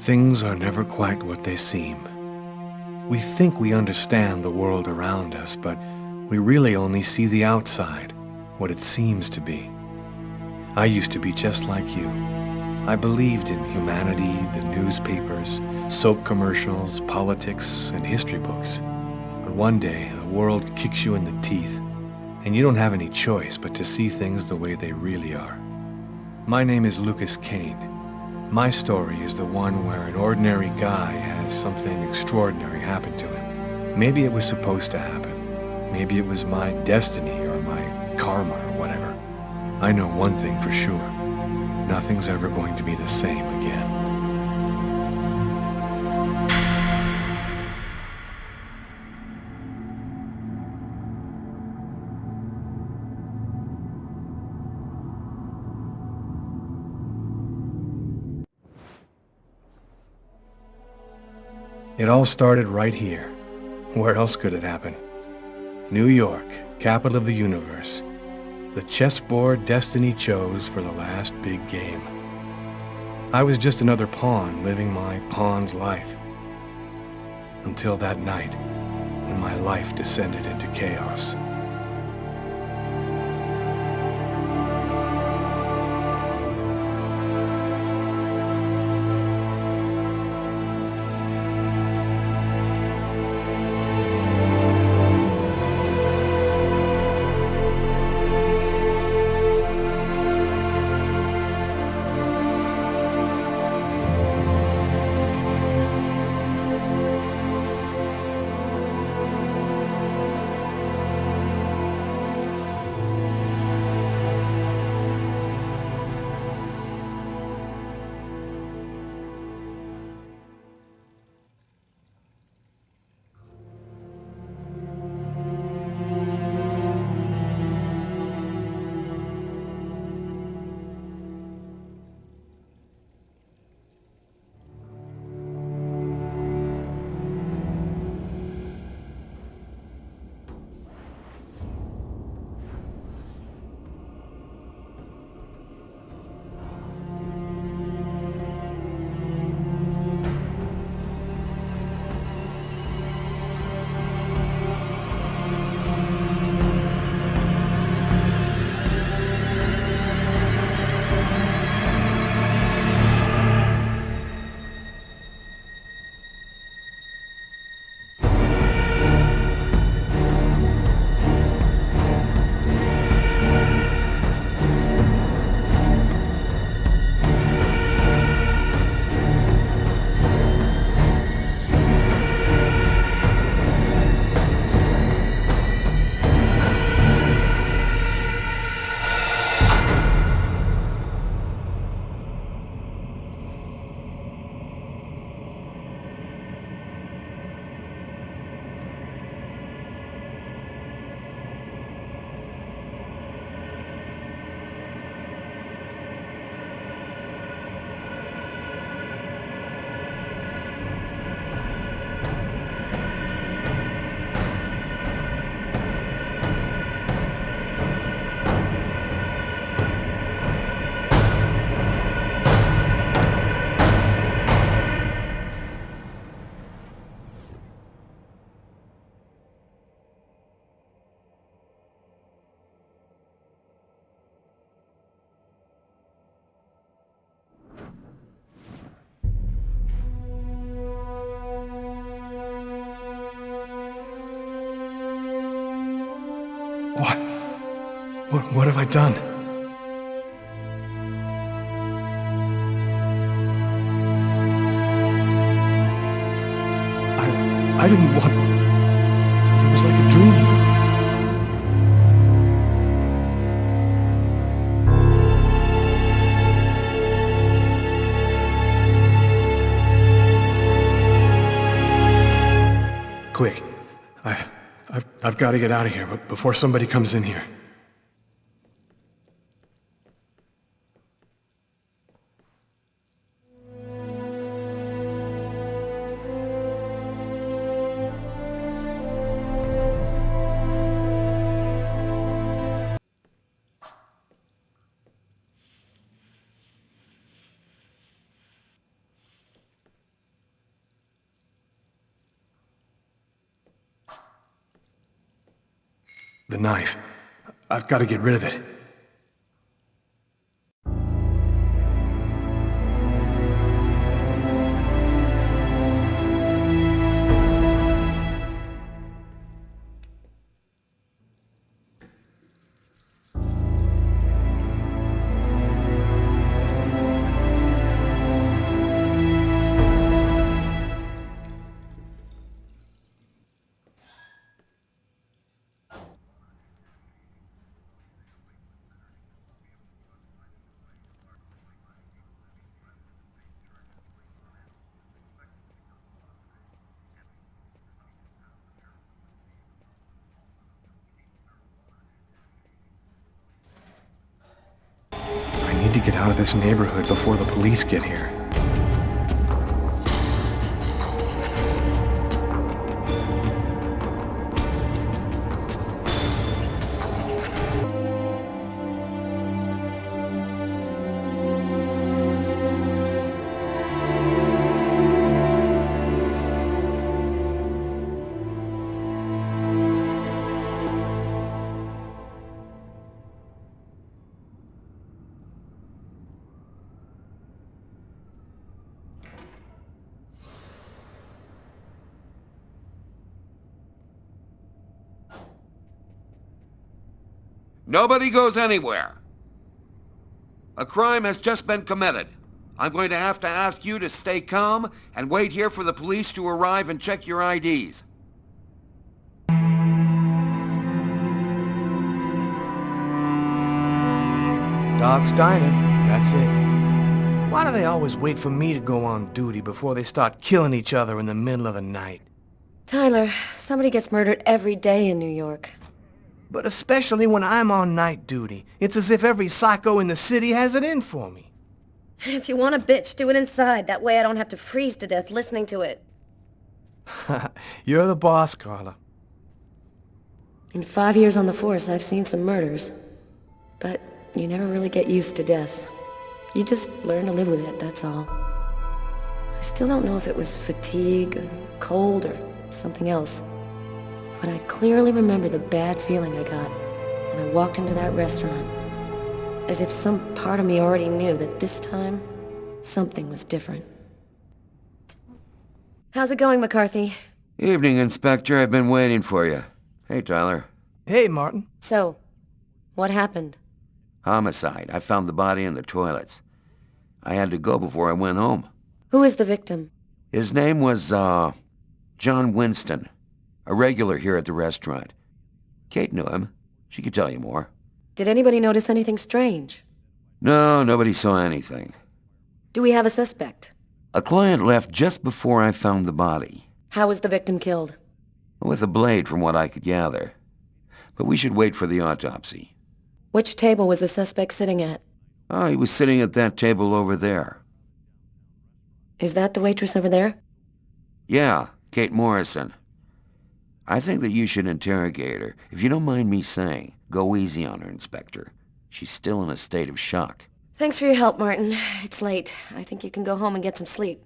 Things are never quite what they seem. We think we understand the world around us, but we really only see the outside, what it seems to be. I used to be just like you. I believed in humanity, the newspapers, soap commercials, politics, and history books. But one day, the world kicks you in the teeth, and you don't have any choice but to see things the way they really are. My name is Lucas Kane. My story is the one where an ordinary guy has something extraordinary happen to him. Maybe it was supposed to happen. Maybe it was my destiny or my karma or whatever. I know one thing for sure. Nothing's ever going to be the same again. It all started right here. Where else could it happen? New York, capital of the universe. The chessboard destiny chose for the last big game. I was just another pawn living my pawn's life. Until that night, when my life descended into chaos. What? What have I done? I didn't want... It was like a dream. Quick. I've got to get out of here, but before somebody comes in here. The knife. I've got to get rid of it. I need to get out of this neighborhood before the police get here. Nobody goes anywhere. A crime has just been committed. I'm going to have to ask you to stay calm and wait here for the police to arrive and check your IDs. Dog's Diner, that's it. Why do they always wait for me to go on duty before they start killing each other in the middle of the night? Tyler, somebody gets murdered every day in New York. But especially when I'm on night duty. It's as if every psycho in the city has it in for me. If you want a bitch, do it inside. That way I don't have to freeze to death listening to it. You're the boss, Carla. In 5 years on the force, I've seen some murders. But you never really get used to death. You just learn to live with it, that's all. I still don't know if it was fatigue, or cold, or something else. But I clearly remember the bad feeling I got when I walked into that restaurant. As if some part of me already knew that this time, something was different. How's it going, McCarthy? Evening, Inspector. I've been waiting for you. Hey, Tyler. Hey, Martin. So, what happened? Homicide. I found the body in the toilets. I had to go before I went home. Who is the victim? His name was, John Winston. A regular here at the restaurant. Kate knew him. She could tell you more. Did anybody notice anything strange? No, nobody saw anything. Do we have a suspect? A client left just before I found the body. How was the victim killed? With a blade, from what I could gather. But we should wait for the autopsy. Which table was the suspect sitting at? Oh, he was sitting at that table over there. Is that the waitress over there? Yeah, Kate Morrison. I think that you should interrogate her. If you don't mind me saying, go easy on her, Inspector. She's still in a state of shock. Thanks for your help, Martin. It's late. I think you can go home and get some sleep.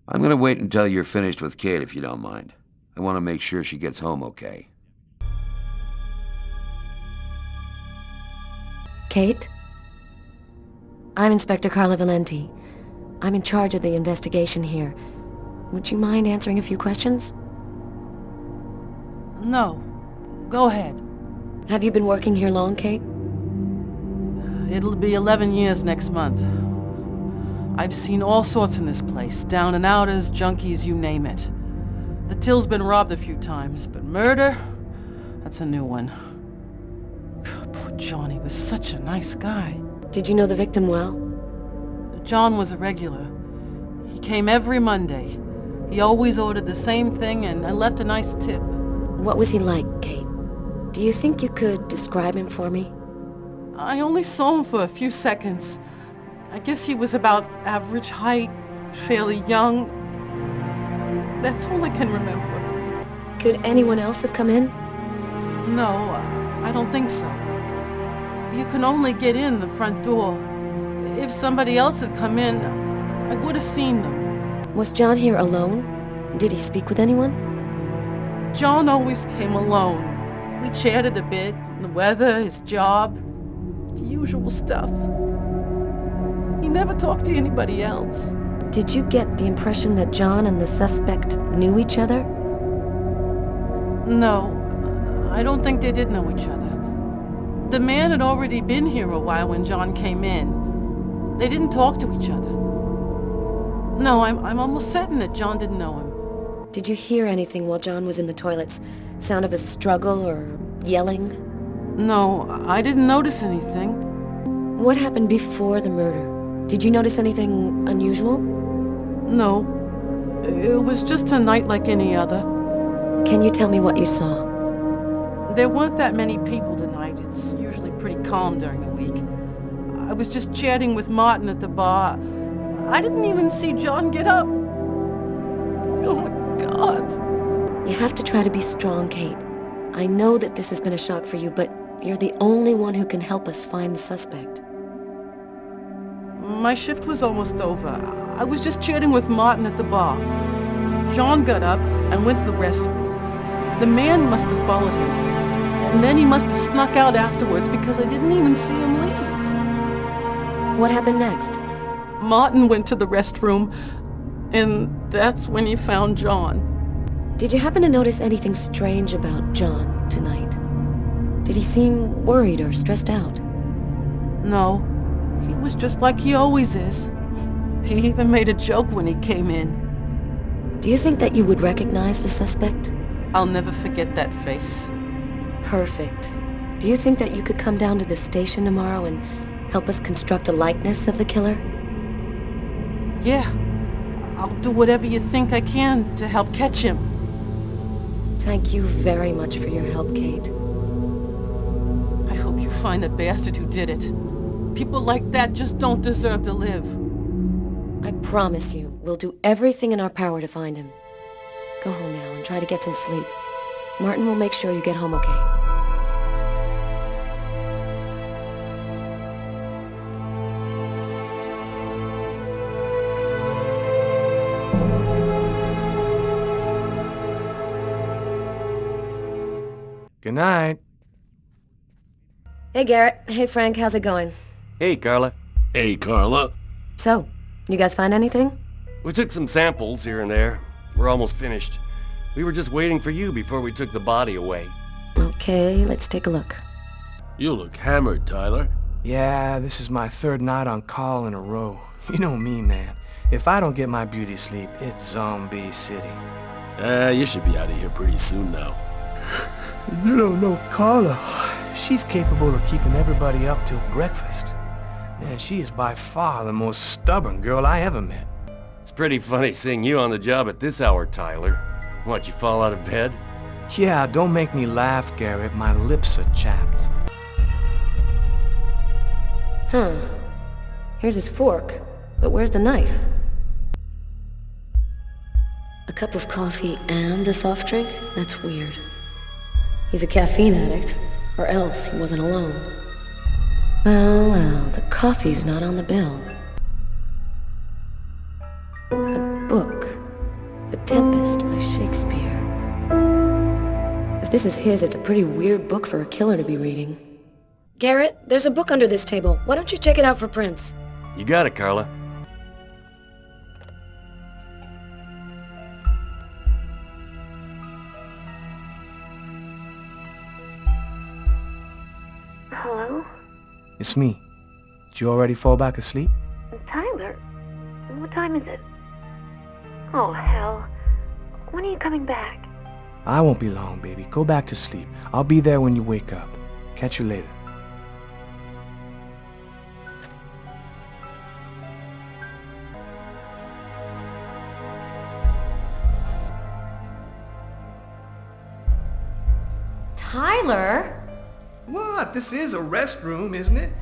I'm gonna wait until you're finished with Kate, if you don't mind. I want to make sure she gets home okay. Kate? I'm Inspector Carla Valenti. I'm in charge of the investigation here. Would you mind answering a few questions? No. Go ahead. Have you been working here long, Kate? It'll be 11 years next month. I've seen all sorts in this place. Down and outers, junkies, you name it. The till's been robbed a few times, but murder? That's a new one. Poor John, he was such a nice guy. Did you know the victim well? John was a regular. He came every Monday. He always ordered the same thing and left a nice tip. What was he like, Kate? Do you think you could describe him for me? I only saw him for a few seconds. I guess he was about average height, fairly young. That's all I can remember. Could anyone else have come in? No, I don't think so. You can only get in the front door. If somebody else had come in, I would have seen them. Was John here alone? Did he speak with anyone? John always came alone. We chatted a bit, the weather, his job, the usual stuff. He never talked to anybody else. Did you get the impression that John and the suspect knew each other? No, I don't think they did know each other. The man had already been here a while when John came in. They didn't talk to each other. No, I'm almost certain that John didn't know him. Did you hear anything while John was in the toilets? Sound of a struggle or yelling? No, I didn't notice anything. What happened before the murder? Did you notice anything unusual? No, it was just a night like any other. Can you tell me what you saw? There weren't that many people tonight. It's usually pretty calm during the week. I was just chatting with Martin at the bar. I didn't even see John get up. Oh my God. You have to try to be strong, Kate. I know that this has been a shock for you, but you're the only one who can help us find the suspect. My shift was almost over. I was just chatting with Martin at the bar. John got up and went to the restroom. The man must have followed him, and then he must have snuck out afterwards because I didn't even see him leave. What happened next? Martin went to the restroom, and that's when he found John. Did you happen to notice anything strange about John tonight? Did he seem worried or stressed out? No, he was just like he always is. He even made a joke when he came in. Do you think that you would recognize the suspect? I'll never forget that face. Perfect. Do you think that you could come down to the station tomorrow and help us construct a likeness of the killer? Yeah, I'll do whatever you think I can to help catch him. Thank you very much for your help, Kate. I hope you find the bastard who did it. People like that just don't deserve to live. I promise you, we'll do everything in our power to find him. Go home now and try to get some sleep. Martin will make sure you get home okay. Good night. Hey, Garrett. Hey, Frank. How's it going? Hey, Carla. Hey, Carla. So, you guys find anything? We took some samples here and there. We're almost finished. We were just waiting for you before we took the body away. Okay, let's take a look. You look hammered, Tyler. Yeah, this is my third night on call in a row. You know me, man. If I don't get my beauty sleep, it's Zombie City. You should be out of here pretty soon now. You don't know Carla. She's capable of keeping everybody up till breakfast. Man, she is by far the most stubborn girl I ever met. It's pretty funny seeing you on the job at this hour, Tyler. What, you fall out of bed? Yeah, don't make me laugh, Garrett. My lips are chapped. Huh. Here's his fork. But where's the knife? A cup of coffee and a soft drink? That's weird. He's a caffeine addict, or else he wasn't alone. Well, well, the coffee's not on the bill. A book. The Tempest by Shakespeare. If this is his, it's a pretty weird book for a killer to be reading. Garrett, there's a book under this table. Why don't you check it out for prints? You got it, Carla. Hello? It's me. Did you already fall back asleep? Tyler? What time is it? Oh, hell. When are you coming back? I won't be long, baby. Go back to sleep. I'll be there when you wake up. Catch you later. Tyler? What? This is a restroom, isn't it?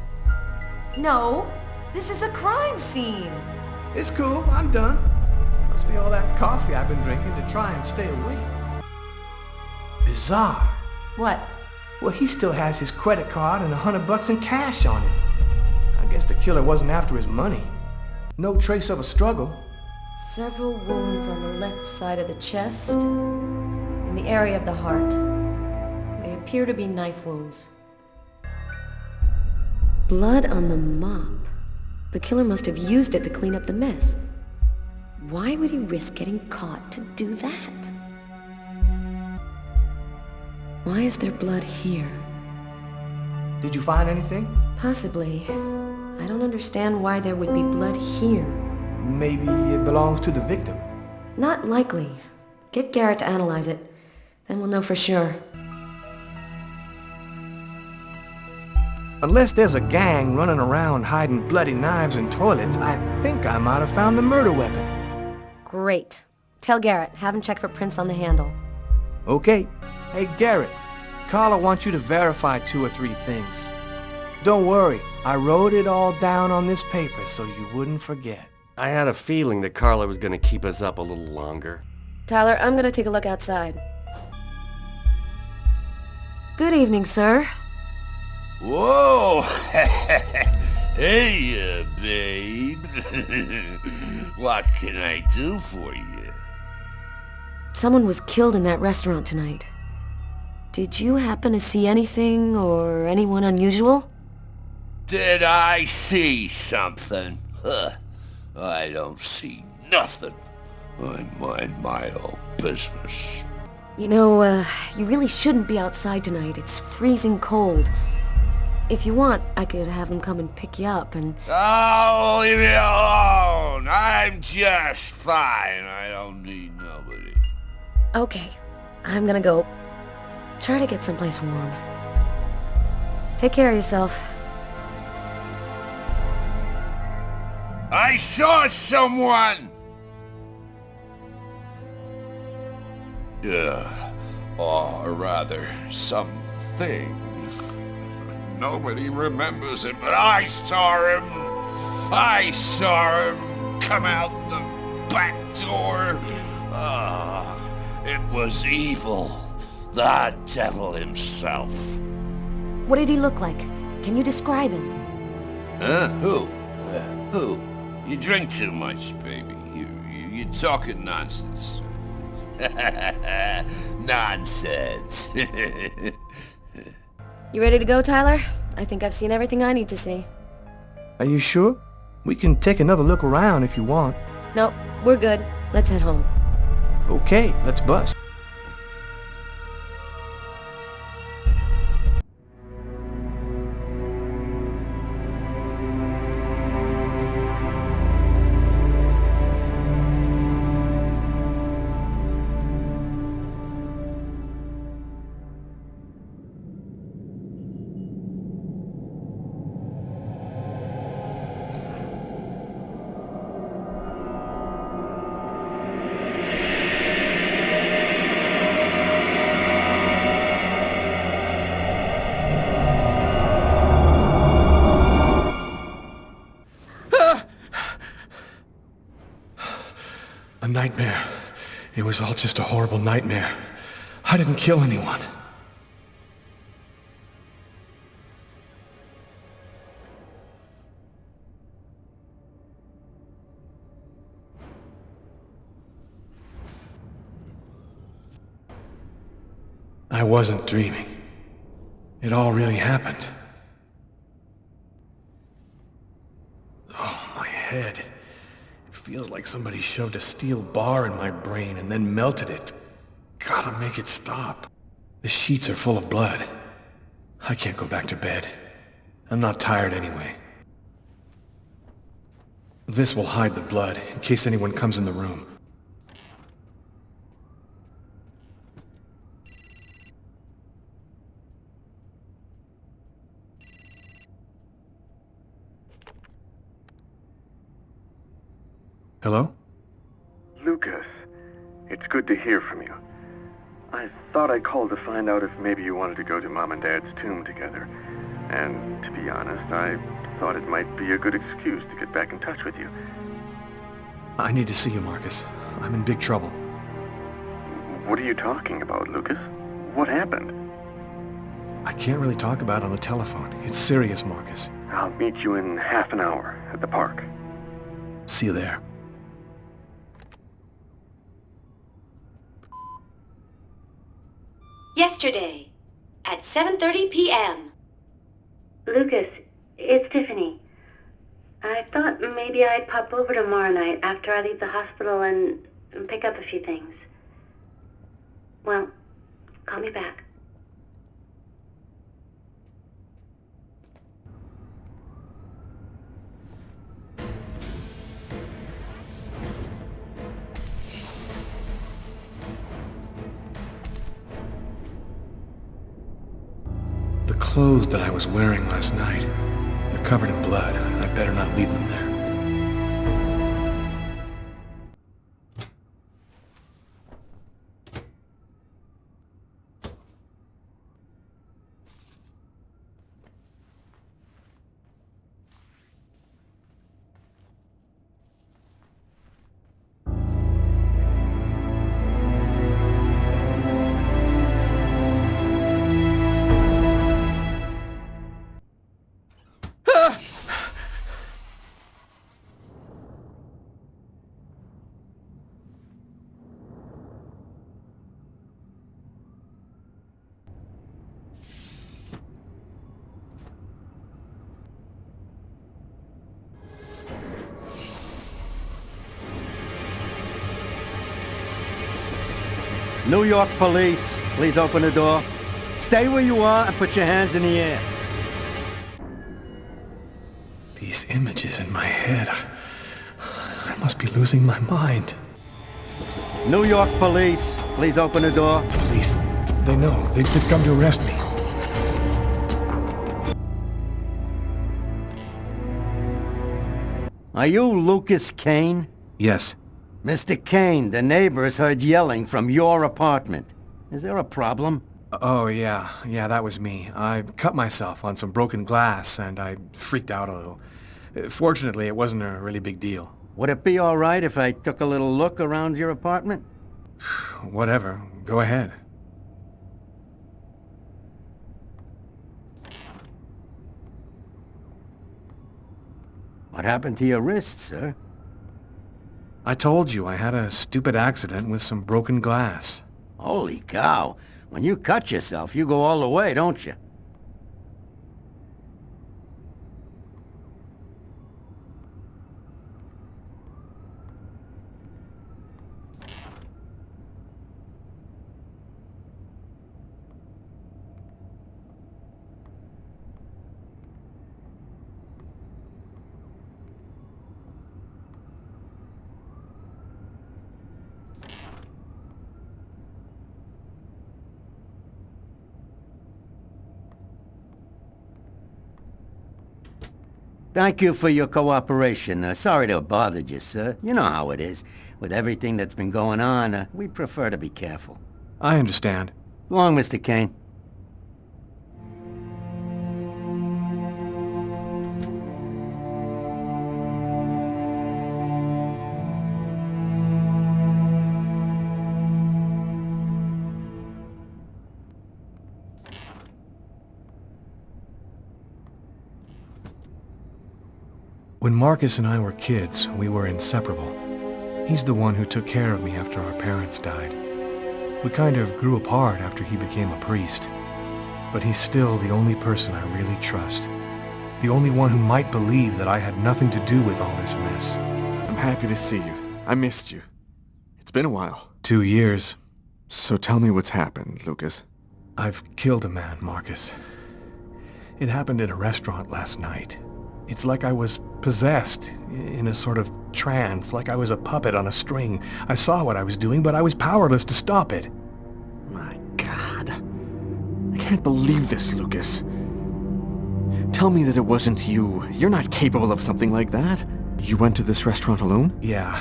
No, this is a crime scene. It's cool. I'm done. Must be all that coffee I've been drinking to try and stay awake. Bizarre. What? Well, he still has his credit card and $100 in cash on him. I guess the killer wasn't after his money. No trace of a struggle. Several wounds on the left side of the chest, in the area of the heart. They appear to be knife wounds. Blood on the mop. The killer must have used it to clean up the mess. Why would he risk getting caught to do that? Why is there blood here? Did you find anything? Possibly. I don't understand why there would be blood here. Maybe it belongs to the victim. Not likely. Get Garrett to analyze it. Then we'll know for sure. Unless there's a gang running around hiding bloody knives in toilets, I think I might have found the murder weapon. Great. Tell Garrett, have him check for prints on the handle. Okay. Hey, Garrett. Carla wants you to verify 2 or 3 things. Don't worry, I wrote it all down on this paper so you wouldn't forget. I had a feeling that Carla was gonna keep us up a little longer. Tyler, I'm gonna take a look outside. Good evening, sir. Whoa! Hey, babe. What can I do for you? Someone was killed in that restaurant tonight. Did you happen to see anything or anyone unusual? Did I see something? Huh. I don't see nothing. I mind my own business. You know, you really shouldn't be outside tonight. It's freezing cold. If you want, I could have them come and pick you up and... Oh, leave me alone! I'm just fine. I don't need nobody. Okay, I'm gonna go. Try to get someplace warm. Take care of yourself. I saw someone! Or rather, something. Nobody remembers it, but I saw him! I saw him come out the back door! It was evil. The devil himself. What did he look like? Can you describe him? Huh? Who? Who? You drink too much, baby. You're talking nonsense. Nonsense. You ready to go, Tyler? I think I've seen everything I need to see. Are you sure? We can take another look around if you want. Nope, we're good. Let's head home. Okay, let's bust. A nightmare. It was all just a horrible nightmare. I didn't kill anyone. I wasn't dreaming. It all really happened. Oh, my head. Feels like somebody shoved a steel bar in my brain and then melted it. Gotta make it stop. The sheets are full of blood. I can't go back to bed. I'm not tired anyway. This will hide the blood in case anyone comes in the room. Hello? Lucas, it's good to hear from you. I thought I'd call to find out if maybe you wanted to go to Mom and Dad's tomb together. And to be honest, I thought it might be a good excuse to get back in touch with you. I need to see you, Marcus. I'm in big trouble. What are you talking about, Lucas? What happened? I can't really talk about it on the telephone. It's serious, Marcus. I'll meet you in half an hour at the park. See you there. Yesterday, at 7:30 p.m. Lucas, it's Tiffany. I thought maybe I'd pop over tomorrow night after I leave the hospital and pick up a few things. Well, call me back. The clothes that I was wearing last night, they're covered in blood. I'd better not leave them there. New York police, please open the door. Stay where you are and put your hands in the air. These images in my head. I must be losing my mind. New York police, please open the door. Police, they know. They've come to arrest me. Are you Lucas Kane? Yes. Mr. Kane, the neighbors heard yelling from your apartment. Is there a problem? Oh, yeah. Yeah, that was me. I cut myself on some broken glass, and I freaked out a little. Fortunately, it wasn't a really big deal. Would it be all right if I took a little look around your apartment? Whatever. Go ahead. What happened to your wrist, sir? I told you I had a stupid accident with some broken glass. Holy cow. When you cut yourself, you go all the way, don't you? Thank you for your cooperation. Sorry to have bothered you, sir. You know how it is. With everything that's been going on, we prefer to be careful. I understand. So long, Mr. Kane. When Marcus and I were kids, we were inseparable. He's the one who took care of me after our parents died. We kind of grew apart after he became a priest. But he's still the only person I really trust. The only one who might believe that I had nothing to do with all this mess. I'm happy to see you. I missed you. It's been a while. 2 years. So tell me what's happened, Lucas. I've killed a man, Marcus. It happened in a restaurant last night. It's like I was possessed, in a sort of trance, like I was a puppet on a string. I saw what I was doing, but I was powerless to stop it. My God. I can't believe this, Lucas. Tell me that it wasn't you. You're not capable of something like that. You went to this restaurant alone? Yeah.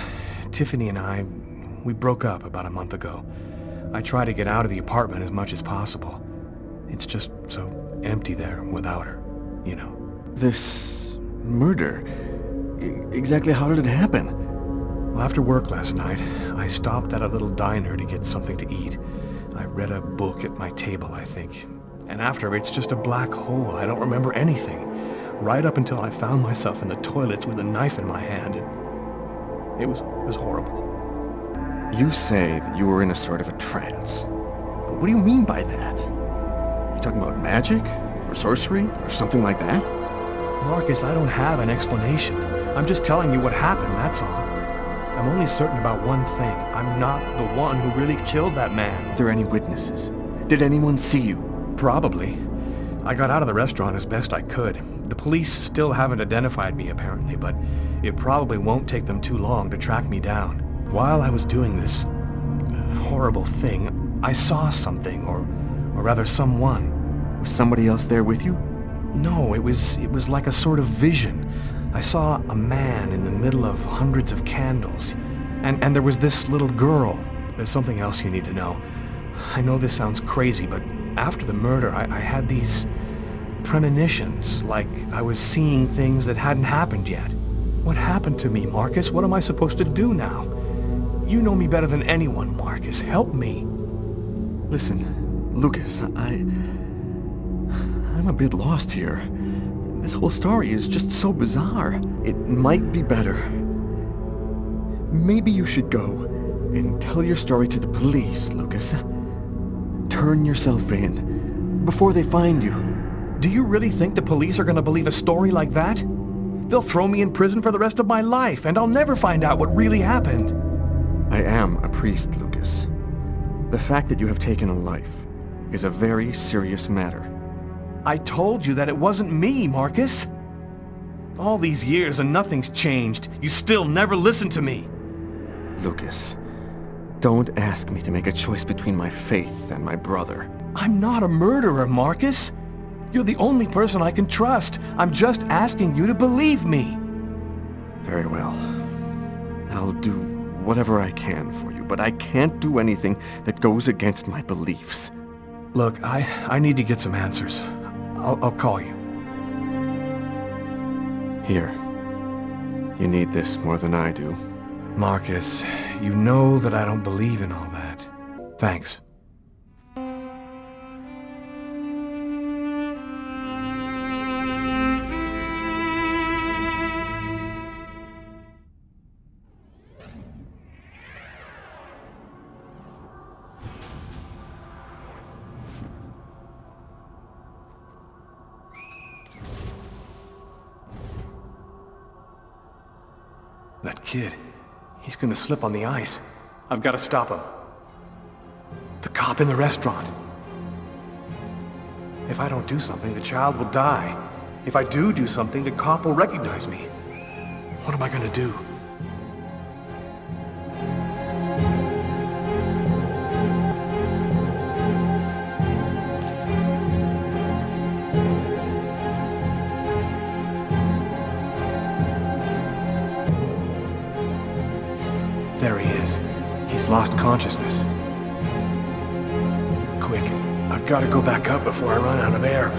Tiffany and we broke up about a month ago. I try to get out of the apartment as much as possible. It's just so empty there without her, you know. This murder? Exactly how did it happen? Well, after work last night, I stopped at a little diner to get something to eat. I read a book at my table, I think. And after, it's just a black hole. I don't remember anything. Right up until I found myself in the toilets with a knife in my hand. It was horrible. You say that you were in a sort of a trance. But what do you mean by that? Are you talking about magic? Or sorcery? Or something like that? Marcus, I don't have an explanation. I'm just telling you what happened, that's all. I'm only certain about one thing. I'm not the one who really killed that man. Are there any witnesses? Did anyone see you? Probably. I got out of the restaurant as best I could. The police still haven't identified me, apparently, but it probably won't take them too long to track me down. While I was doing this horrible thing, I saw something, or rather someone. Was somebody else there with you? No, it was like a sort of vision. I saw a man in the middle of hundreds of candles, and there was this little girl. There's something else you need to know. I know this sounds crazy, but after the murder, I had these premonitions, like I was seeing things that hadn't happened yet. What happened to me, Marcus? What am I supposed to do now? You know me better than anyone, Marcus. Help me. Listen, Lucas, I'm a bit lost here. This whole story is just so bizarre. It might be better. Maybe you should go and tell your story to the police, Lucas. Turn yourself in before they find you. Do you really think the police are going to believe a story like that? They'll throw me in prison for the rest of my life, and I'll never find out what really happened. I am a priest, Lucas. The fact that you have taken a life is a very serious matter. I told you that it wasn't me, Marcus. All these years and nothing's changed. You still never listen to me. Lucas, don't ask me to make a choice between my faith and my brother. I'm not a murderer, Marcus. You're the only person I can trust. I'm just asking you to believe me. Very well. I'll do whatever I can for you, but I can't do anything that goes against my beliefs. Look, I need to get some answers. I'll call you. Here. You need this more than I do. Marcus, you know that I don't believe in all that. Thanks. That kid, he's gonna slip on the ice. I've got to stop him. The cop in the restaurant. If I don't do something, the child will die. If I do something, the cop will recognize me. What am I gonna do? There he is. He's lost consciousness. Quick, I've got to go back up before I run out of air.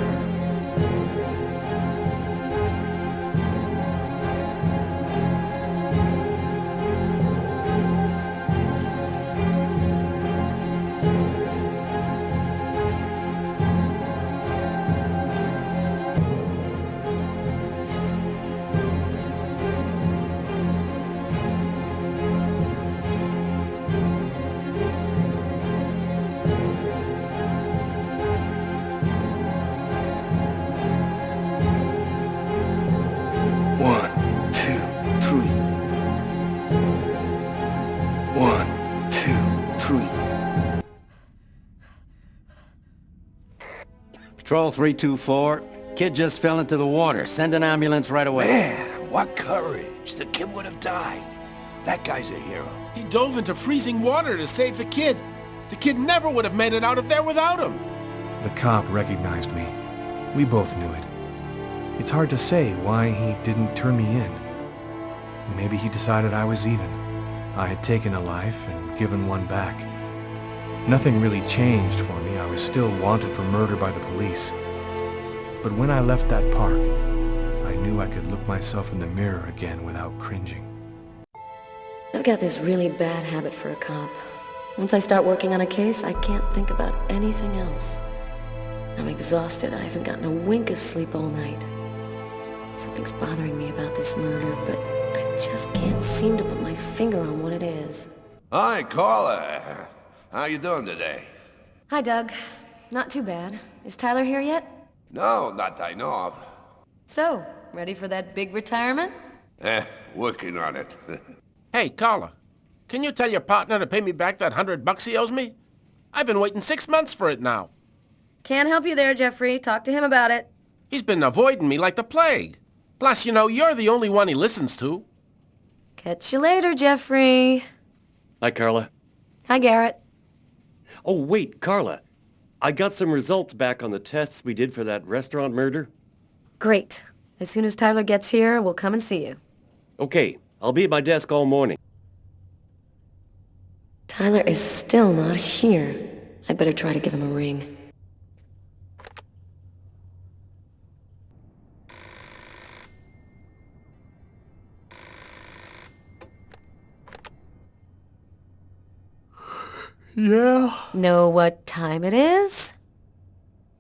Patrol 324. Kid just fell into the water. Send an ambulance right away. Man, what courage. The kid would have died. That guy's a hero. He dove into freezing water to save the kid. The kid never would have made it out of there without him. The cop recognized me. We both knew it. It's hard to say why he didn't turn me in. Maybe he decided I was even. I had taken a life and given one back. Nothing really changed for me. I was still wanted for murder by the police. But when I left that park, I knew I could look myself in the mirror again without cringing. I've got this really bad habit for a cop. Once I start working on a case, I can't think about anything else. I'm exhausted. I haven't gotten a wink of sleep all night. Something's bothering me about this murder, but I just can't seem to put my finger on what it is. Hi, Carla. How you doing today? Hi, Doug. not too bad. Is Tyler here yet? No, not I know of. So, ready for that big retirement? Working on it. Hey, Carla, can you tell your partner to pay me back that $100 he owes me? I've been waiting 6 months for it now. Can't help you there, Jeffrey. Talk to him about it. He's been avoiding me like the plague. Plus, you know, you're the only one he listens to. Catch you later, Jeffrey. Hi, Carla. Hi, Garrett. Oh, wait, Carla. I got some results back on the tests we did for that restaurant murder. Great. As soon as Tyler gets here, we'll come and see you. Okay, I'll be at my desk all morning. Tyler is still not here. I'd better try to give him a ring. Yeah? Know what time it is?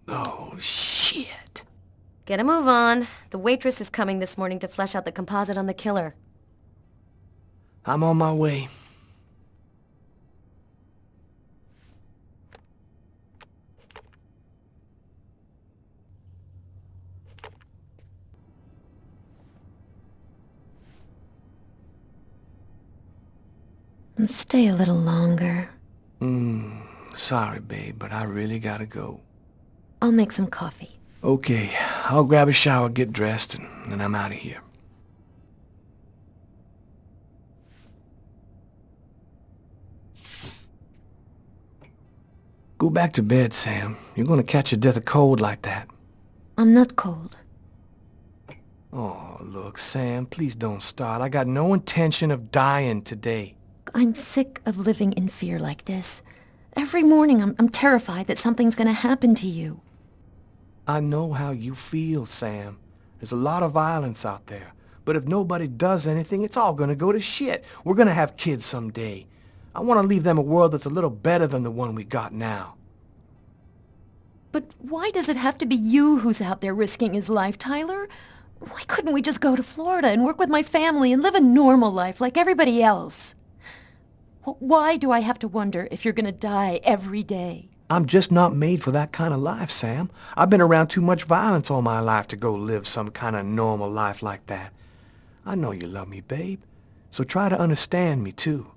Oh, shit. Get a move on. The waitress is coming this morning to flesh out the composite on the killer. I'm on my way. Stay a little longer. Sorry, babe, but I really gotta go. I'll make some coffee. Okay, I'll grab a shower, get dressed, and then I'm out of here. Go back to bed, Sam. You're gonna catch your death of cold like that. I'm not cold. Oh, look, Sam, please don't start. I got no intention of dying today. I'm sick of living in fear like this. Every morning I'm terrified that something's gonna happen to you. I know how you feel, Sam. There's a lot of violence out there. But if nobody does anything, it's all gonna go to shit. We're gonna have kids someday. I want to leave them a world that's a little better than the one we got now. But why does it have to be you who's out there risking his life, Tyler? Why couldn't we just go to Florida and work with my family and live a normal life like everybody else? Why do I have to wonder if you're gonna die every day? I'm just not made for that kind of life, Sam. I've been around too much violence all my life to go live some kind of normal life like that. I know you love me, babe. So try to understand me, too.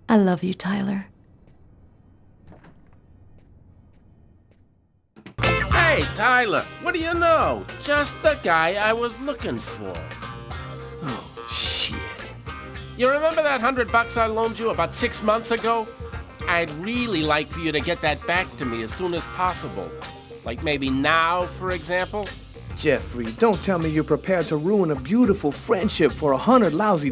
I love you, Tyler. Hey, Tyler, what do you know? Just the guy I was looking for. Oh, shit. You remember that $100 I loaned you about 6 months ago? I'd really like for you to get that back to me as soon as possible. Like maybe now, for example? Jeffrey, don't tell me you're prepared to ruin a beautiful friendship for $100 lousy.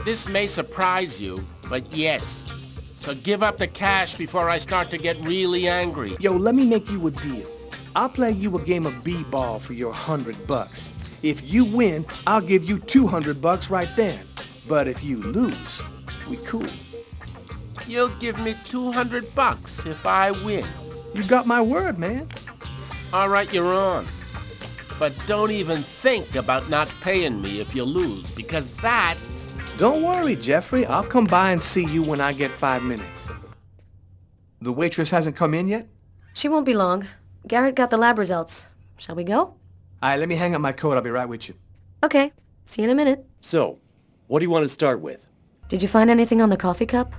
This may surprise you, but yes. So give up the cash before I start to get really angry. Yo, let me make you a deal. I'll play you a game of b-ball for your $100. If you win, I'll give you $200 right then. But if you lose, we cool. You'll give me $200 if I win. You got my word, man. All right, you're on. But don't even think about not paying me if you lose, because that... Don't worry, Jeffrey. I'll come by and see you when I get 5 minutes. The waitress hasn't come in yet? She won't be long. Garrett got the lab results. Shall we go? All right, let me hang up my coat. I'll be right with you. Okay. See you in a minute. So, what do you want to start with? Did you find anything on the coffee cup?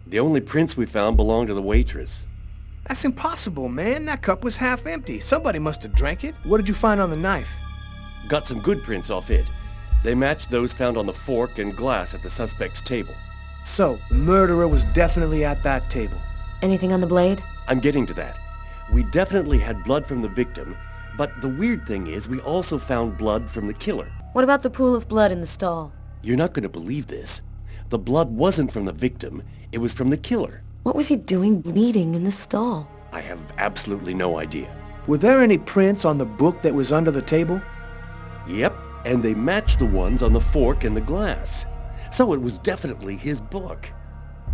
The only prints we found belonged to the waitress. That's impossible, man. That cup was half empty. Somebody must have drank it. What did you find on the knife? Got some good prints off it. They matched those found on the fork and glass at the suspect's table. So, the murderer was definitely at that table. Anything on the blade? I'm getting to that. We definitely had blood from the victim, but the weird thing is we also found blood from the killer. What about the pool of blood in the stall? You're not going to believe this. The blood wasn't from the victim, it was from the killer. What was he doing bleeding in the stall? I have absolutely no idea. Were there any prints on the book that was under the table? Yep, and they matched the ones on the fork and the glass. So it was definitely his book.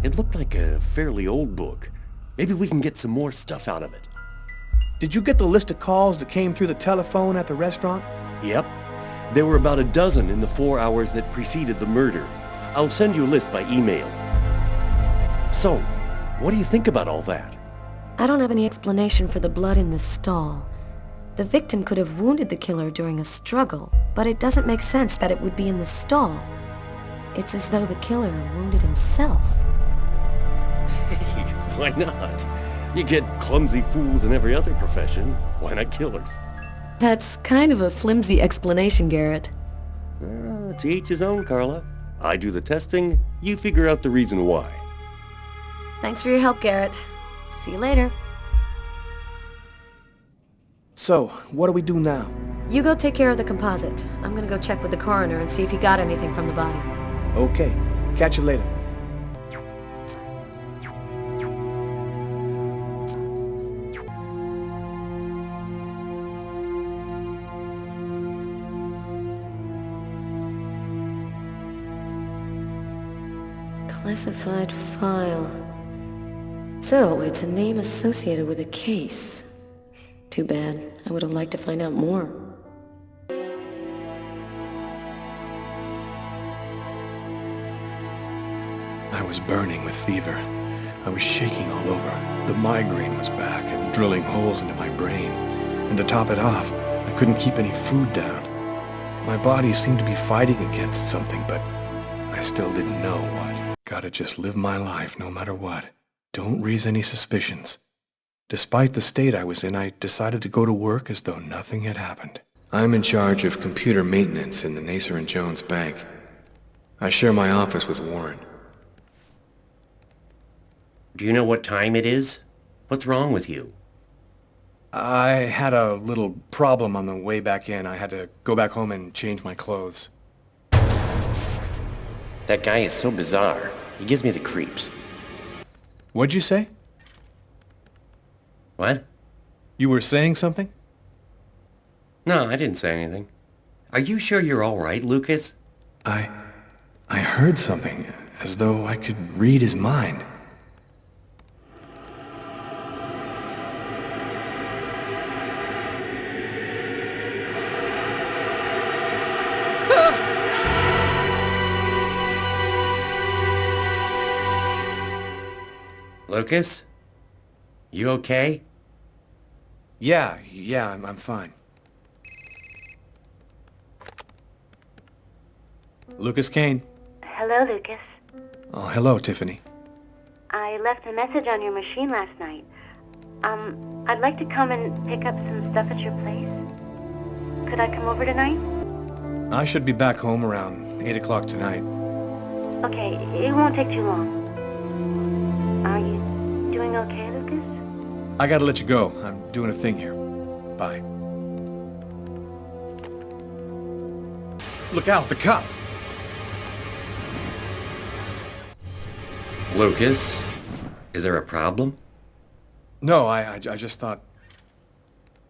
It looked like a fairly old book. Maybe we can get some more stuff out of it. Did you get the list of calls that came through the telephone at the restaurant? Yep. There were about a dozen in the 4 hours that preceded the murder. I'll send you a list by email. So, what do you think about all that? I don't have any explanation for the blood in the stall. The victim could have wounded the killer during a struggle, but it doesn't make sense that it would be in the stall. It's as though the killer wounded himself. Hey, why not? You get clumsy fools in every other profession. Why not killers? That's kind of a flimsy explanation, Garrett. To each his own, Carla. I do the testing, you figure out the reason why. Thanks for your help, Garrett. See you later. So, what do we do now? You go take care of the composite. I'm gonna go check with the coroner and see if he got anything from the body. Okay. Catch you later. Classified file. So, it's a name associated with a case. Too bad. I would have liked to find out more. I was burning with fever. I was shaking all over. The migraine was back and drilling holes into my brain. And to top it off, I couldn't keep any food down. My body seemed to be fighting against something, but I still didn't know what. Gotta just live my life no matter what. Don't raise any suspicions. Despite the state I was in, I decided to go to work as though nothing had happened. I'm in charge of computer maintenance in the Nacer & Jones Bank. I share my office with Warren. Do you know what time it is? What's wrong with you? I had a little problem on the way back in. I had to go back home and change my clothes. That guy is so bizarre. He gives me the creeps. What'd you say? What? You were saying something? No, I didn't say anything. Are you sure you're all right, Lucas? I heard something, as though I could read his mind. Lucas? You okay? Yeah, I'm fine. Lucas Kane. Hello, Lucas. Oh, hello, Tiffany. I left a message on your machine last night. I'd like to come and pick up some stuff at your place. Could I come over tonight? I should be back home around 8 o'clock tonight. Okay, it won't take too long. Are you doing okay, Lucas? I gotta let you go. I'm doing a thing here. Bye. Look out, the cop! Lucas? Is there a problem? No, I just thought...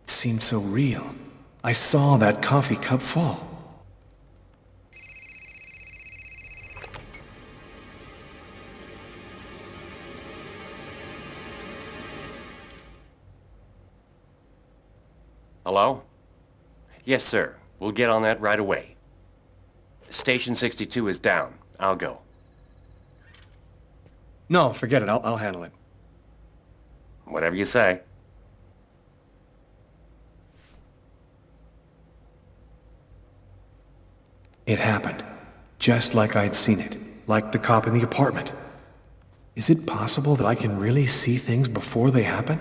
It seemed so real. I saw that coffee cup fall. Hello? Yes, sir. We'll get on that right away. Station 62 is down. I'll go. No, forget it. I'll handle it. Whatever you say. It happened. Just like I'd seen it. Like the cop in the apartment. Is it possible that I can really see things before they happen?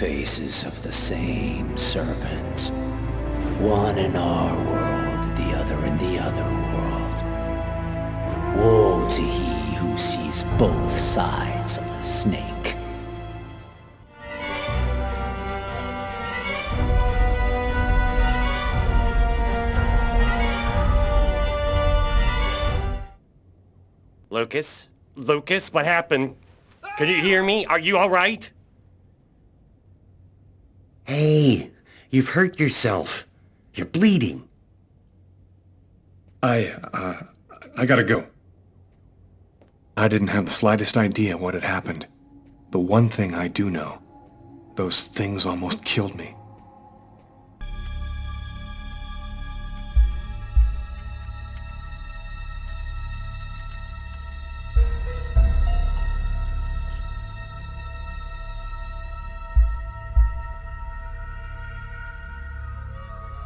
faces of the same serpent. One in our world, the other in the other world. Woe to he who sees both sides of the snake. Lucas? Lucas, what happened? Can you hear me? Are you all right? Hey, you've hurt yourself. You're bleeding. I gotta go. I didn't have the slightest idea what had happened. The one thing I do know, those things almost killed me.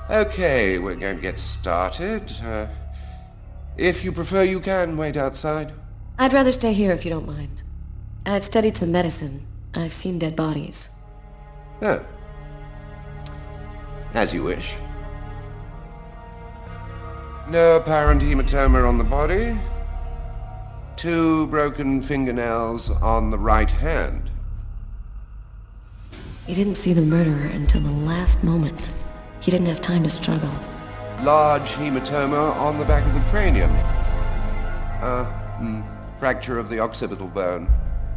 Okay, we're going to get started. If you prefer, you can wait outside. I'd rather stay here if you don't mind. I've studied some medicine. I've seen dead bodies. Oh. As you wish. No apparent hematoma on the body. 2 broken fingernails on the right hand. He didn't see the murderer until the last moment. He didn't have time to struggle. Large hematoma on the back of the cranium. Fracture of the occipital bone.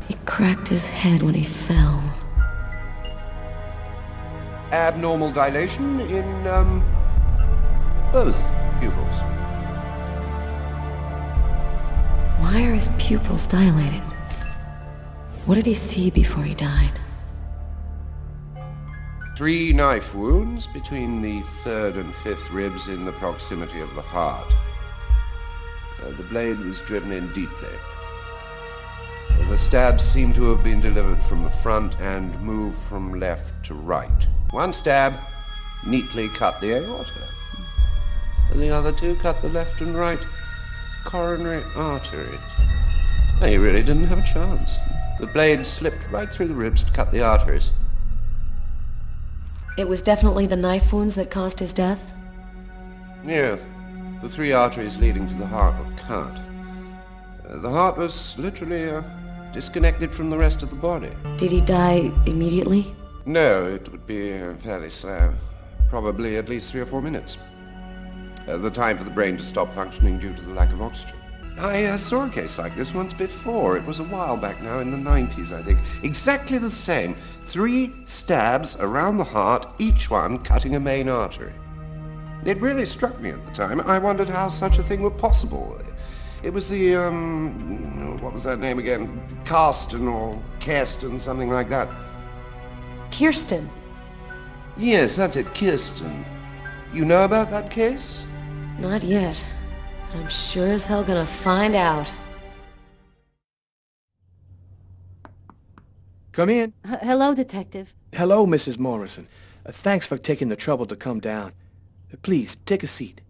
He cracked his head when he fell. Abnormal dilation in, both pupils. Why are his pupils dilated? What did he see before he died? 3 knife wounds between the 3rd and 5th ribs in the proximity of the heart. The blade was driven in deeply. The stabs seem to have been delivered from the front and moved from left to right. One stab neatly cut the aorta. The other 2 cut the left and right coronary arteries. He really didn't have a chance. The blade slipped right through the ribs to cut the arteries. It was definitely the knife wounds that caused his death? Yes. The 3 arteries leading to the heart were cut. The heart was literally disconnected from the rest of the body. Did he die immediately? No, it would be fairly slow. Probably at least 3 or 4 minutes. The time for the brain to stop functioning due to the lack of oxygen. I saw a case like this once before. It was a while back now, in the 90s, I think. Exactly the same. 3 stabs around the heart, each one cutting a main artery. It really struck me at the time. I wondered how such a thing were possible. It was the, what was that name again? Karsten or Kirsten, something like that. Kirsten? Yes, that's it, Kirsten. You know about that case? Not yet. I'm sure as hell gonna find out. Come in. Hello, Detective. Hello, Mrs. Morrison. Thanks for taking the trouble to come down. Please, take a seat.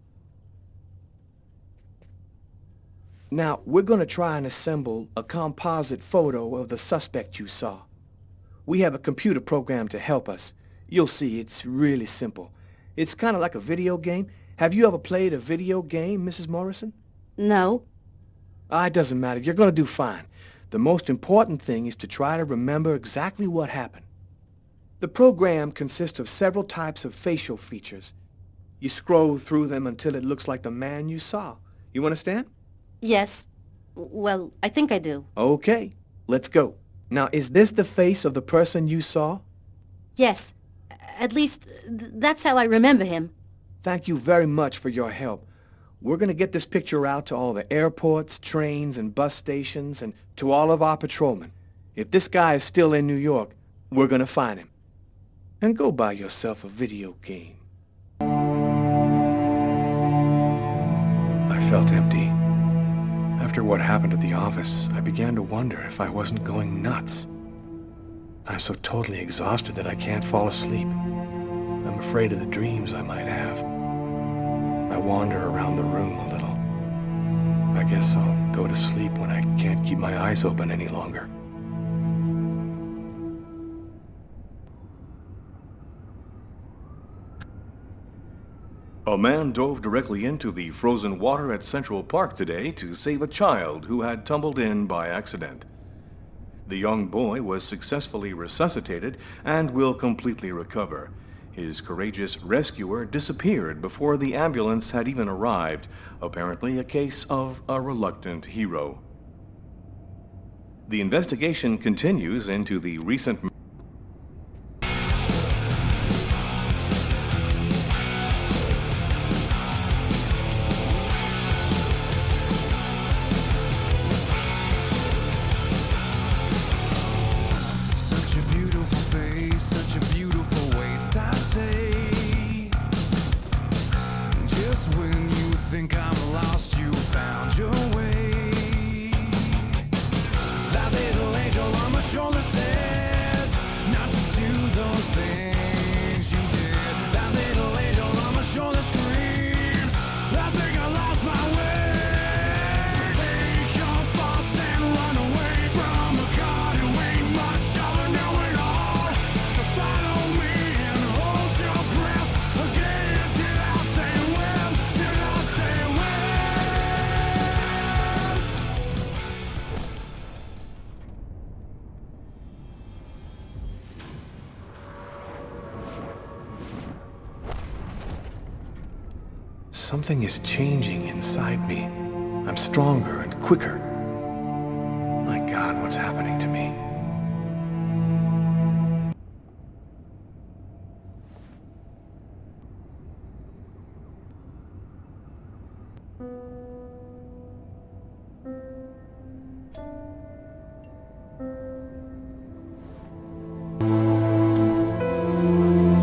Now, we're going to try and assemble a composite photo of the suspect you saw. We have a computer program to help us. You'll see, it's really simple. It's kind of like a video game. Have you ever played a video game, Mrs. Morrison? No. It doesn't matter. You're going to do fine. The most important thing is to try to remember exactly what happened. The program consists of several types of facial features. You scroll through them until it looks like the man you saw. You understand? Yes. Well, I think I do. Okay, let's go. Now, is this the face of the person you saw? Yes. At least, that's how I remember him. Thank you very much for your help. We're going to get this picture out to all the airports, trains, and bus stations, and to all of our patrolmen. If this guy is still in New York, we're going to find him. And go buy yourself a video game. I felt empty. After what happened at the office, I began to wonder if I wasn't going nuts. I'm so totally exhausted that I can't fall asleep. I'm afraid of the dreams I might have. I wander around the room a little. I guess I'll go to sleep when I can't keep my eyes open any longer. A man dove directly into the frozen water at Central Park today to save a child who had tumbled in by accident. The young boy was successfully resuscitated and will completely recover. His courageous rescuer disappeared before the ambulance had even arrived, apparently a case of a reluctant hero. The investigation continues into the recent Something is changing inside me. I'm stronger and quicker. My God, what's happening to me?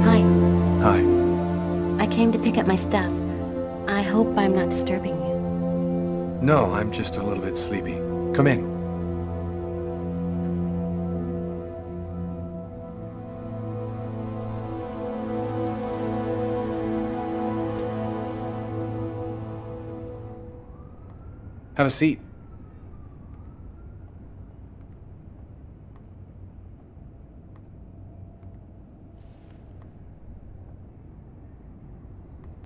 Hi. Hi. I came to pick up my stuff. I hope I'm not disturbing you. No, I'm just a little bit sleepy. Come in. Have a seat.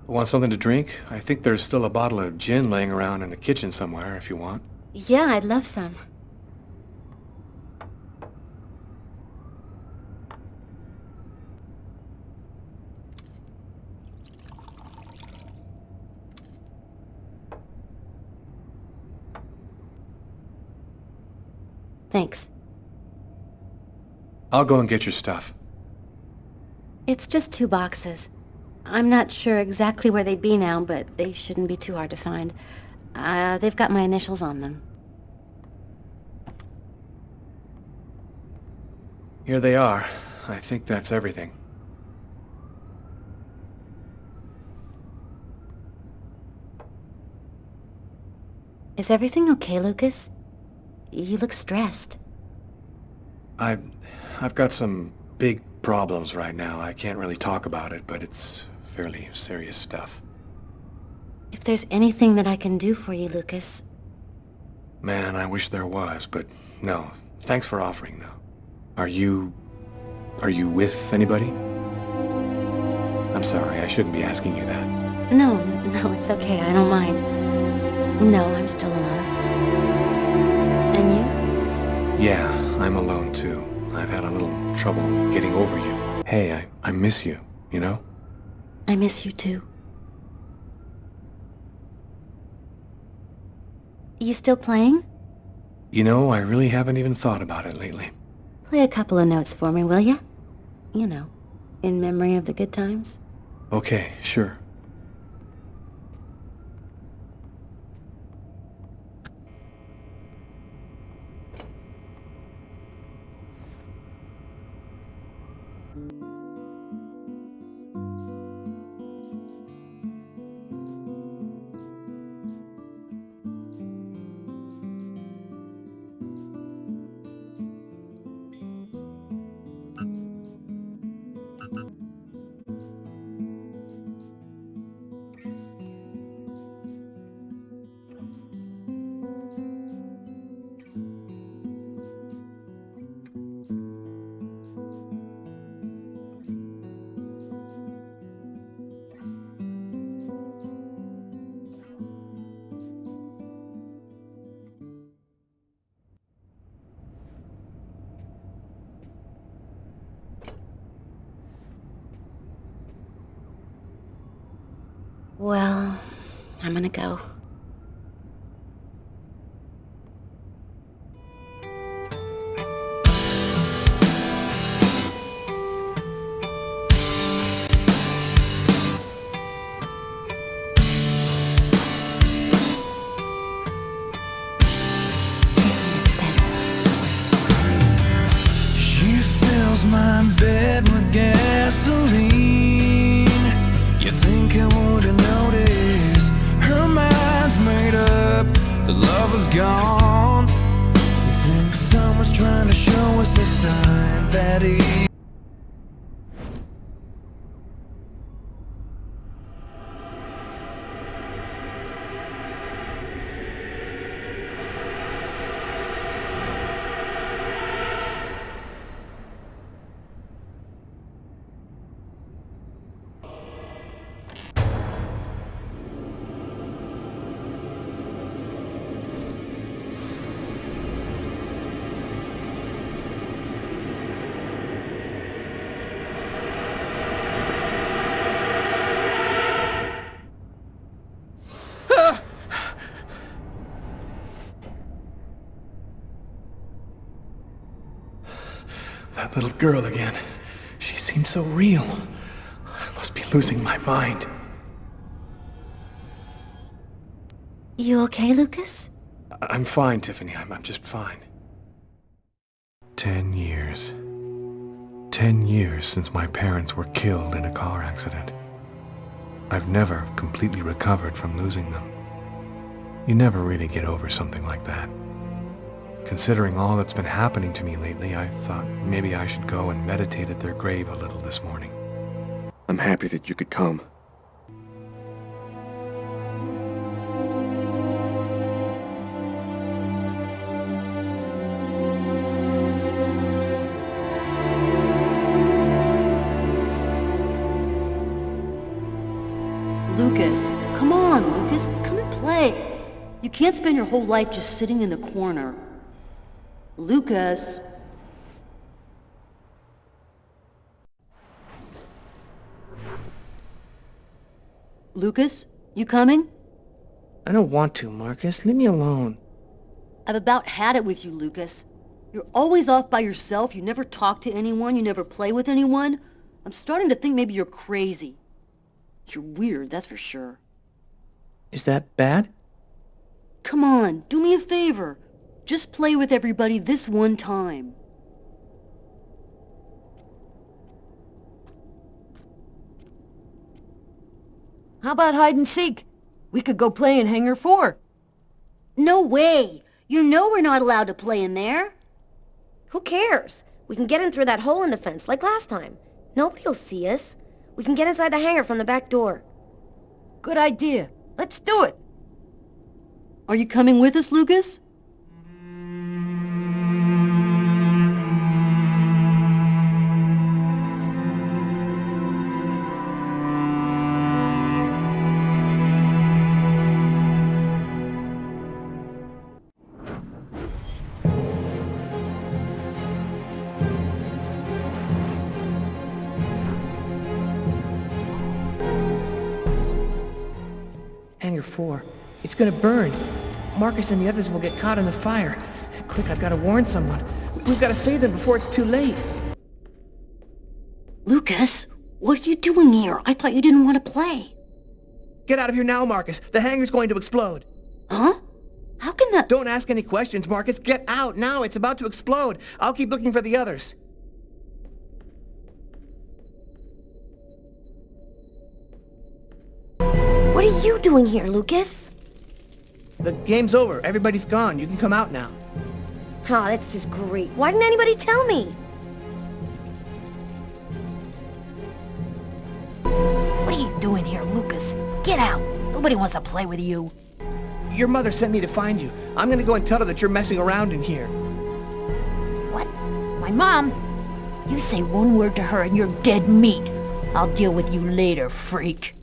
Want something to drink? I think there's still a bottle of gin laying around in the kitchen somewhere if you want. Yeah, I'd love some. Thanks. I'll go and get your stuff. It's just 2 boxes. I'm not sure exactly where they'd be now, but they shouldn't be too hard to find. They've got my initials on them. Here they are. I think that's everything. Is everything okay, Lucas? You look stressed. I've got some big problems right now. I can't really talk about it, but it's fairly serious stuff. If there's anything that I can do for you, Lucas... Man, I wish there was, but no. Thanks for offering, though. Are you with anybody? I'm sorry, I shouldn't be asking you that. No, it's okay. I don't mind. No, I'm still alone. And you? Yeah, I'm alone, too. I've had a little trouble getting over you. Hey, I miss you, you know? I miss you, too. You still playing? You know, I really haven't even thought about it lately. Play a couple of notes for me, will ya? You know, in memory of the good times. Okay, sure. Well, I'm gonna go. She fills my bed with gasoline. You think I wouldn't notice? Her mind's made up, the love is gone. You think someone's trying to show us a sign that he... That little girl again. She seemed so real. I must be losing my mind. You okay, Lucas? I'm fine, Tiffany. I'm just fine. 10 years. 10 years since my parents were killed in a car accident. I've never completely recovered from losing them. You never really get over something like that. Considering all that's been happening to me lately, I thought maybe I should go and meditate at their grave a little this morning. I'm happy that you could come. Lucas, come on, Lucas. Come and play. You can't spend your whole life just sitting in the corner. Lucas. Lucas, you coming? I don't want to, Marcus. Leave me alone. I've about had it with you, Lucas. You're always off by yourself. You never talk to anyone. You never play with anyone. I'm starting to think maybe you're crazy. You're weird, that's for sure. Is that bad? Come on, do me a favor. Just play with everybody this one time. How about hide and seek? We could go play in Hangar 4. No way! You know we're not allowed to play in there. Who cares? We can get in through that hole in the fence like last time. Nobody'll see us. We can get inside the hangar from the back door. Good idea. Let's do it. Are you coming with us, Lucas? Hangar 4. It's gonna burn. Marcus and the others will get caught in the fire. Quick, I've got to warn someone. We've got to save them before it's too late. Lucas, what are you doing here? I thought you didn't want to play. Get out of here now, Marcus. The hangar's going to explode. Huh? How can that... Don't ask any questions, Marcus. Get out now. It's about to explode. I'll keep looking for the others. What are you doing here, Lucas? The game's over. Everybody's gone. You can come out now. Oh, that's just great. Why didn't anybody tell me? What are you doing here, Lucas? Get out. Nobody wants to play with you. Your mother sent me to find you. I'm gonna go and tell her that you're messing around in here. What? My mom? You say one word to her and you're dead meat. I'll deal with you later, freak.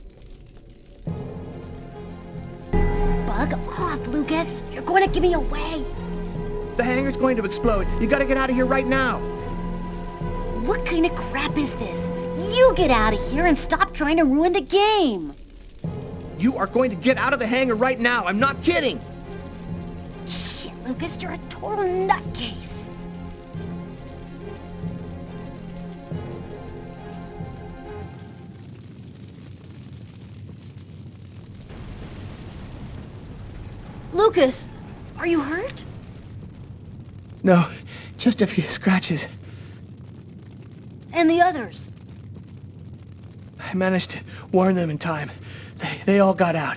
Bug off, Lucas. You're going to give me away. The hangar's going to explode. You gotta get out of here right now. What kind of crap is this? You get out of here and stop trying to ruin the game. You are going to get out of the hangar right now. I'm not kidding. Shit, Lucas, you're a total nutcase. Lucas, are you hurt? No, just a few scratches. And the others? I managed to warn them in time. They all got out.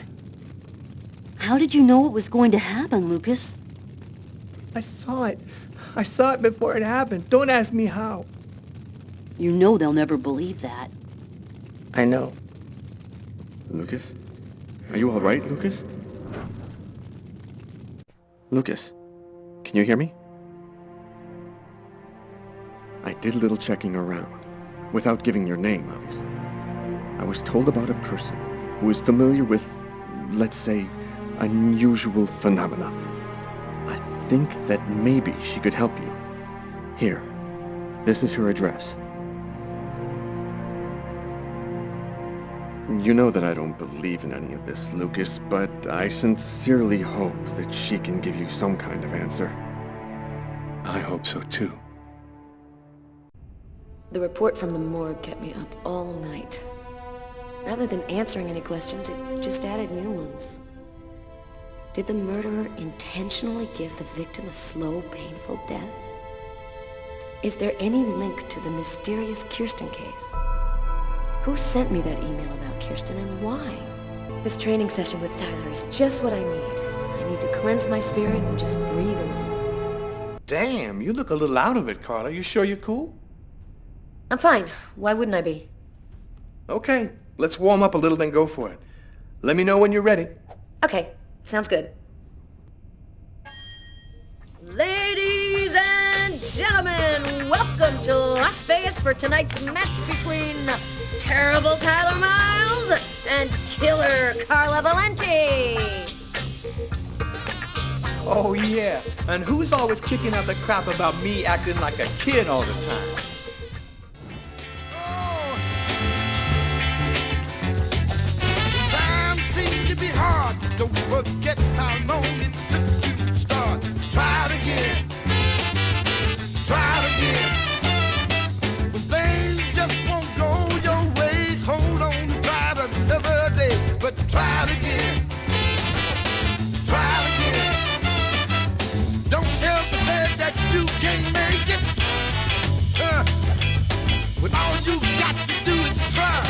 How did you know what was going to happen, Lucas? I saw it. I saw it before it happened. Don't ask me how. You know they'll never believe that. I know. Lucas? Are you all right, Lucas? Lucas, can you hear me? I did a little checking around, without giving your name, obviously. I was told about a person who is familiar with, let's say, unusual phenomena. I think that maybe she could help you. Here, this is her address. You know that I don't believe in any of this, Lucas, but I sincerely hope that she can give you some kind of answer. I hope so too. The report from the morgue kept me up all night. Rather than answering any questions, it just added new ones. Did the murderer intentionally give the victim a slow, painful death? Is there any link to the mysterious Kirsten case? Who sent me that email about Kirsten and why? This training session with Tyler is just what I need. I need to cleanse my spirit and just breathe a little. Damn, you look a little out of it, Carla. You sure you're cool? I'm fine. Why wouldn't I be? Okay, let's warm up a little, then go for it. Let me know when you're ready. Okay, sounds good. Ladies and gentlemen, welcome to Las Vegas for tonight's match between terrible Tyler Miles and killer Carla Valenti. Oh yeah, and who's always kicking out the crap about me acting like a kid all the time? Times seem to be hard. Don't forget how long it took you to start. Try it again. Try it again. When things just won't go your way, hold on, try it another day. But try it again. Try it again. Don't ever say that you can't make it. When all you got to do is try.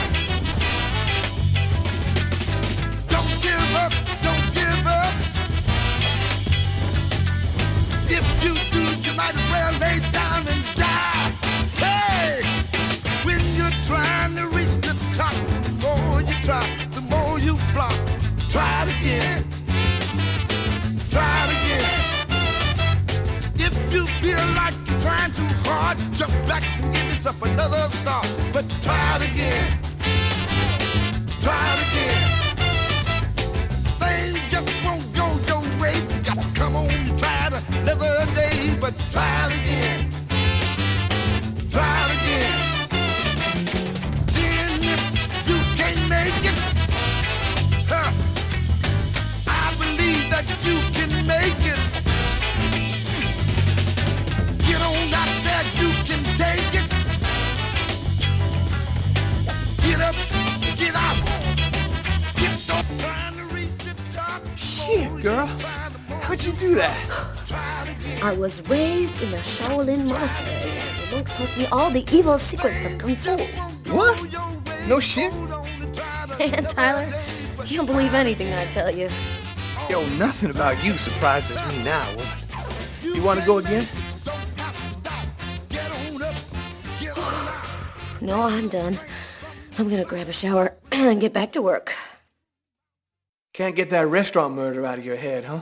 Don't give up, don't give up. If you do, you might as well lay down and die. Hey! When you're trying to reach the top, the more you try, the more you flop. Try it again. Try it again. If you feel like you're trying too hard, jump back and give yourself another start. But try it again. Try it again. Things just won't go your way. You gotta come on and try it another day. But try it again. Try it again. Then if you can't make it, I believe that you can make it. Get on out there, you can take it. Get up, get out. Get on trying to reach the top. Shit, girl. How'd you do that? I was raised in the Shaolin Monastery, and the monks taught me all the evil secrets of Kung Fu. What? No shit? And Tyler, you don't believe anything I tell you. Yo, nothing about you surprises me now, woman. You want to go again? No, I'm done. I'm gonna grab a shower and get back to work. Can't get that restaurant murder out of your head, huh?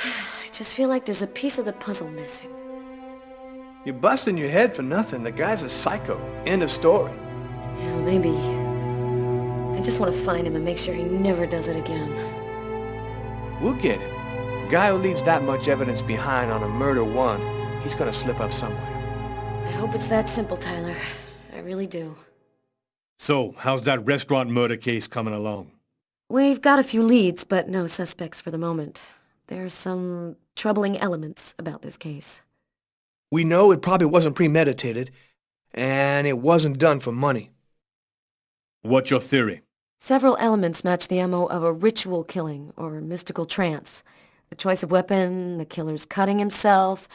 I just feel like there's a piece of the puzzle missing. You're busting your head for nothing. The guy's a psycho. End of story. Yeah, maybe. I just want to find him and make sure he never does it again. We'll get him. Guy who leaves that much evidence behind on a murder one, he's gonna slip up somewhere. I hope it's that simple, Tyler. I really do. So, how's that restaurant murder case coming along? We've got a few leads, but no suspects for the moment. There's some troubling elements about this case. We know it probably wasn't premeditated, and it wasn't done for money. What's your theory? Several elements match the MO of a ritual killing or mystical trance. The choice of weapon, the killer's cutting himself,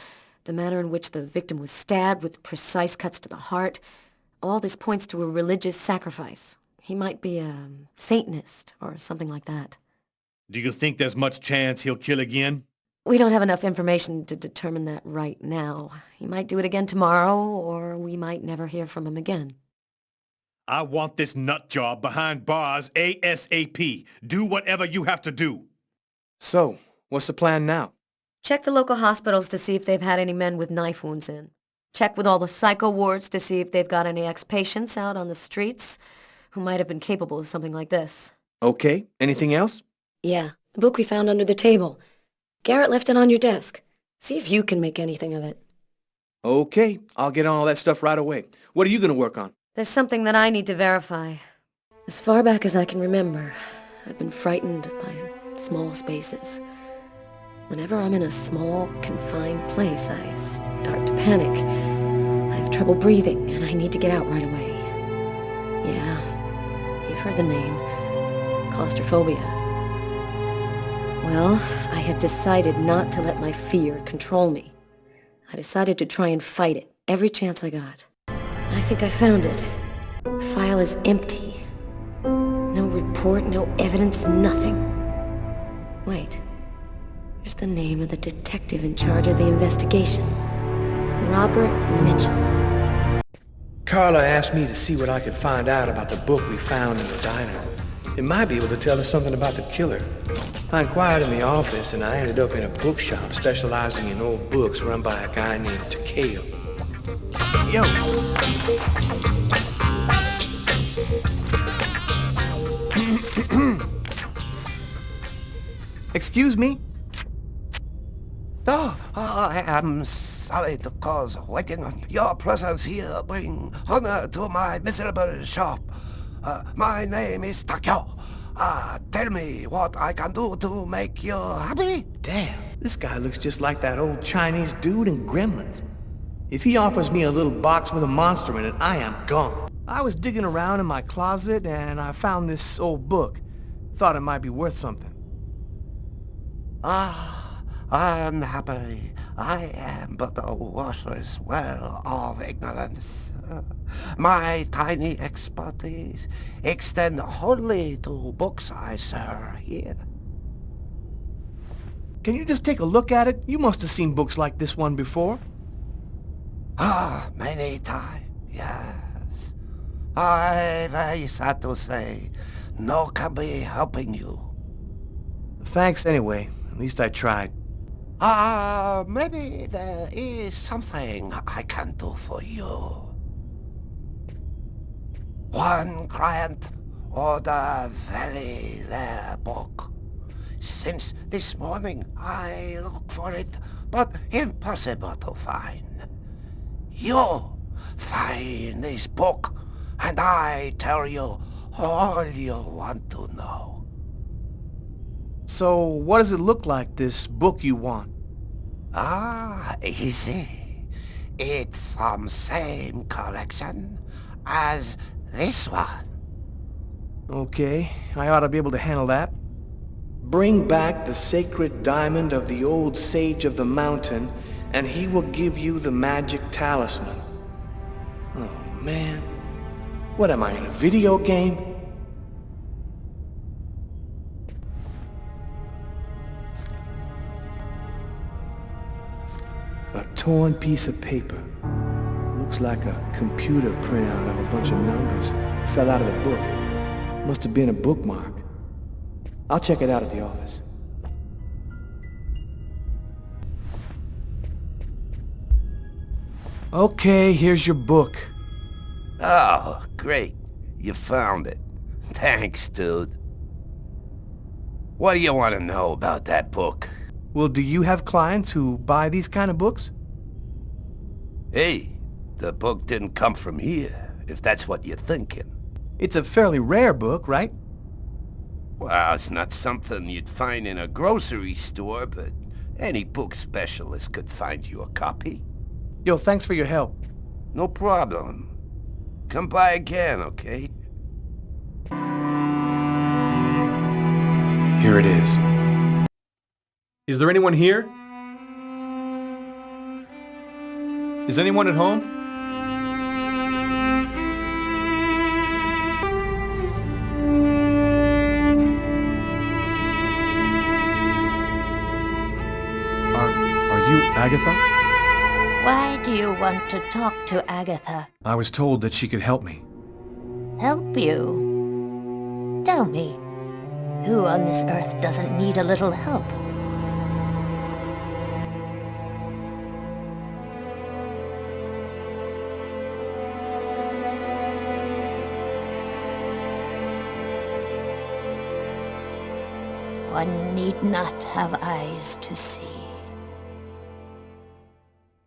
the manner in which the victim was stabbed with precise cuts to the heart. All this points to a religious sacrifice. He might be a Satanist or something like that. Do you think there's much chance he'll kill again? We don't have enough information to determine that right now. He might do it again tomorrow, or we might never hear from him again. I want this nut job behind bars ASAP. Do whatever you have to do. So, what's the plan now? Check the local hospitals to see if they've had any men with knife wounds in. Check with all the psycho wards to see if they've got any ex-patients out on the streets who might have been capable of something like this. Okay, anything else? Yeah, the book we found under the table. Garrett left it on your desk. See if you can make anything of it. Okay, I'll get on all that stuff right away. What are you gonna work on? There's something that I need to verify. As far back as I can remember, I've been frightened by small spaces. Whenever I'm in a small, confined place, I start to panic. I have trouble breathing, and I need to get out right away. Yeah, you've heard the name. Claustrophobia. Well, I had decided not to let my fear control me. I decided to try and fight it every chance I got. I think I found it. The file is empty. No report, no evidence, nothing. Wait. Here's the name of the detective in charge of the investigation. Robert Mitchell. Carla asked me to see what I could find out about the book we found in the diner. It might be able to tell us something about the killer. I inquired in the office, and I ended up in a bookshop specializing in old books run by a guy named Takeo. Yo! Excuse me? Oh, I am sorry to cause waiting on you. Your presence here bring honor to my miserable shop. My name is Takeo. Tell me what I can do to make you happy? Damn, this guy looks just like that old Chinese dude in Gremlins. If he offers me a little box with a monster in it, I am gone. I was digging around in my closet and I found this old book. Thought it might be worth something. Unhappily, I am but a worthless well of ignorance. My tiny expertise extend wholly to books I sell here. Can you just take a look at it? You must have seen books like this one before. Many times, yes. I very sad to say, no can be helping you. Thanks anyway. At least I tried. Maybe there is something I can do for you. One client ordered a very rare book. Since this morning I look for it, but impossible to find. You find this book, and I tell you all you want to know. So, what does it look like, this book you want? Easy. It from same collection as this one. Okay, I ought to be able to handle that. Bring back the sacred diamond of the old sage of the mountain, and he will give you the magic talisman. Oh, man. What am I, in a video game? A torn piece of paper. Looks like a computer printout of a bunch of numbers. Fell out of the book. Must have been a bookmark. I'll check it out at the office. Okay, here's your book. Oh, great. You found it. Thanks, dude. What do you want to know about that book? Well, do you have clients who buy these kind of books? Hey, the book didn't come from here, if that's what you're thinking. It's a fairly rare book, right? Well, it's not something you'd find in a grocery store, but any book specialist could find you a copy. Yo, thanks for your help. No problem. Come by again, okay? Here it is. Is there anyone here? Is anyone at home? Are you Agatha? Why do you want to talk to Agatha? I was told that she could help me. Help you? Tell me, who on this earth doesn't need a little help? One need not have eyes to see.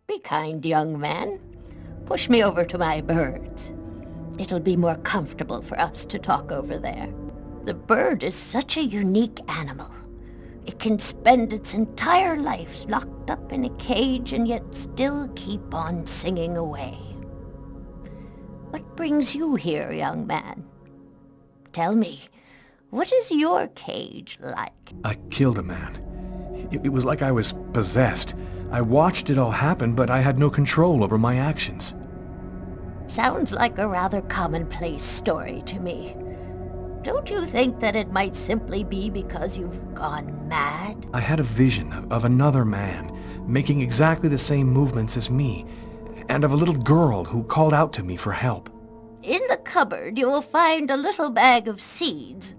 Be kind, young man. Push me over to my birds. It'll be more comfortable for us to talk over there. The bird is such a unique animal. It can spend its entire life locked up in a cage and yet still keep on singing away. What brings you here, young man? Tell me, what is your cage like? I killed a man. It was like I was possessed. I watched it all happen, but I had no control over my actions. Sounds like a rather commonplace story to me. Don't you think that it might simply be because you've gone mad? I had a vision of another man, making exactly the same movements as me, and of a little girl who called out to me for help. In the cupboard you will find a little bag of seeds.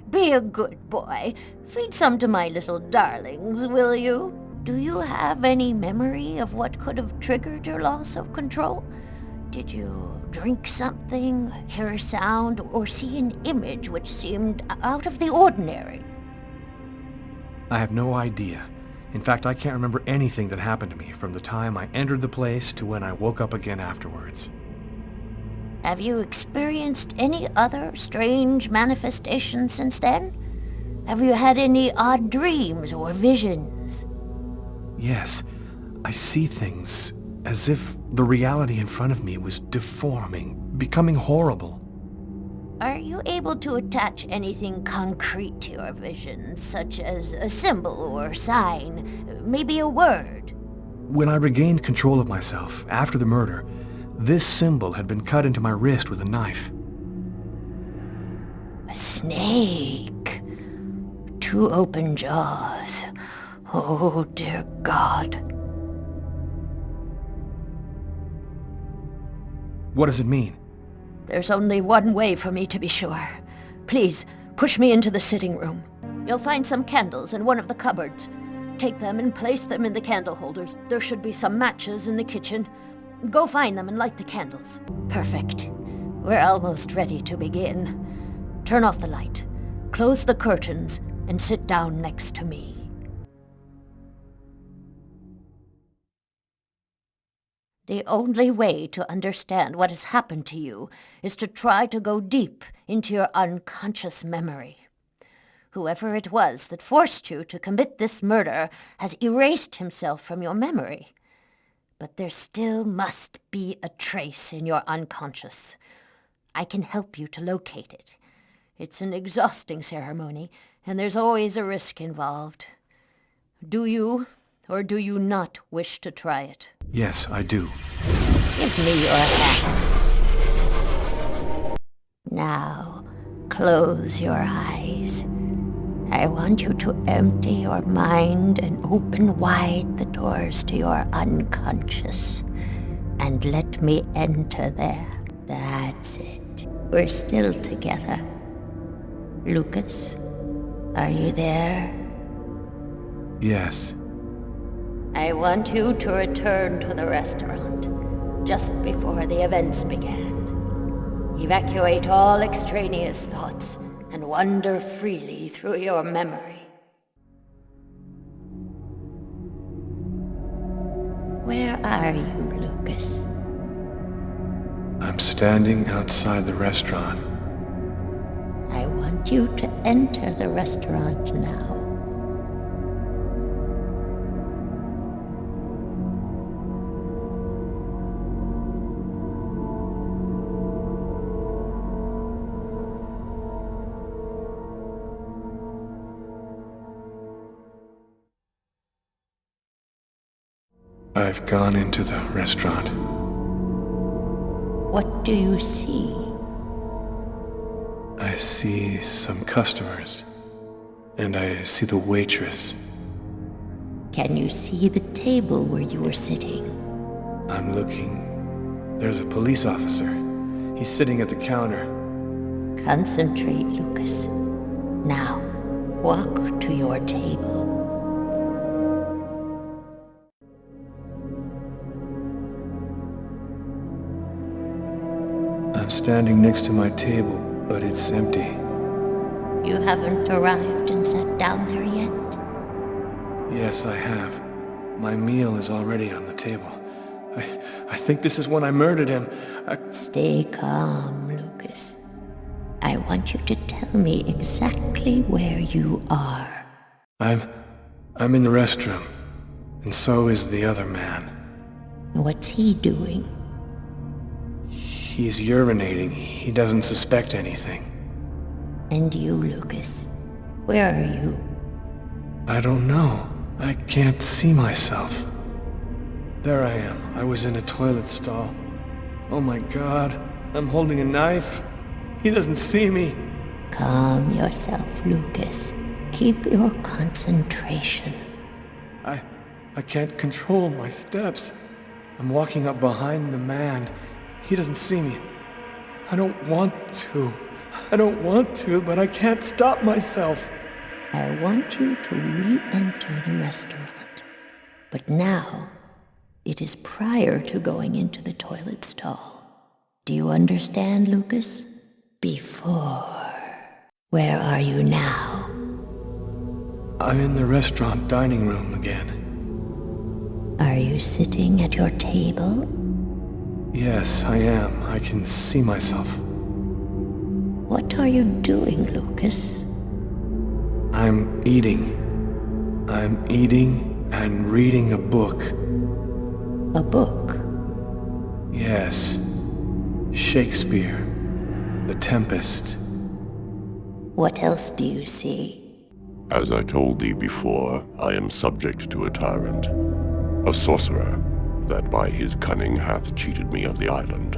Be a good boy. Feed some to my little darlings, will you? Do you have any memory of what could have triggered your loss of control? Did you drink something, hear a sound, or see an image which seemed out of the ordinary? I have no idea. In fact, I can't remember anything that happened to me from the time I entered the place to when I woke up again afterwards. Have you experienced any other strange manifestations since then? Have you had any odd dreams or visions? Yes, I see things as if the reality in front of me was deforming, becoming horrible. Are you able to attach anything concrete to your visions, such as a symbol or sign, maybe a word? When I regained control of myself after the murder, this symbol had been cut into my wrist with a knife. A snake. 2 open jaws. Oh, dear God. What does it mean? There's only one way for me to be sure. Please, push me into the sitting room. You'll find some candles in one of the cupboards. Take them and place them in the candle holders. There should be some matches in the kitchen. Go find them and light the candles. Perfect. We're almost ready to begin. Turn off the light, close the curtains, and sit down next to me. The only way to understand what has happened to you is to try to go deep into your unconscious memory. Whoever it was that forced you to commit this murder has erased himself from your memory. But there still must be a trace in your unconscious. I can help you to locate it. It's an exhausting ceremony, and there's always a risk involved. Do you, or do you not wish to try it? Yes, I do. Give me your hand. Now, close your eyes. I want you to empty your mind and open wide the doors to your unconscious. And let me enter there. That's it. We're still together. Lucas, are you there? Yes. I want you to return to the restaurant just before the events began. Evacuate all extraneous thoughts and wander freely through your memory. Where are you, Lucas? I'm standing outside the restaurant. I want want you to enter the restaurant now. I've gone into the restaurant. What do you see? I see some customers, and I see the waitress. Can you see the table where you were sitting? I'm looking. There's a police officer. He's sitting at the counter. Concentrate, Lucas. Now, walk to your table. I'm standing next to my table, but it's empty. You haven't arrived and sat down there yet? Yes, I have. My meal is already on the table. I think this is when I murdered him. Stay calm, Lucas. I want you to tell me exactly where you are. I'm in the restroom, and so is the other man. What's he doing? He's urinating. He doesn't suspect anything. And you, Lucas? Where are you? I don't know. I can't see myself. There I am. I was in a toilet stall. Oh my God. I'm holding a knife. He doesn't see me. Calm yourself, Lucas. Keep your concentration. I can't control my steps. I'm walking up behind the man. He doesn't see me. I don't want to, but I can't stop myself. I want you to re-enter the restaurant. But now, it is prior to going into the toilet stall. Do you understand, Lucas? Before. Where are you now? I'm in the restaurant dining room again. Are you sitting at your table? Yes, I am. I can see myself. What are you doing, Lucas? I'm eating. I'm eating and reading a book. A book? Yes. Shakespeare. The Tempest. What else do you see? As I told thee before, I am subject to a tyrant, a sorcerer, that by his cunning hath cheated me of the island.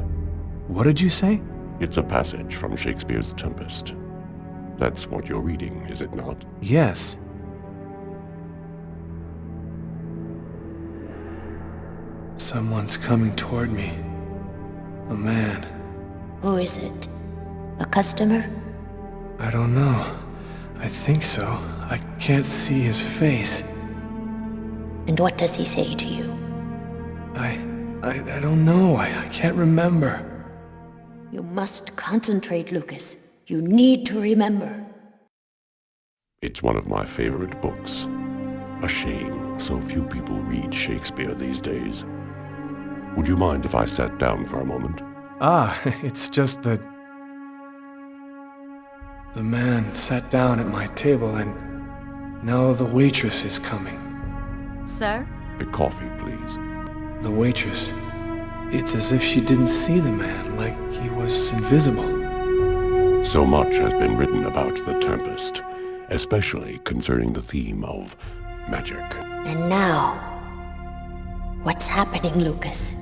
What did you say? It's a passage from Shakespeare's Tempest. That's what you're reading, is it not? Yes. Someone's coming toward me. A man. Who is it? A customer? I don't know. I think so. I can't see his face. And what does he say to you? I don't know. I can't remember. You must concentrate, Lucas. You need to remember. It's one of my favorite books. A shame so few people read Shakespeare these days. Would you mind if I sat down for a moment? It's just that... The man sat down at my table and now the waitress is coming. Sir? A coffee, please. The waitress. It's as if she didn't see the man, like he was invisible. So much has been written about the Tempest, especially concerning the theme of magic. And now, what's happening, Lucas?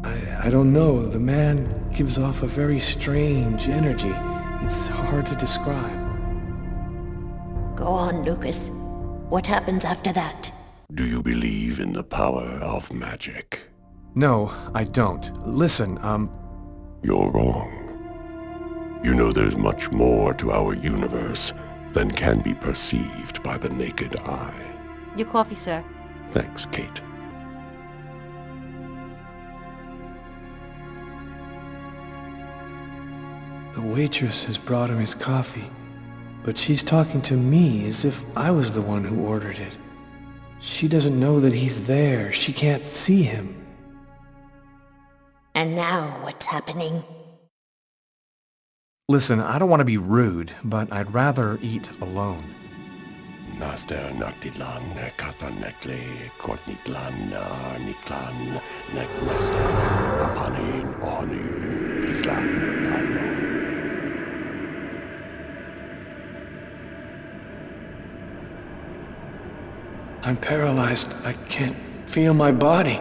I don't know. The man gives off a very strange energy. It's hard to describe. Go on, Lucas. What happens after that? Do you believe in the power of magic? No, I don't. Listen, You're wrong. You know there's much more to our universe than can be perceived by the naked eye. Your coffee, sir. Thanks, Kate. The waitress has brought him his coffee, but she's talking to me as if I was the one who ordered it. She doesn't know that he's there. She can't see him. And now, what's happening? Listen, I don't want to be rude, but I'd rather eat alone. Naster Naktilan, Kastanekle, Kortniklan, Niklan, Neknesta, Apanin, Oni, Islan, Taino. I'm paralyzed. I can't feel my body.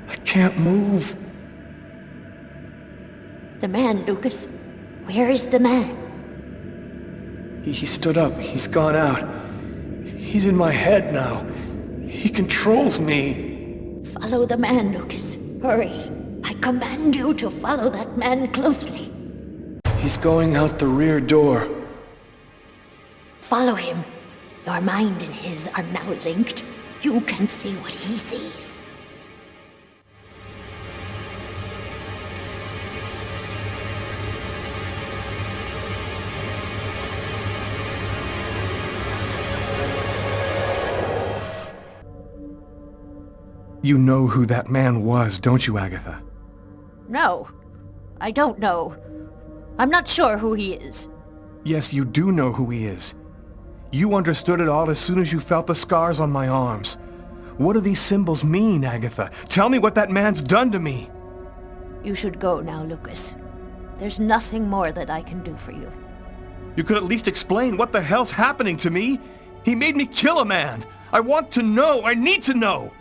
I can't move. The man, Lucas. Where is the man? He stood up. He's gone out. He's in my head now. He controls me. Follow the man, Lucas. Hurry. I command you to follow that man closely. He's going out the rear door. Follow him. Your mind and his are now linked. You can see what he sees. You know who that man was, don't you, Agatha? No, I don't know. I'm not sure who he is. Yes, you do know who he is. You understood it all as soon as you felt the scars on my arms. What do these symbols mean, Agatha? Tell me what that man's done to me. You should go now, Lucas. There's nothing more that I can do for you. You could at least explain what the hell's happening to me. He made me kill a man. I want to know. I need to know.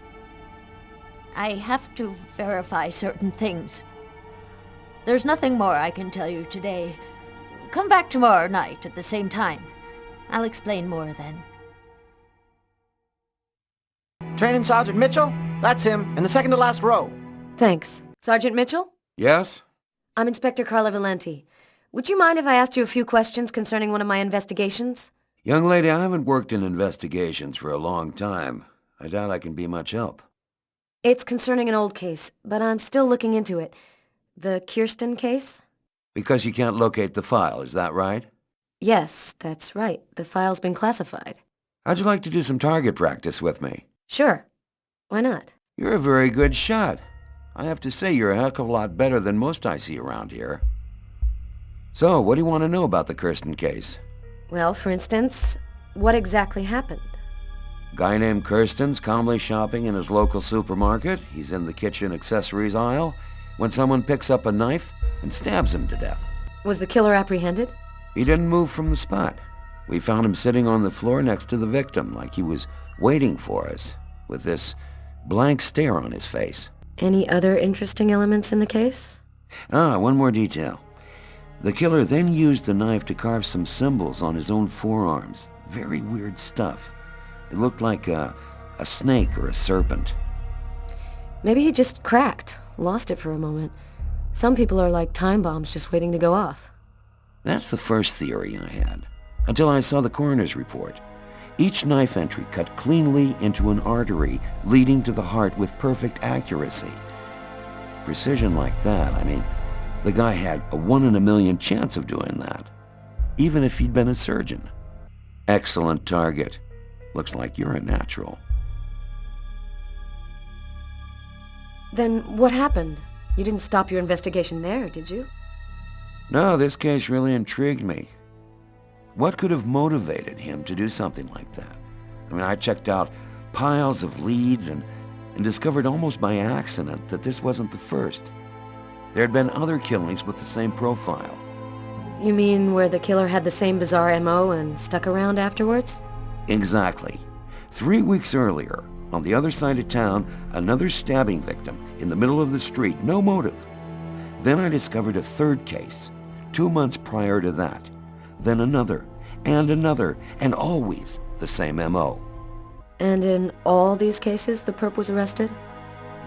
I have to verify certain things. There's nothing more I can tell you today. Come back tomorrow night at the same time. I'll explain more then. Training Sergeant Mitchell? That's him, in the second to last row. Thanks. Sergeant Mitchell? Yes? I'm Inspector Carla Valenti. Would you mind if I asked you a few questions concerning one of my investigations? Young lady, I haven't worked in investigations for a long time. I doubt I can be much help. It's concerning an old case, but I'm still looking into it. The Kirsten case? Because you can't locate the file, is that right? Yes, that's right. The file's been classified. How'd you like to do some target practice with me? Sure. Why not? You're a very good shot. I have to say you're a heck of a lot better than most I see around here. So, what do you want to know about the Kirsten case? Well, for instance, what exactly happened? Guy named Kirsten's calmly shopping in his local supermarket. He's in the kitchen accessories aisle when someone picks up a knife and stabs him to death. Was the killer apprehended? He didn't move from the spot. We found him sitting on the floor next to the victim, like he was waiting for us, with this blank stare on his face. Any other interesting elements in the case? One more detail. The killer then used the knife to carve some symbols on his own forearms. Very weird stuff. It looked like a snake or a serpent. Maybe he just cracked, lost it for a moment. Some people are like time bombs just waiting to go off. That's the first theory I had, until I saw the coroner's report. Each knife entry cut cleanly into an artery leading to the heart with perfect accuracy. Precision like that, I mean, the guy had a 1 in a million chance of doing that, even if he'd been a surgeon. Excellent target. Looks like you're a natural. Then what happened? You didn't stop your investigation there, did you? No, this case really intrigued me. What could have motivated him to do something like that? I mean, I checked out piles of leads and discovered almost by accident that this wasn't the first. There had been other killings with the same profile. You mean where the killer had the same bizarre MO and stuck around afterwards? Exactly. 3 weeks earlier, on the other side of town, another stabbing victim in the middle of the street, no motive. Then I discovered a third case, 2 months prior to that. Then another, and always the same MO. And in all these cases, the perp was arrested?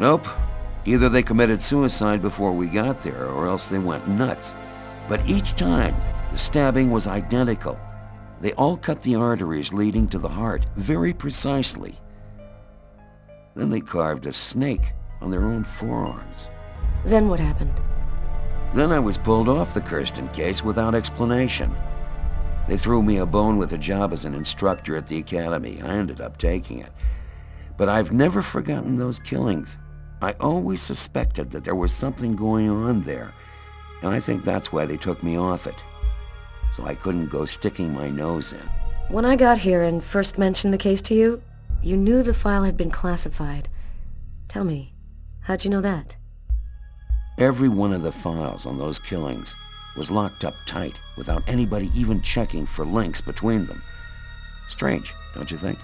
Nope. Either they committed suicide before we got there, or else they went nuts. But each time, the stabbing was identical. They all cut the arteries leading to the heart very precisely. Then they carved a snake on their own forearms. Then what happened? Then I was pulled off the Kirsten case without explanation. They threw me a bone with a job as an instructor at the academy. I ended up taking it. But I've never forgotten those killings. I always suspected that there was something going on there, and I think that's why they took me off it. so I couldn't go sticking my nose in. When I got here and first mentioned the case to you, you knew the file had been classified. Tell me, how'd you know that? Every one of the files on those killings was locked up tight without anybody even checking for links between them. Strange, don't you think?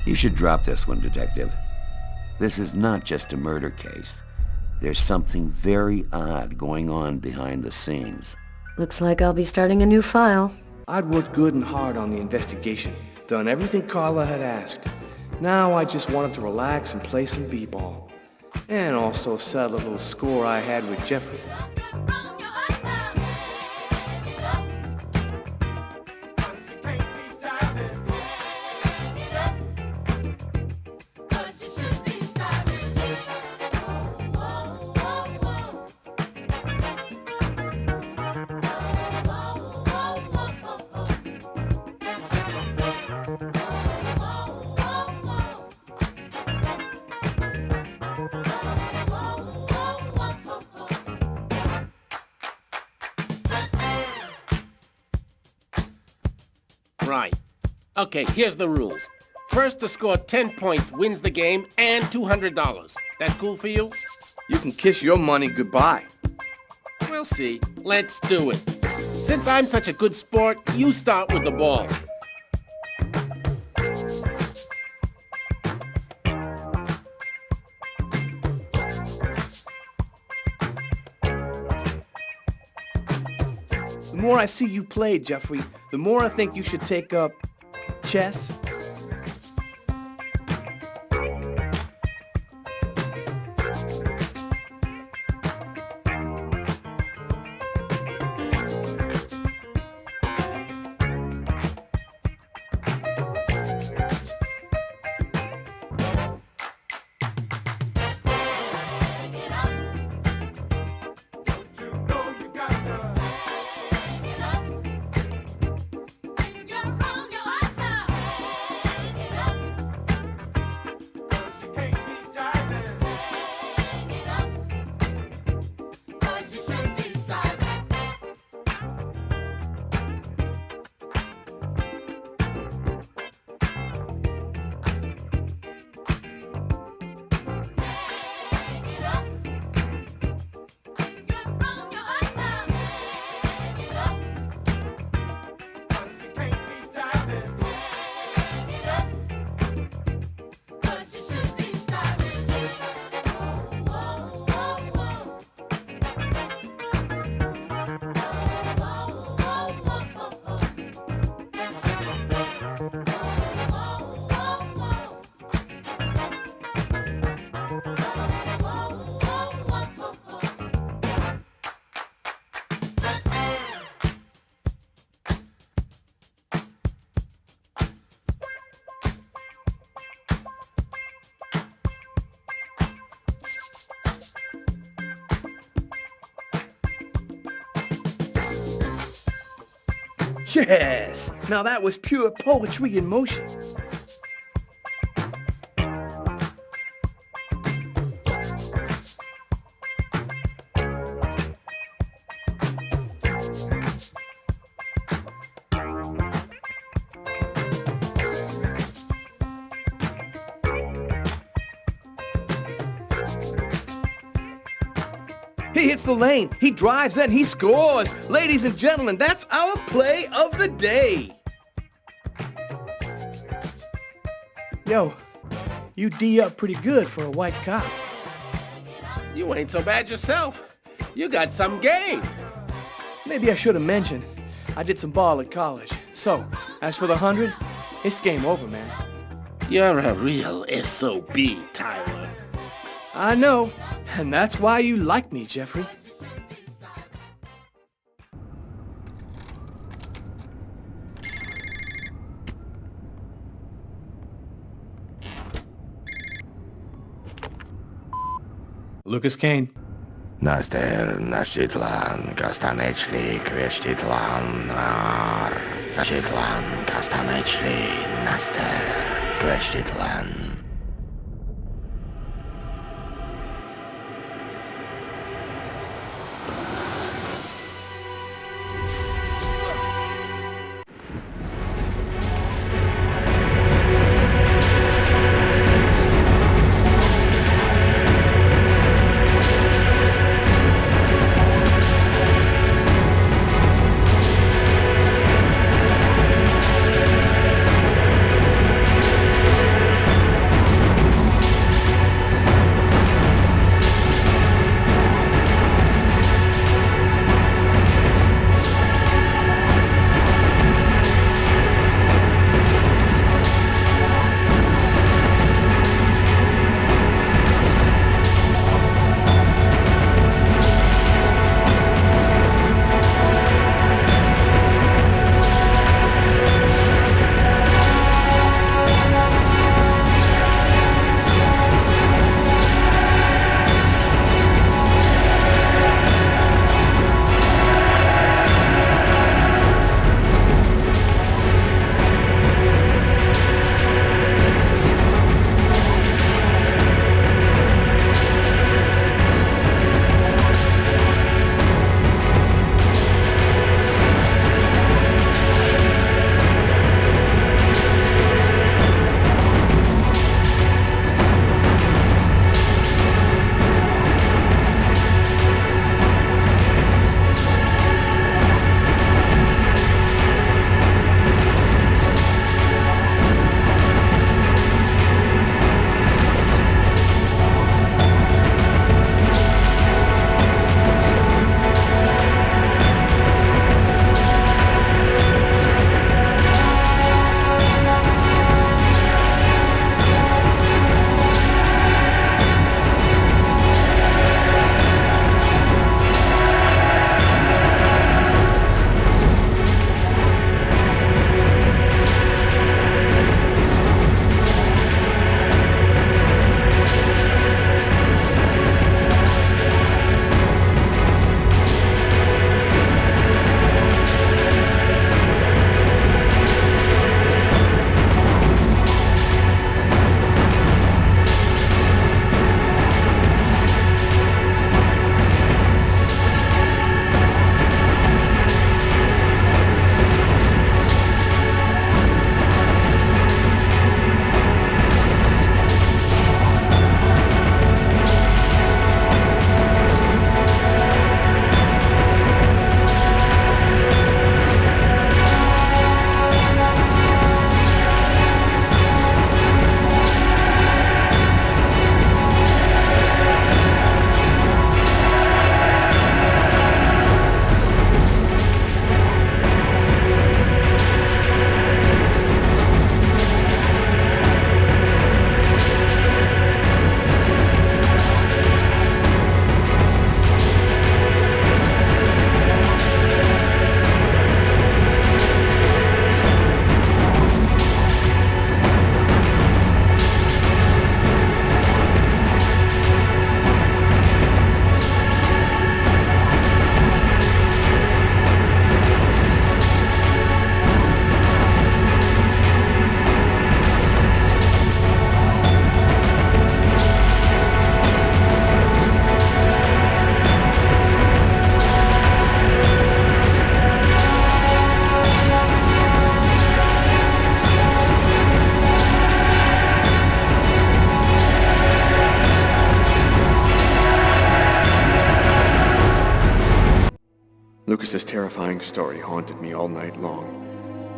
You should drop this one, Detective. This is not just a murder case. There's something very odd going on behind the scenes. Looks like I'll be starting a new file. I'd worked good and hard on the investigation, done everything Carla had asked. Now I just wanted to relax and play some b-ball. And also settle a little score I had with Jeffrey. Right. Okay, here's the rules. First to score 10 points wins the game and $200. That cool for you? You can kiss your money goodbye. We'll see. Let's do it. Since I'm such a good sport, you start with the ball. The more I see you play, Jeffrey, the more I think you should take up chess. Yes! Now that was pure poetry in motion. He hits the lane, he drives, and he scores! Ladies and gentlemen, that's our play of the day! Yo, you D up pretty good for a white cop. You ain't so bad yourself. You got some game. Maybe I should have mentioned, I did some ball at college. So, as for the 100, it's game over, man. You're a real SOB, Tyler. I know, and that's why you like me, Jeffrey. Lucas Kane. Naster Nashitlan Kastanechli Kveshtitlan Nashitlan Kastanechli Naster Kveshtitlan. terrifying story haunted me all night long.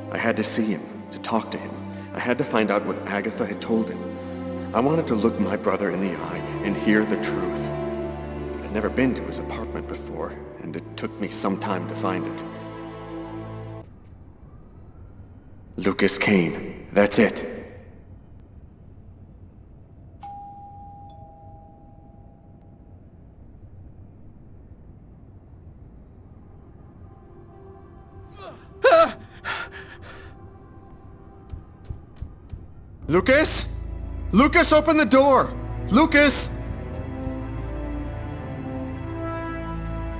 I had to see him, to talk to him. I had to find out what Agatha had told him. I wanted to look my brother in the eye and hear the truth. I'd never been to his apartment before, and it took me some time to find it. Lucas Kane, that's it. Lucas? Lucas, open the door! Lucas!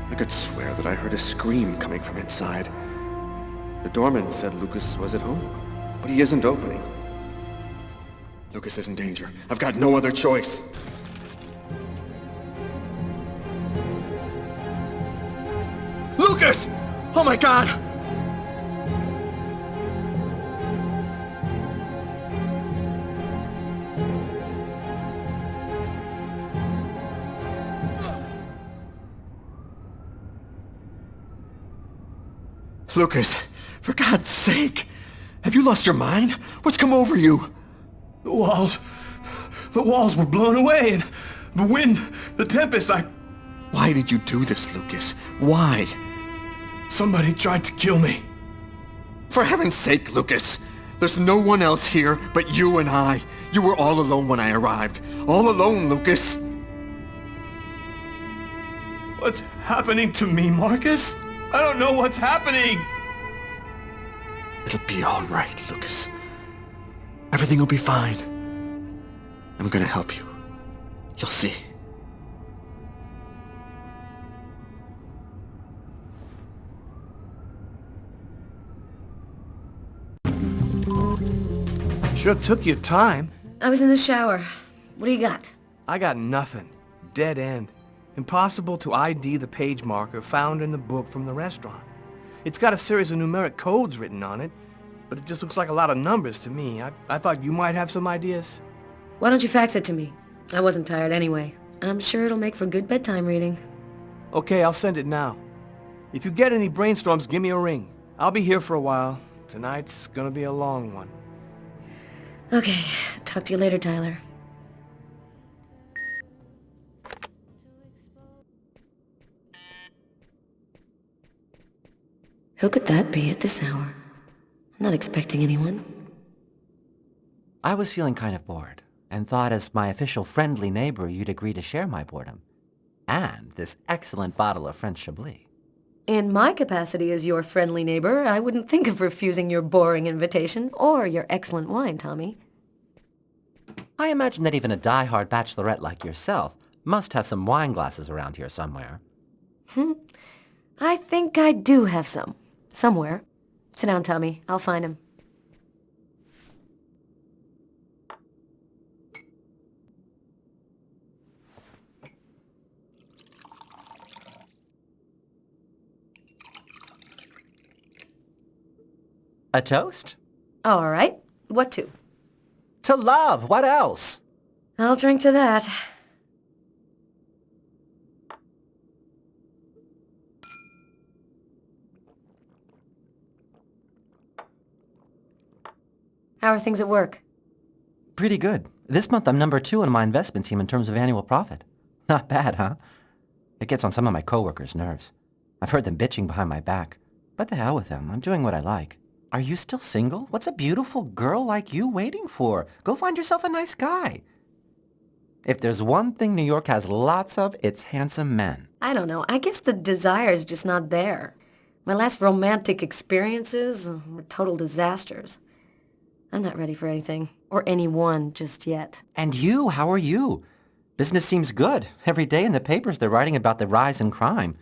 I could swear that I heard a scream coming from inside. The doorman said Lucas was at home, but he isn't opening. Lucas is in danger. I've got no other choice. Lucas! Oh my God! Lucas, for God's sake! Have you lost your mind? What's come over you? The walls were blown away, and the wind, the tempest, Why did you do this, Lucas? Why? Somebody tried to kill me. For heaven's sake, Lucas! There's no one else here but you and I. You were all alone when I arrived. All alone, Lucas! What's happening to me, Marcus? I don't know what's happening! It'll be all right, Lucas. Everything will be fine. I'm gonna help you. You'll see. Sure took you time. I was in the shower. What do you got? I got nothing. Dead end. Impossible to ID the page marker found in the book from the restaurant. It's got a series of numeric codes written on it, but it just looks like a lot of numbers to me. I thought you might have some ideas. Why don't you fax it to me? I wasn't tired anyway. I'm sure it'll make for good bedtime reading. Okay, I'll send it now. If you get any brainstorms, give me a ring. I'll be here for a while. Tonight's gonna be a long one. Okay, talk to you later, Tyler. Who could that be at this hour? Not expecting anyone. I was feeling kind of bored, and thought as my official friendly neighbor you'd agree to share my boredom. And this excellent bottle of French Chablis. In my capacity as your friendly neighbor, I wouldn't think of refusing your boring invitation, or your excellent wine, Tommy. I imagine that even a die-hard bachelorette like yourself must have some wine glasses around here somewhere. I think I do have some. Somewhere. Sit down, Tommy. I'll find him. A toast? All right. What to? To love. What else? I'll drink to that. How are things at work? Pretty good. This month I'm number 2 on my investment team in terms of annual profit. Not bad, huh? It gets on some of my coworkers' nerves. I've heard them bitching behind my back. But the hell with them. I'm doing what I like. Are you still single? What's a beautiful girl like you waiting for? Go find yourself a nice guy. If there's one thing New York has lots of, it's handsome men. I don't know. I guess the desire's just not there. My last romantic experiences were total disasters. I'm not ready for anything. Or anyone just yet. And you, how are you? Business seems good. Every day in the papers they're writing about the rise in crime.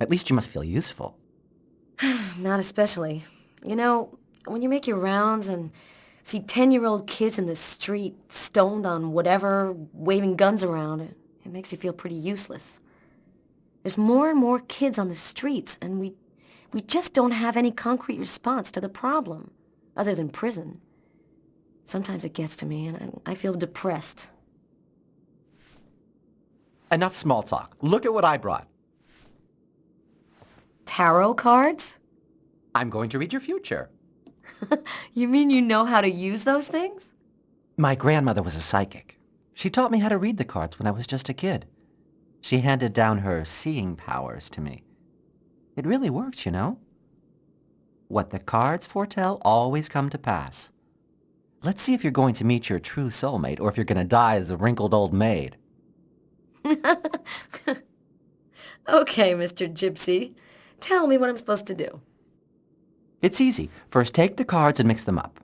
At least you must feel useful. Not especially. You know, when you make your rounds and see 10-year-old kids in the street, stoned on whatever, waving guns around, it makes you feel pretty useless. There's more and more kids on the streets, and we just don't have any concrete response to the problem, other than prison. Sometimes it gets to me, and I feel depressed. Enough small talk. Look at what I brought. Tarot cards? I'm going to read your future. You mean you know how to use those things? My grandmother was a psychic. She taught me how to read the cards when I was just a kid. She handed down her seeing powers to me. It really works, you know. What the cards foretell always come to pass. Let's see if you're going to meet your true soulmate or if you're going to die as a wrinkled old maid. Okay, Mr. Gypsy. Tell me what I'm supposed to do. It's easy. First, take the cards and mix them up.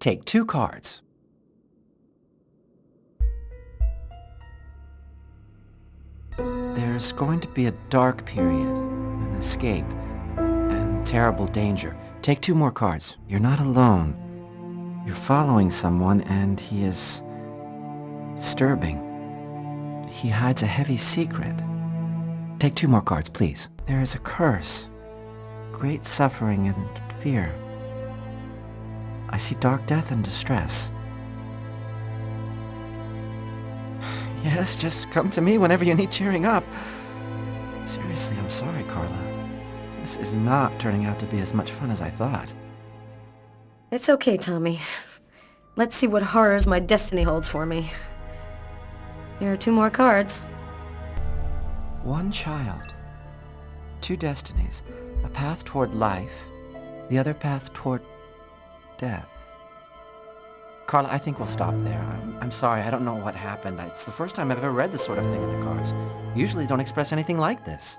Take 2 cards. There's going to be a dark period, an escape, and terrible danger. Take 2 more cards. You're not alone. You're following someone, and he is disturbing. He hides a heavy secret. Take 2 more cards, please. There is a curse, great suffering and fear. I see dark death and distress. Yes, just come to me whenever you need cheering up. Seriously, I'm sorry, Carla. This is not turning out to be as much fun as I thought. It's okay, Tommy. Let's see what horrors my destiny holds for me. Here are 2 more cards. 1 child, 2 destinies, a path toward life, the other path toward death. Carla, I think we'll stop there. I'm sorry, I don't know what happened. It's the first time I've ever read this sort of thing in the cards. Usually don't express anything like this.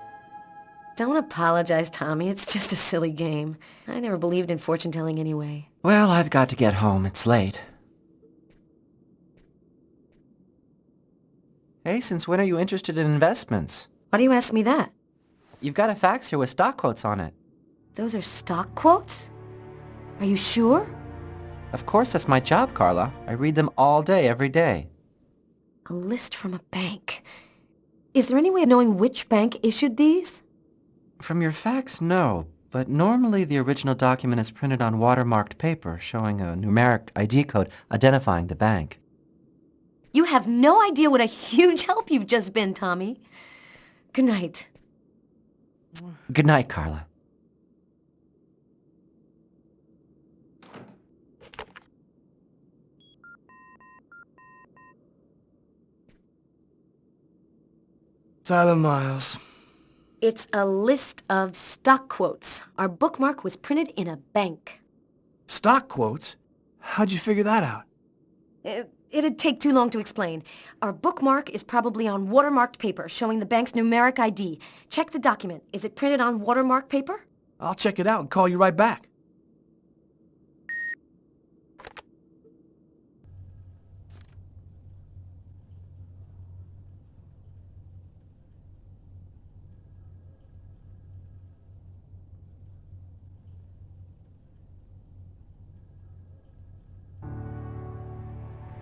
Don't apologize, Tommy. It's just a silly game. I never believed in fortune-telling anyway. Well, I've got to get home. It's late. Hey, since when are you interested in investments? Why do you ask me that? You've got a fax here with stock quotes on it. Those are stock quotes? Are you sure? Of course, that's my job, Carla. I read them all day, every day. A list from a bank. Is there any way of knowing which bank issued these? From your fax, no. But normally the original document is printed on watermarked paper, showing a numeric ID code identifying the bank. You have no idea what a huge help you've just been, Tommy. Good night. Good night, Carla. Tyler Miles. It's a list of stock quotes. Our bookmark was printed in a bank. Stock quotes? How'd you figure that out? It'd take too long to explain. Our bookmark is probably on watermarked paper showing the bank's numeric ID. Check the document. Is it printed on watermarked paper? I'll check it out and call you right back.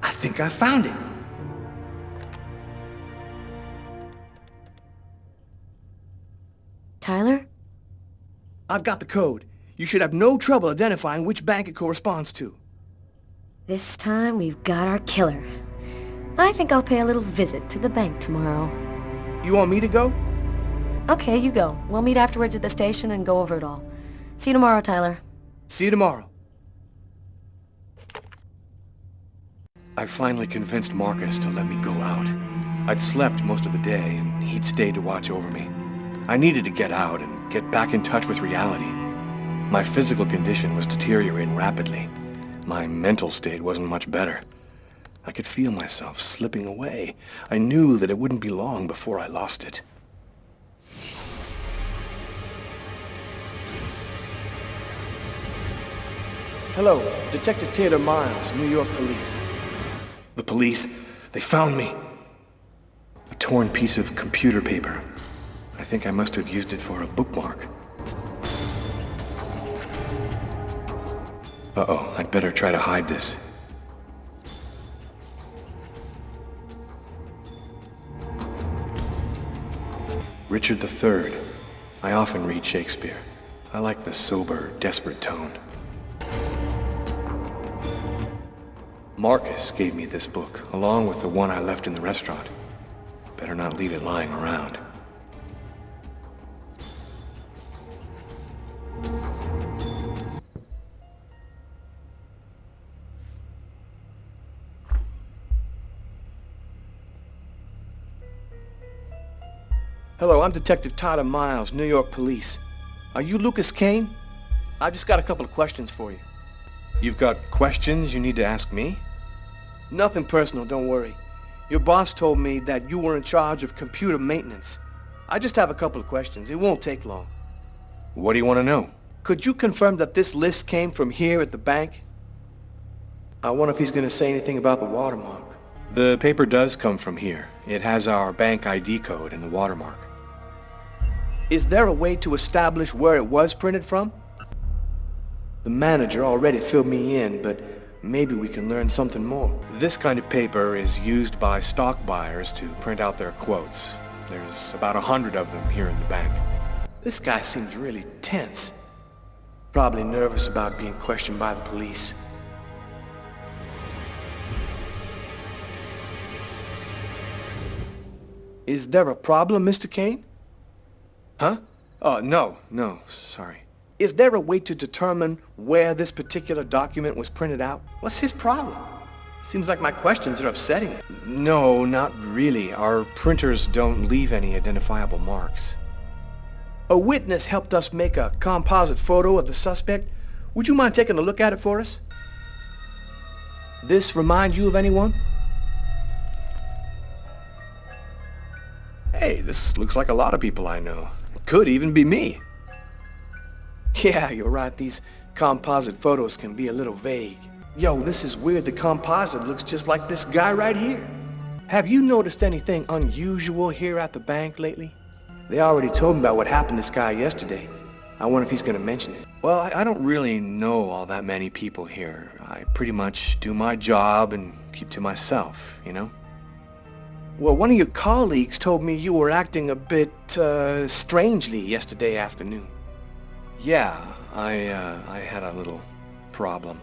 I think I found it. Tyler? I've got the code. You should have no trouble identifying which bank it corresponds to. This time we've got our killer. I think I'll pay a little visit to the bank tomorrow. You want me to go? Okay, you go. We'll meet afterwards at the station and go over it all. See you tomorrow, Tyler. See you tomorrow. I finally convinced Marcus to let me go out. I'd slept most of the day, and he'd stayed to watch over me. I needed to get out and get back in touch with reality. My physical condition was deteriorating rapidly. My mental state wasn't much better. I could feel myself slipping away. I knew that it wouldn't be long before I lost it. Hello, Detective Taylor Miles, New York Police. The police, they found me. A torn piece of computer paper. I think I must have used it for a bookmark. Uh-oh, I'd better try to hide this. Richard III. I often read Shakespeare. I like the sober, desperate tone. Marcus gave me this book, along with the one I left in the restaurant. Better not leave it lying around. Hello, I'm Detective Tyler Miles, New York Police. Are you Lucas Kane? I've just got a couple of questions for you. You've got questions you need to ask me? Nothing personal, don't worry. Your boss told me that you were in charge of computer maintenance. I just have a couple of questions. It won't take long. What do you want to know? Could you confirm that this list came from here at the bank? I wonder if he's going to say anything about the watermark. The paper does come from here. It has our bank ID code and the watermark. Is there a way to establish where it was printed from? The manager already filled me in, but maybe we can learn something more. This kind of paper is used by stock buyers to print out their quotes. There's about 100 of them here in the bank. This guy seems really tense. Probably nervous about being questioned by the police. Is there a problem, Mr. Kane? Huh? No, sorry. Is there a way to determine where this particular document was printed out? What's his problem? Seems like my questions are upsetting him. No, not really. Our printers don't leave any identifiable marks. A witness helped us make a composite photo of the suspect. Would you mind taking a look at it for us? This remind you of anyone? Hey, this looks like a lot of people I know. It could even be me. Yeah, you're right. These composite photos can be a little vague. Yo, this is weird. The composite looks just like this guy right here. Have you noticed anything unusual here at the bank lately? They already told me about what happened to this guy yesterday. I wonder if he's gonna mention it. Well, I don't really know all that many people here. I pretty much do my job and keep to myself, you know? Well, one of your colleagues told me you were acting a bit, strangely yesterday afternoon. Yeah, I had a little problem.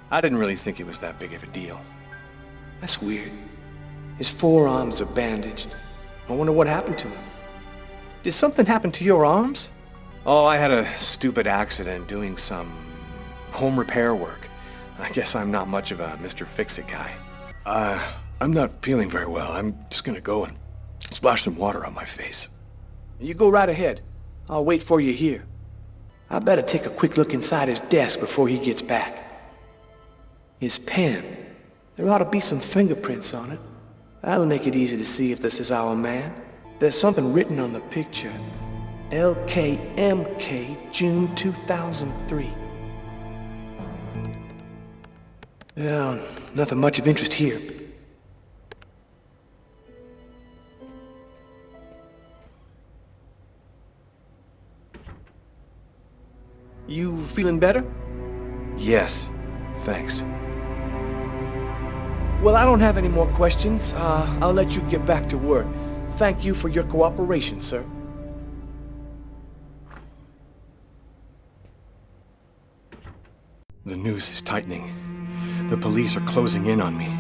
I didn't really think it was that big of a deal. That's weird. His forearms are bandaged. I wonder what happened to him. Did something happen to your arms? Oh, I had a stupid accident doing some home repair work. I guess I'm not much of a Mr. Fix-It guy. I'm not feeling very well. I'm just gonna go and splash some water on my face. You go right ahead. I'll wait for you here. I better take a quick look inside his desk before he gets back. His pen. There ought to be some fingerprints on it. That'll make it easy to see if this is our man. There's something written on the picture. LKMK, June 2003. Yeah, nothing much of interest here. You feeling better? Yes, thanks. Well, I don't have any more questions. I'll let you get back to work. Thank you for your cooperation, sir. The noose is tightening. The police are closing in on me.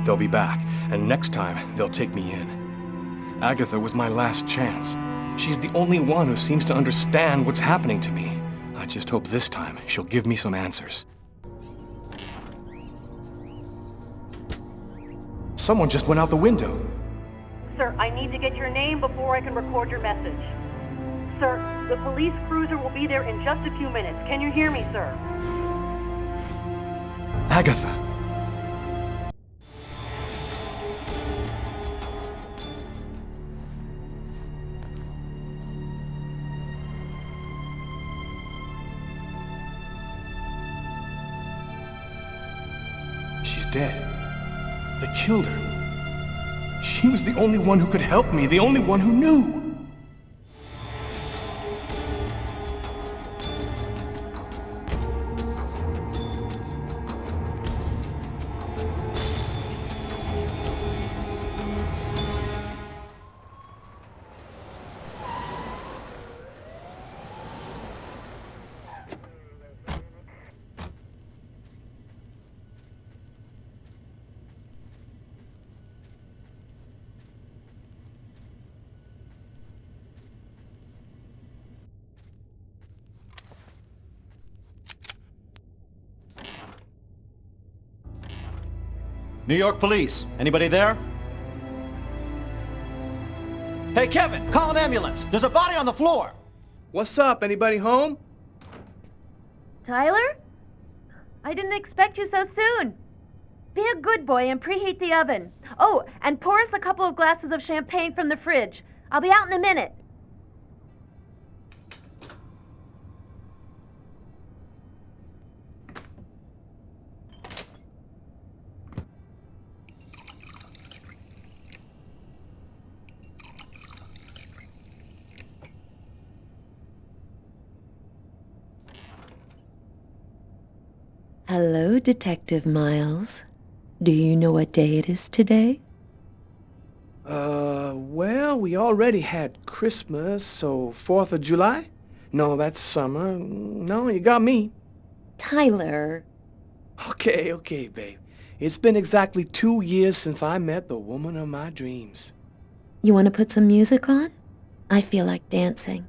They'll be back, and next time, they'll take me in. Agatha was my last chance. She's the only one who seems to understand what's happening to me. I just hope this time she'll give me some answers. Someone just went out the window. Sir, I need to get your name before I can record your message. Sir, the police cruiser will be there in just a few minutes. Can you hear me, sir? Agatha! She's dead. They killed her. She was the only one who could help me, the only one who knew. New York Police. Anybody there? Hey, Kevin, call an ambulance. There's a body on the floor. What's up? Anybody home? Tyler? I didn't expect you so soon. Be a good boy and preheat the oven. Oh, and pour us a couple of glasses of champagne from the fridge. I'll be out in a minute. Hello, Detective Miles. Do you know what day it is today? Well, we already had Christmas, so 4th of July? No, that's summer. No, you got me. Tyler. Okay, babe. It's been exactly 2 years since I met the woman of my dreams. You want to put some music on? I feel like dancing.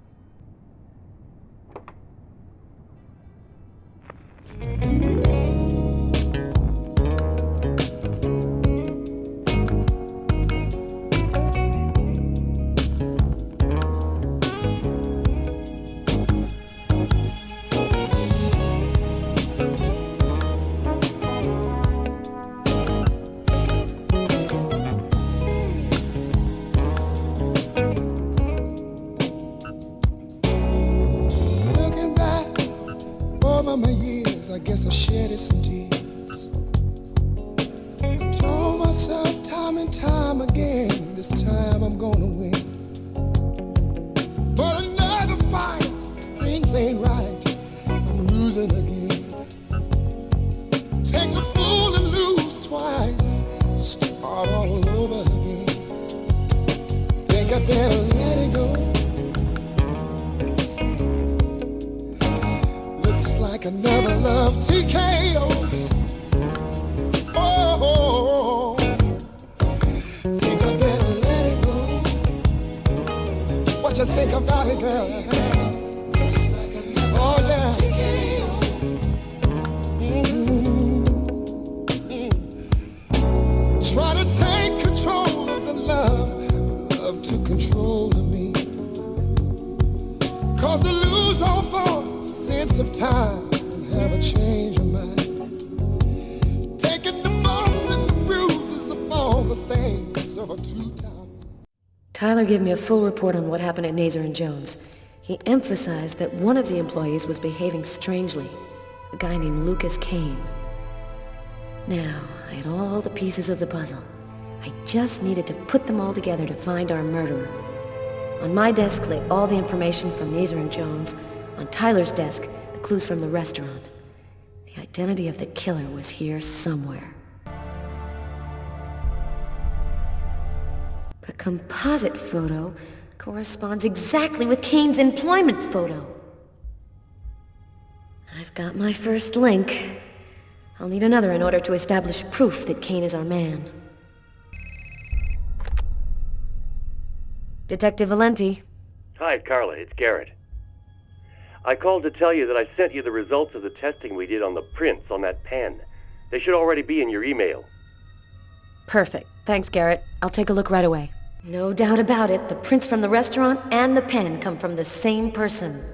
Looking back over my years, I guess I shedded some tears. I told myself time and time again, this time I'm gonna win. But another fight, things ain't right, I'm losing again. Takes a fool to lose twice, start all over again. Think I better let it go. Like another love TKO. Oh, think I better let it go. What you think about it, girl? Oh, yeah. Try to take control of the love took control of me. Cause I lose all thought, sense of time, and have a change of mind. Taking the bumps and the bruises of all the things of a two-time. Tyler gave me a full report on what happened at Nazer and Jones. He emphasized that one of the employees was behaving strangely, a guy named Lucas Kane. Now, I had all the pieces of the puzzle. I just needed to put them all together to find our murderer. On my desk lay all the information from Nazer and Jones. On Tyler's desk, the clues from the restaurant. The identity of the killer was here somewhere. The composite photo corresponds exactly with Kane's employment photo. I've got my first link. I'll need another in order to establish proof that Kane is our man. Detective Valenti. Hi, Carla. It's Garrett. I called to tell you that I sent you the results of the testing we did on the prints on that pen. They should already be in your email. Perfect. Thanks, Garrett. I'll take a look right away. No doubt about it, the prints from the restaurant and the pen come from the same person.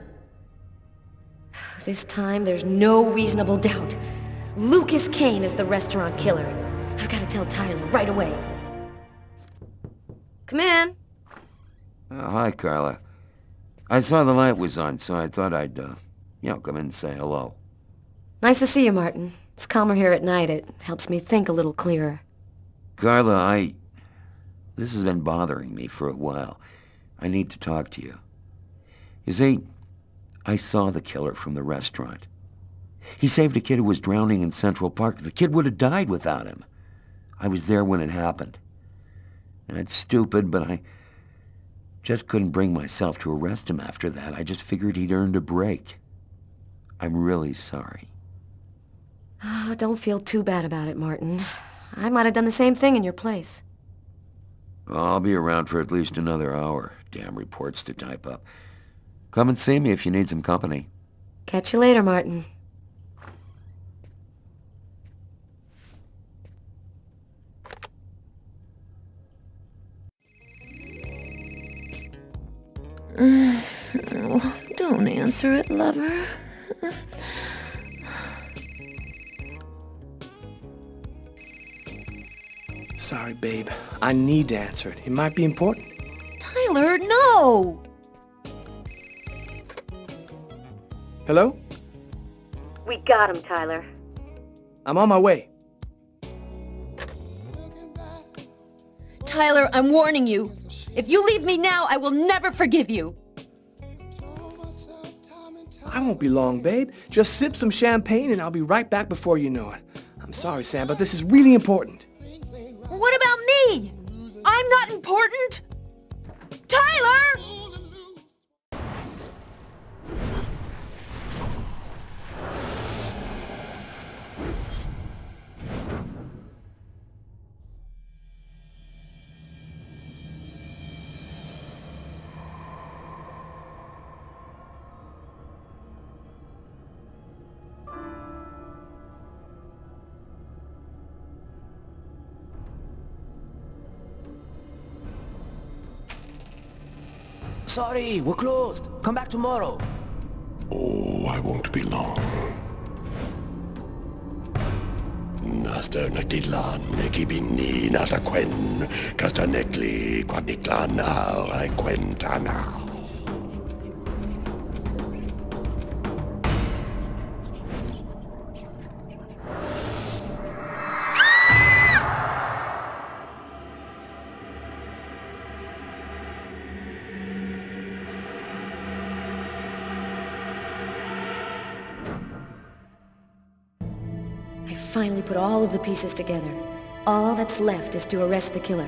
This time, there's no reasonable doubt. Lucas Kane is the restaurant killer. I've got to tell Tyler right away. Come in. Hi, Carla. I saw the light was on, so I thought I'd, come in and say hello. Nice to see you, Martin. It's calmer here at night. It helps me think a little clearer. Carla, this has been bothering me for a while. I need to talk to you. You see, I saw the killer from the restaurant. He saved a kid who was drowning in Central Park. The kid would have died without him. I was there when it happened. And it's stupid, but I just couldn't bring myself to arrest him after that. I just figured he'd earned a break. I'm really sorry. Oh, don't feel too bad about it, Martin. I might have done the same thing in your place. I'll be around for at least another hour. Damn reports to type up. Come and see me if you need some company. Catch you later, Martin. Oh, don't answer it, lover. Sorry, babe. I need to answer it. It might be important. Tyler, no! Hello? We got him, Tyler. I'm on my way. Tyler, I'm warning you. If you leave me now, I will never forgive you. I won't be long, babe. Just sip some champagne and I'll be right back before you know it. I'm sorry, Sam, but this is really important. What about me? I'm not important? Tyler! Sorry, we're closed. Come back tomorrow. Oh, I won't be long. Naster Nakidlan, Nekibini, Nataquen, Castanecli, Quadiclana, Quentana. Finally put all of the pieces together. All that's left is to arrest the killer.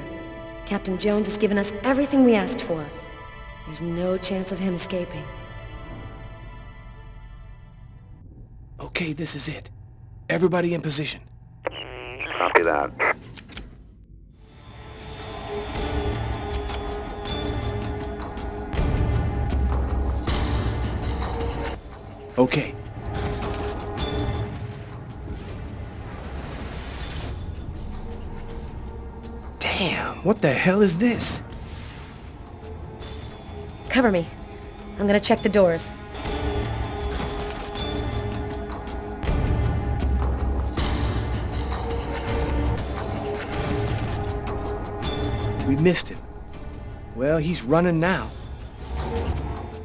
Captain Jones has given us everything we asked for. There's no chance of him escaping. Okay, this is it. Everybody in position. Copy that. Okay. Damn, what the hell is this? Cover me. I'm gonna check the doors. We missed him. Well, he's running now.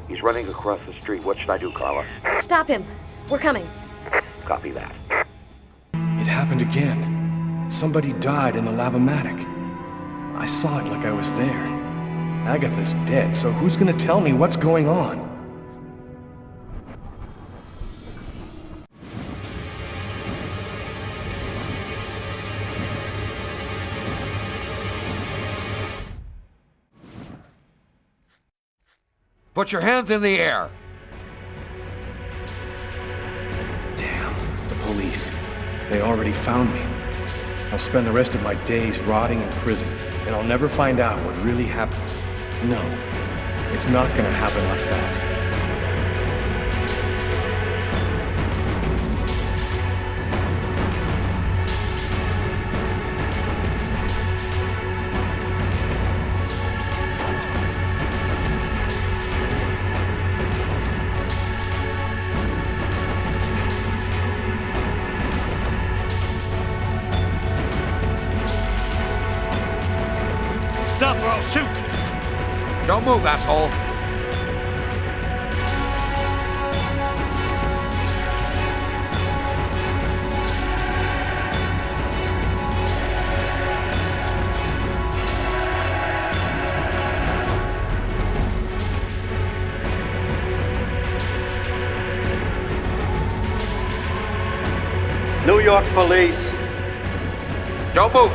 He's running across the street. What should I do, Carla? Stop him. We're coming. Copy that. It happened again. Somebody died in the Lavomatic. I saw it like I was there. Agatha's dead, so who's gonna tell me what's going on? Put your hands in the air. Damn, the police. They already found me. I'll spend the rest of my days rotting in prison, and I'll never find out what really happened. No, it's not gonna happen like that. Stop or I'll shoot! Don't move, asshole! New York Police. Don't move!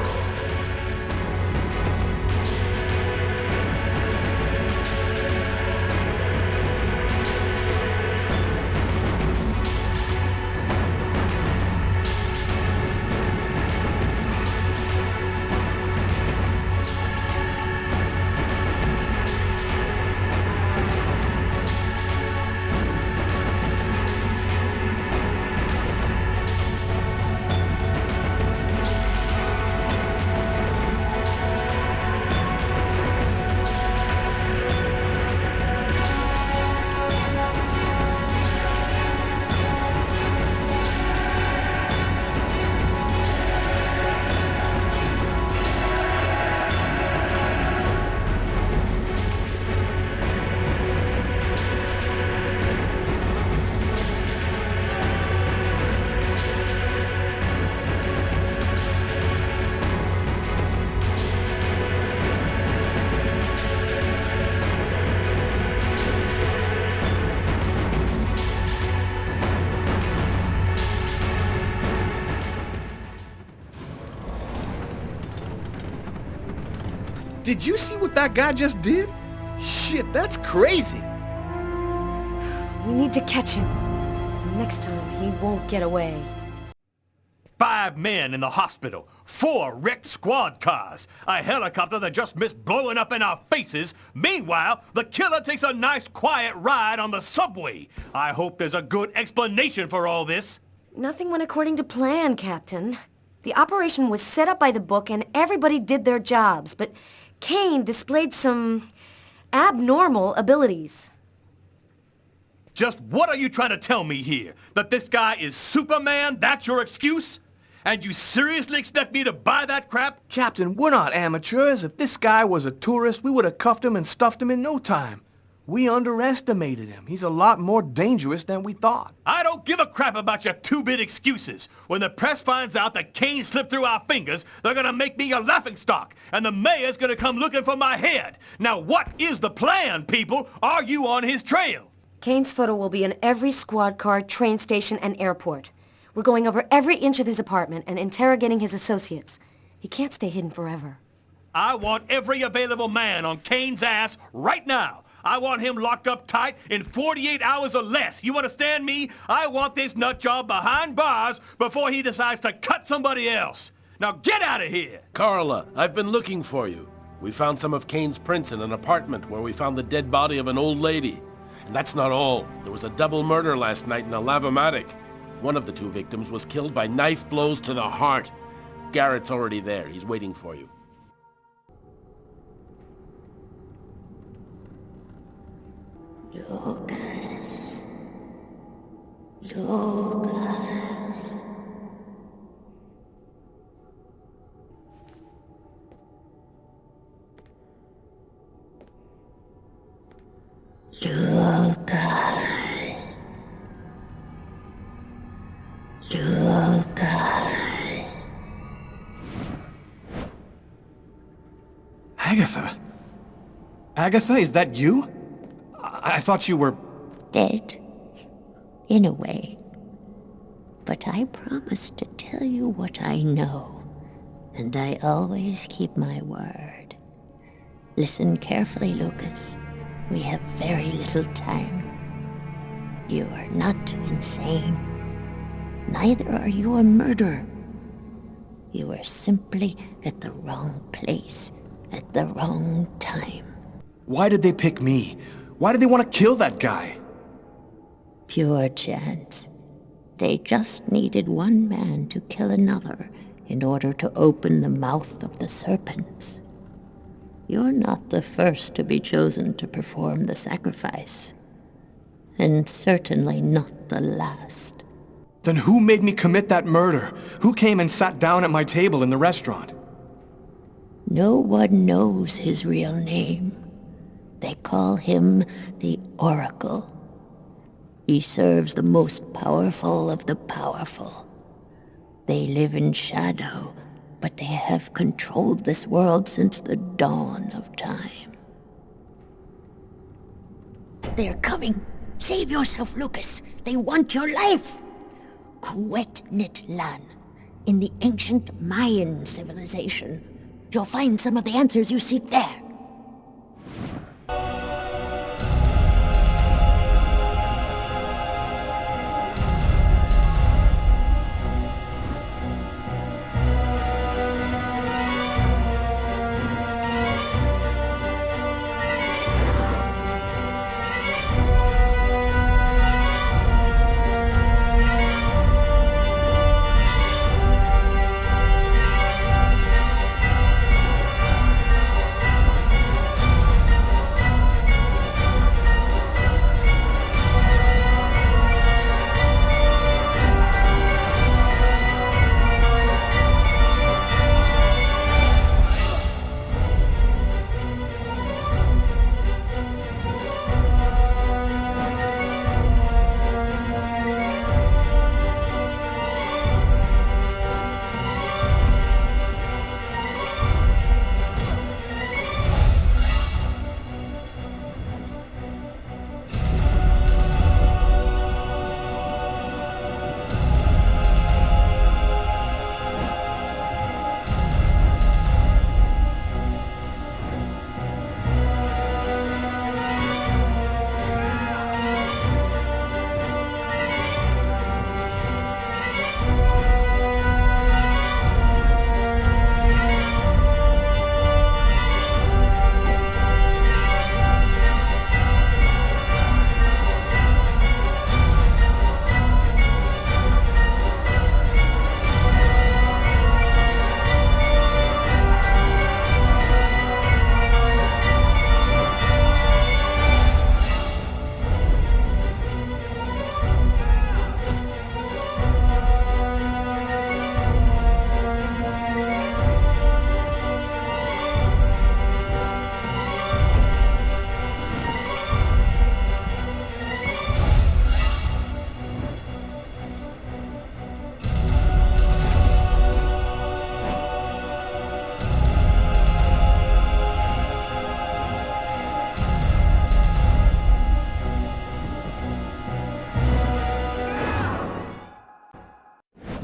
Did you see what that guy just did? Shit, that's crazy. We need to catch him. Next time, he won't get away. 5 men in the hospital, 4 wrecked squad cars, a helicopter that just missed blowing up in our faces. Meanwhile, the killer takes a nice quiet ride on the subway. I hope there's a good explanation for all this. Nothing went according to plan, Captain. The operation was set up by the book and everybody did their jobs, but Kane displayed some abnormal abilities. Just what are you trying to tell me here? That this guy is Superman? That's your excuse? And you seriously expect me to buy that crap? Captain, we're not amateurs. If this guy was a tourist, we would have cuffed him and stuffed him in no time. We underestimated him. He's a lot more dangerous than we thought. I don't give a crap about your 2-bit excuses. When the press finds out that Kane slipped through our fingers, they're gonna make me a laughingstock, and the mayor's gonna come looking for my head. Now what is the plan, people? Are you on his trail? Kane's photo will be in every squad car, train station, and airport. We're going over every inch of his apartment and interrogating his associates. He can't stay hidden forever. I want every available man on Kane's ass right now. I want him locked up tight in 48 hours or less. You understand me? I want this nut job behind bars before he decides to cut somebody else. Now get out of here! Carla, I've been looking for you. We found some of Kane's prints in an apartment where we found the dead body of an old lady. And that's not all. There was a double murder last night in a Lavomatic. One of the 2 victims was killed by knife blows to the heart. Garrett's already there. He's waiting for you. Lucas. Lucas. Agatha? Agatha, is that you? I thought you were... Dead. In a way. But I promised to tell you what I know. And I always keep my word. Listen carefully, Lucas. We have very little time. You are not insane. Neither are you a murderer. You are simply at the wrong place, at the wrong time. Why did they pick me? Why did they want to kill that guy? Pure chance. They just needed one man to kill another in order to open the mouth of the serpents. You're not the first to be chosen to perform the sacrifice. And certainly not the last. Then who made me commit that murder? Who came and sat down at my table in the restaurant? No one knows his real name. They call him the Oracle. He serves the most powerful of the powerful. They live in shadow, but they have controlled this world since the dawn of time. They're coming! Save yourself, Lucas! They want your life! Kuwet-Nit-Lan, in the ancient Mayan civilization. You'll find some of the answers you seek there.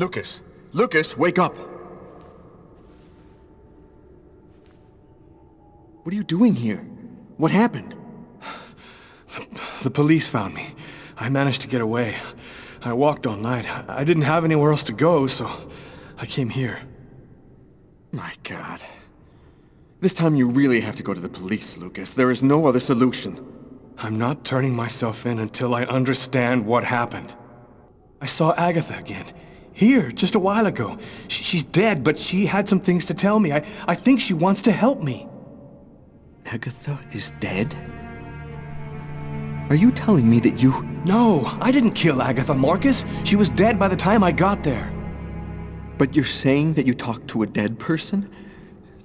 Lucas! Lucas, wake up! What are you doing here? What happened? The police found me. I managed to get away. I walked all night. I didn't have anywhere else to go, so I came here. My God. This time you really have to go to the police, Lucas. There is no other solution. I'm not turning myself in until I understand what happened. I saw Agatha again. Here, just a while ago. She's dead, but she had some things to tell me. I think she wants to help me. Agatha is dead? Are you telling me that you... No, I didn't kill Agatha, Marcus. She was dead by the time I got there. But you're saying that you talked to a dead person?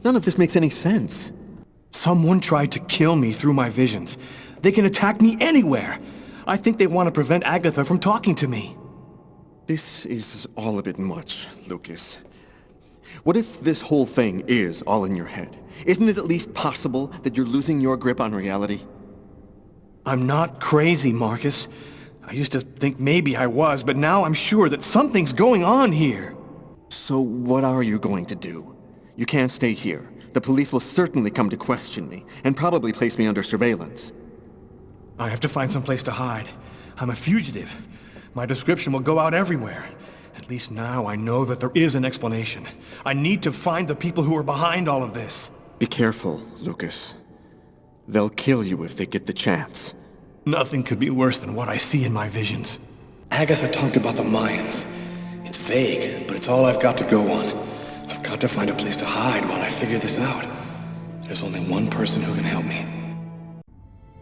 None of this makes any sense. Someone tried to kill me through my visions. They can attack me anywhere. I think they want to prevent Agatha from talking to me. This is all a bit much, Lucas. What if this whole thing is all in your head? Isn't it at least possible that you're losing your grip on reality? I'm not crazy, Marcus. I used to think maybe I was, but now I'm sure that something's going on here. So what are you going to do? You can't stay here. The police will certainly come to question me, and probably place me under surveillance. I have to find some place to hide. I'm a fugitive. My description will go out everywhere. At least now I know that there is an explanation. I need to find the people who are behind all of this. Be careful, Lucas. They'll kill you if they get the chance. Nothing could be worse than what I see in my visions. Agatha talked about the Mayans. It's vague, but it's all I've got to go on. I've got to find a place to hide while I figure this out. There's only one person who can help me.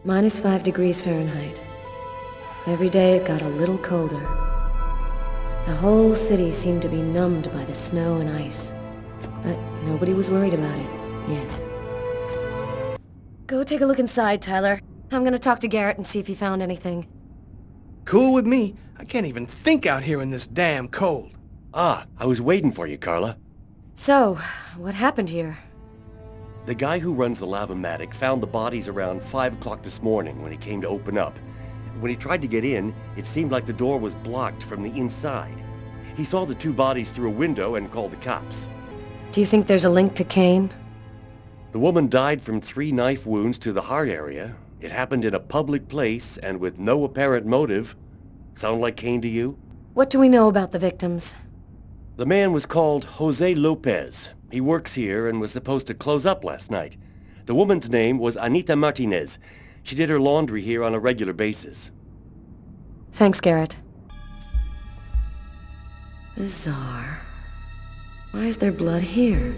-5 degrees Fahrenheit. Every day it got a little colder. The whole city seemed to be numbed by the snow and ice. But nobody was worried about it, yet. Go take a look inside, Tyler. I'm gonna talk to Garrett and see if he found anything. Cool with me. I can't even think out here in this damn cold. Ah, I was waiting for you, Carla. So, what happened here? The guy who runs the Lavomatic found the bodies around 5 o'clock this morning when he came to open up. When he tried to get in, it seemed like the door was blocked from the inside. He saw the 2 bodies through a window and called the cops. Do you think there's a link to Kane? The woman died from 3 knife wounds to the heart area. It happened in a public place and with no apparent motive. Sound like Kane to you? What do we know about the victims? The man was called Jose Lopez. He works here and was supposed to close up last night. The woman's name was Anita Martinez. She did her laundry here on a regular basis. Thanks, Garrett. Bizarre. Why is there blood here?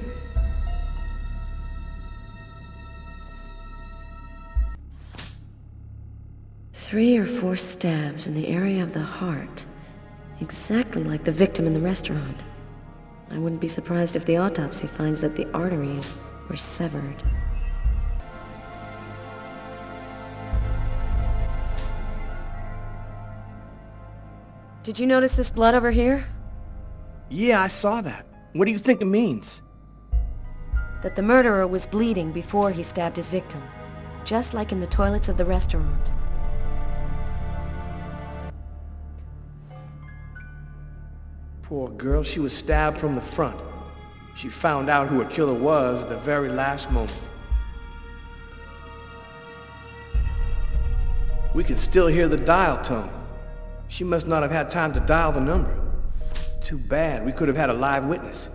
Three or 4 stabs in the area of the heart. Exactly like the victim in the restaurant. I wouldn't be surprised if the autopsy finds that the arteries were severed. Did you notice this blood over here? Yeah, I saw that. What do you think it means? That the murderer was bleeding before he stabbed his victim. Just like in the toilets of the restaurant. Poor girl, she was stabbed from the front. She found out who her killer was at the very last moment. We could still hear the dial tone. She must not have had time to dial the number. Too bad, we could have had a live witness.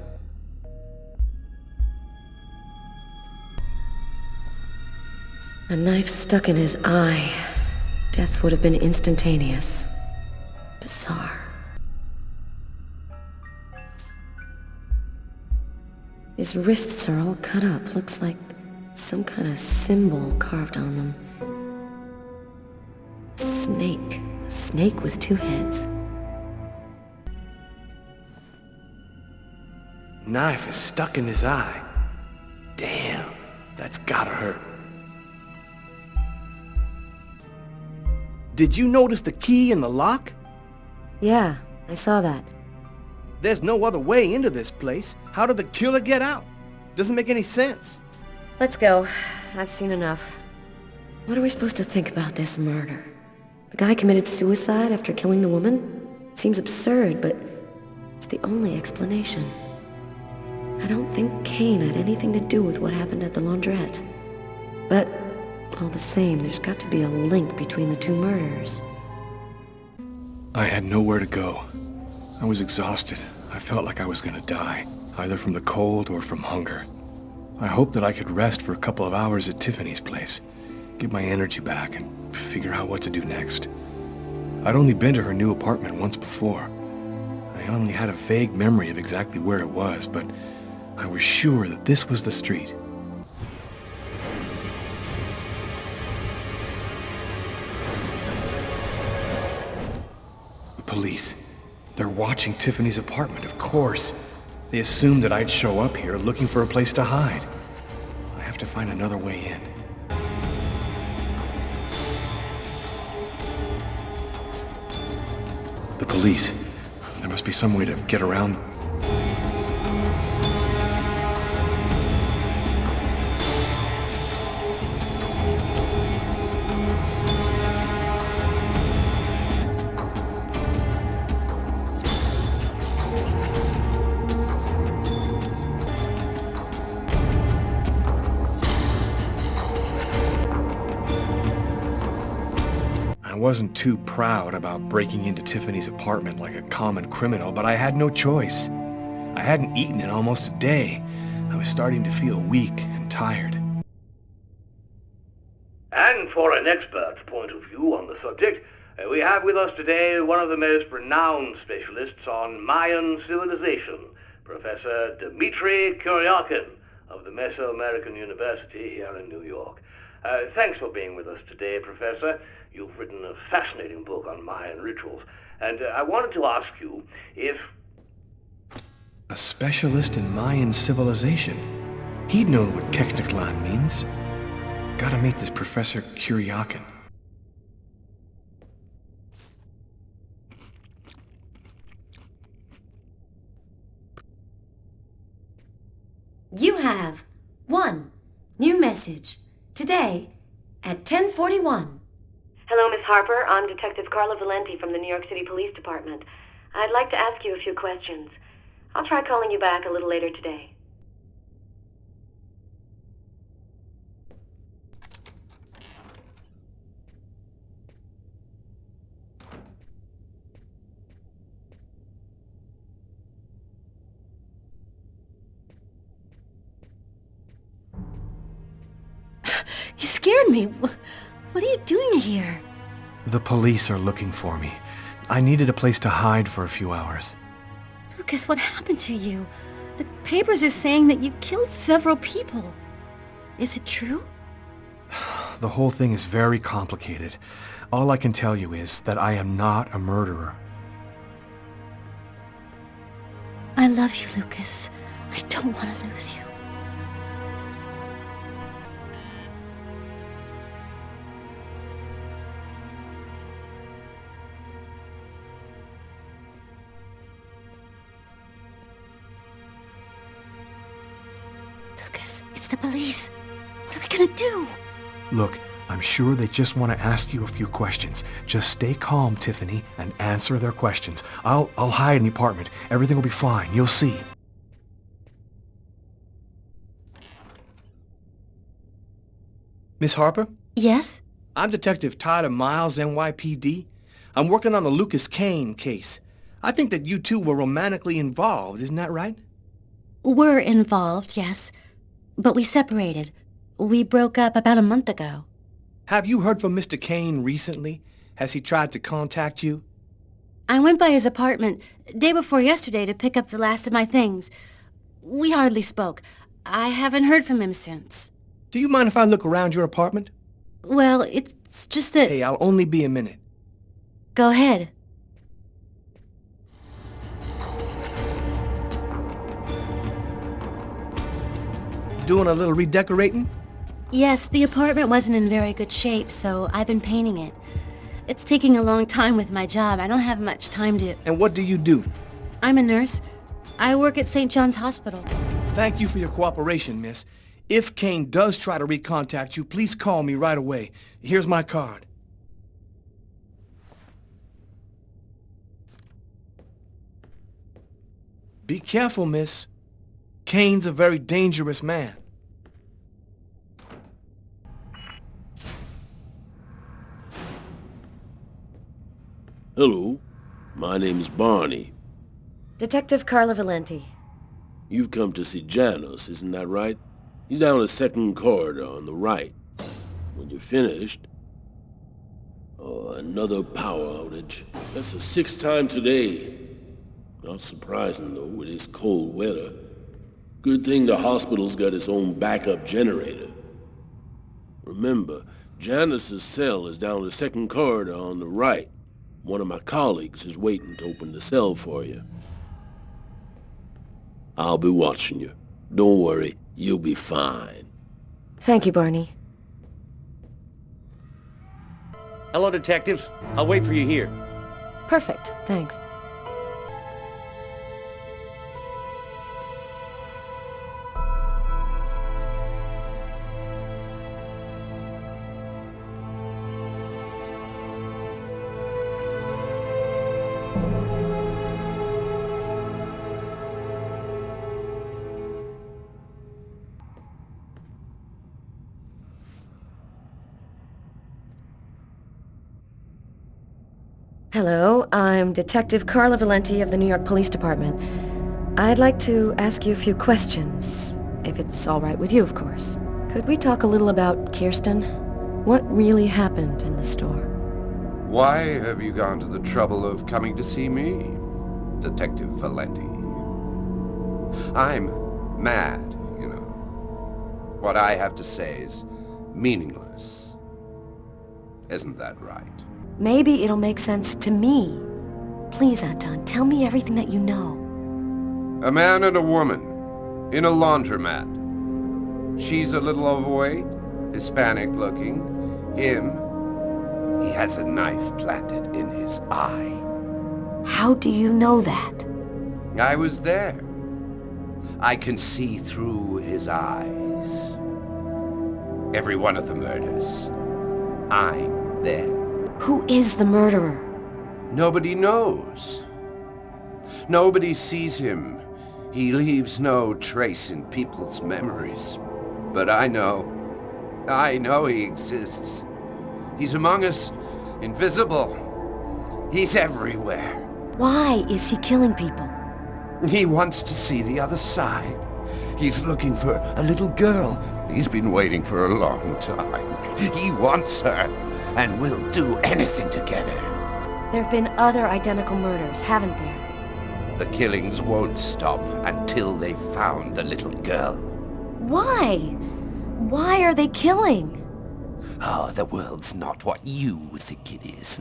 A knife stuck in his eye. Death would have been instantaneous. Bizarre. His wrists are all cut up. Looks like some kind of symbol carved on them. A snake. A snake with 2 heads. Knife is stuck in his eye. Damn, that's gotta hurt. Did you notice the key in the lock? Yeah, I saw that. There's no other way into this place. How did the killer get out? Doesn't make any sense. Let's go. I've seen enough. What are we supposed to think about this murder? The guy committed suicide after killing the woman? It seems absurd, but It's the only explanation. I don't think Kane had anything to do with what happened at the laundrette. But, all the same, there's got to be a link between the two murders. I had nowhere to go. I was exhausted. I felt like I was gonna die, either from the cold or from hunger. I hoped that I could rest for a couple of hours at Tiffany's place, get my energy back, and figure out what to do next. I'd only been to her new apartment once before. I only had a vague memory of exactly where it was, but I was sure that this was the street. The police. They're watching Tiffany's apartment, of course. They assumed that I'd show up here looking for a place to hide. I have to find another way in. The police. There must be some way to get around. I wasn't too proud about breaking into Tiffany's apartment like a common criminal, but I had no choice. I hadn't eaten in almost a day. I was starting to feel weak and tired. And for an expert's point of view on the subject, we have with us today one of the most renowned specialists on Mayan civilization, Professor Dmitry Kuryakin of the Mesoamerican University here in New York. Thanks for being with us today, Professor. You've written a fascinating book on Mayan rituals, and I wanted to ask you if... A specialist in Mayan civilization. He'd known what Keknaklan means. Gotta meet this Professor Kuryakin. You have one new message today at 10:41. Hello, Miss Harper. I'm Detective Carla Valenti from the New York City Police Department. I'd like to ask you a few questions. I'll try calling you back a little later today. You scared me. What are you doing here? The police are looking for me. I needed a place to hide for a few hours. Lucas, what happened to you? The papers are saying that you killed several people. Is it true? The whole thing is very complicated. All I can tell you is that I am not a murderer. I love you, Lucas. I don't want to lose you. It's the police. What are we gonna do? Look, I'm sure they just want to ask you a few questions. Just stay calm, Tiffany, and answer their questions. I'll hide in the apartment. Everything will be fine. You'll see. Miss Harper? Yes? I'm Detective Tyler Miles, NYPD. I'm working on the Lucas Kane case. I think that you two were romantically involved, isn't that right? We're involved, yes. But we separated. We broke up about a month ago. Have you heard from Mr. Kane recently? Has he tried to contact you? I went by his apartment day before yesterday to pick up the last of my things. We hardly spoke. I haven't heard from him since. Do you mind if I look around your apartment? Well, it's just that... Hey, I'll only be a minute. Go ahead. Doing a little redecorating? Yes, the apartment wasn't in very good shape, so I've been painting it. It's taking a long time with my job. I don't have much time to... And what do you do? I'm a nurse. I work at St. John's Hospital. Thank you for your cooperation, miss. If Kane does try to recontact you, please call me right away. Here's my card. Be careful, miss. Kane's a very dangerous man. Hello, my name's Barney. Detective Carla Valenti. You've come to see Janus, isn't that right? He's down the second corridor on the right. When you're finished... Oh, another power outage. That's the 6th time today. Not surprising, though, with this cold weather. Good thing the hospital's got its own backup generator. Remember, Janus's cell is down the second corridor on the right. One of my colleagues is waiting to open the cell for you. I'll be watching you. Don't worry, you'll be fine. Thank you, Barney. Hello, detectives. I'll wait for you here. Perfect, thanks. Hello, I'm Detective Carla Valenti of the New York Police Department. I'd like to ask you a few questions, if it's all right with you, of course. Could we talk a little about Kirsten? What really happened in the store? Why have you gone to the trouble of coming to see me, Detective Valenti? I'm mad, you know. What I have to say is meaningless. Isn't that right? Maybe it'll make sense to me. Please, Anton, tell me everything that you know. A man and a woman in a laundromat. She's a little overweight, Hispanic looking. Him, he has a knife planted in his eye. How do you know that? I was there. I can see through his eyes. Every one of the murders. I'm there. Who is the murderer? Nobody knows. Nobody sees him. He leaves no trace in people's memories. But I know. I know he exists. He's among us, invisible. He's everywhere. Why is he killing people? He wants to see the other side. He's looking for a little girl. He's been waiting for a long time. He wants her, and will do anything to get her. There have been other identical murders, haven't there? The killings won't stop until they've found the little girl. Why? Why are they killing? Oh, the world's not what you think it is.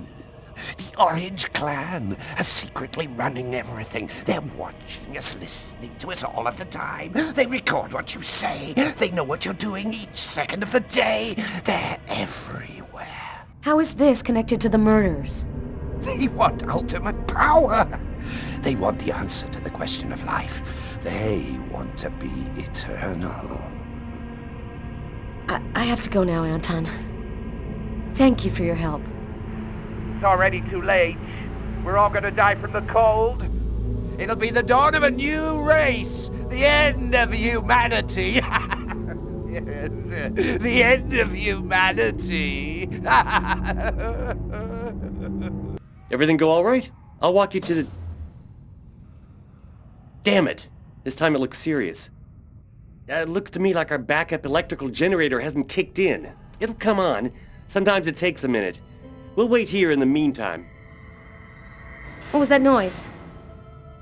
The Orange Clan are secretly running everything. They're watching us, listening to us all of the time. They record what you say. They know what you're doing each second of the day. They're everywhere. How is this connected to the murders? They want ultimate power. They want the answer to the question of life. They want to be eternal. I have to go now, Anton. Thank you for your help. It's already too late. We're all gonna die from the cold. It'll be the dawn of a new race. The end of humanity. Yes, the end of humanity. Everything go all right? I'll walk you to the... Damn it! This time it looks serious. It looks to me like our backup electrical generator hasn't kicked in. It'll come on. Sometimes it takes a minute. We'll wait here in the meantime. What was that noise?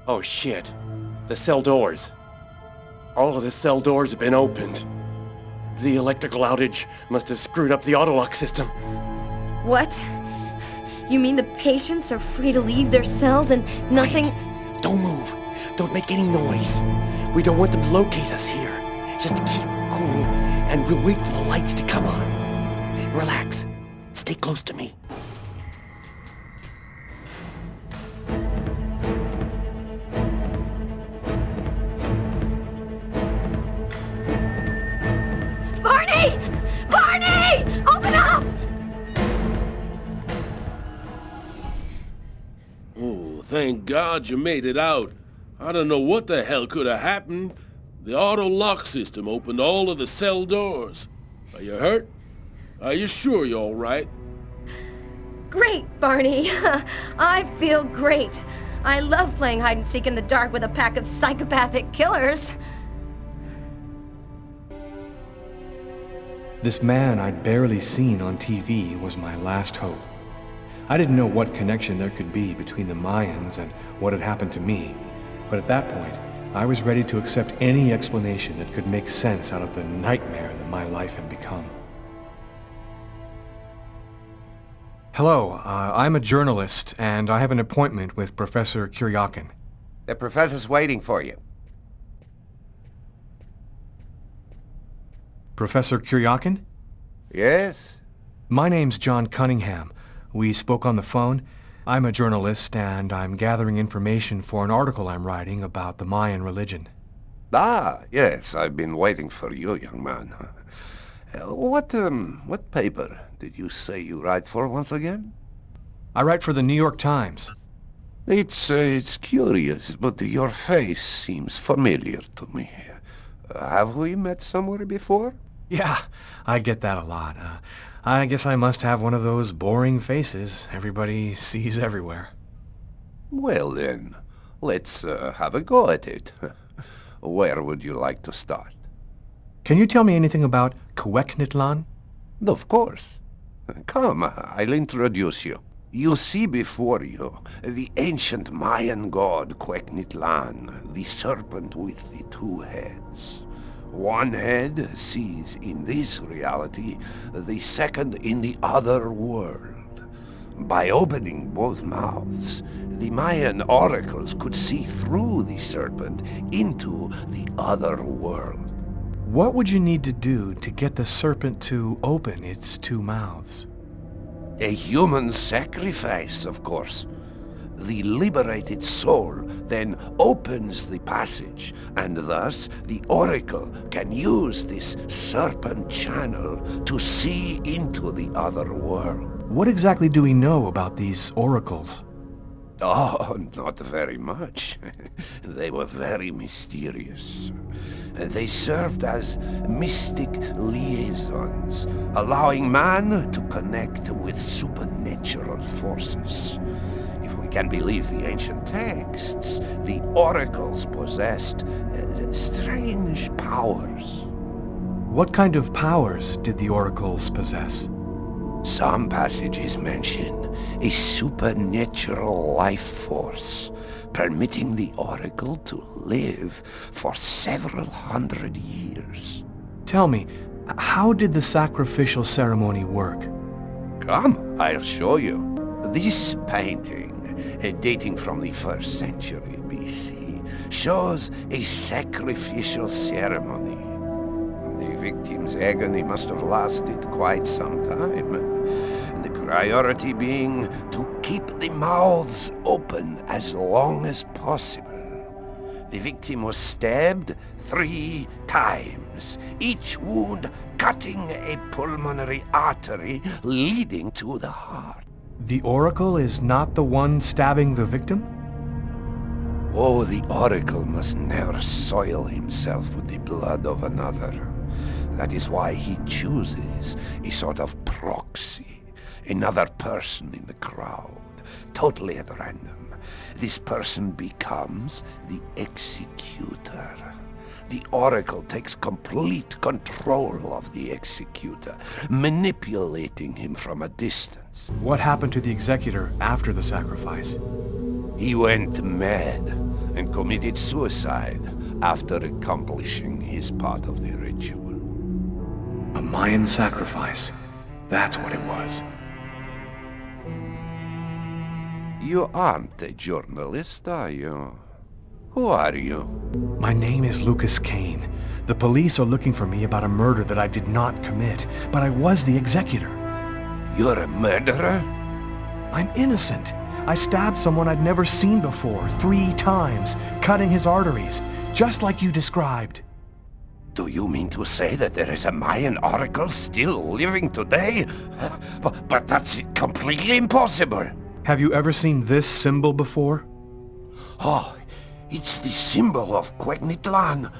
Oh shit. The cell doors. All of the cell doors have been opened. The electrical outage must have screwed up the autolock system. What? You mean the patients are free to leave their cells and nothing... Wait. Don't move. Don't make any noise. We don't want them to locate us here. Just keep cool, and we'll wait for the lights to come on. Relax. Stay close to me. Barney! Barney! Open up! Oh, thank God you made it out. I don't know what the hell could have happened. The auto lock system opened all of the cell doors. Are you hurt? Are you sure you're all right? Great, Barney. I feel great. I love playing hide-and-seek in the dark with a pack of psychopathic killers. This man I'd barely seen on TV was my last hope. I didn't know what connection there could be between the Mayans and what had happened to me, but at that point, I was ready to accept any explanation that could make sense out of the nightmare that my life had become. Hello, I'm a journalist, and I have an appointment with Professor Kuryakin. The professor's waiting for you. Professor Kuryakin? Yes? My name's John Cunningham. We spoke on the phone. I'm a journalist, and I'm gathering information for an article I'm writing about the Mayan religion. Ah, yes, I've been waiting for you, young man. What paper did you say you write for once again? I write for the New York Times. It's curious, but your face seems familiar to me. Have we met somewhere before? Yeah, I get that a lot. I guess I must have one of those boring faces everybody sees everywhere. Well then, let's have a go at it. Where would you like to start? Can you tell me anything about Cuecnitlan? Of course. Come, I'll introduce you. You see before you the ancient Mayan god Cuecnitlan, the serpent with the two heads. One head sees in this reality, the second in the other world. By opening both mouths, the Mayan oracles could see through the serpent into the other world. What would you need to do to get the serpent to open its two mouths? A human sacrifice, of course. The liberated soul then opens the passage, and thus the oracle can use this serpent channel to see into the other world. What exactly do we know about these oracles? Oh, not very much. They were very mysterious. They served as mystic liaisons, allowing man to connect with supernatural forces. If we can believe the ancient texts, the oracles possessed strange powers. What kind of powers did the oracles possess? Some passages mention a supernatural life force, permitting the oracle to live for several hundred years. Tell me, how did the sacrificial ceremony work? Come, I'll show you. This painting, dating from the 1st century BC, shows a sacrificial ceremony. The victim's agony must have lasted quite some time, the priority being to keep the mouths open as long as possible. The victim was stabbed 3 times, each wound cutting a pulmonary artery leading to the heart. The oracle is not the one stabbing the victim? Oh, the oracle must never soil himself with the blood of another. That is why he chooses a sort of proxy, another person in the crowd, totally at random. This person becomes the executor. The oracle takes complete control of the executor, manipulating him from a distance. What happened to the executor after the sacrifice? He went mad and committed suicide after accomplishing his part of the ritual. A Mayan sacrifice. That's what it was. You aren't a journalist, are you? Who are you? My name is Lucas Kane. The police are looking for me about a murder that I did not commit, but I was the executor. You're a murderer? I'm innocent. I stabbed someone I'd never seen before 3 times, cutting his arteries, just like you described. Do you mean to say that there is a Mayan oracle still living today? But that's completely impossible. Have you ever seen this symbol before? Oh, It's the symbol of Quegnitlan.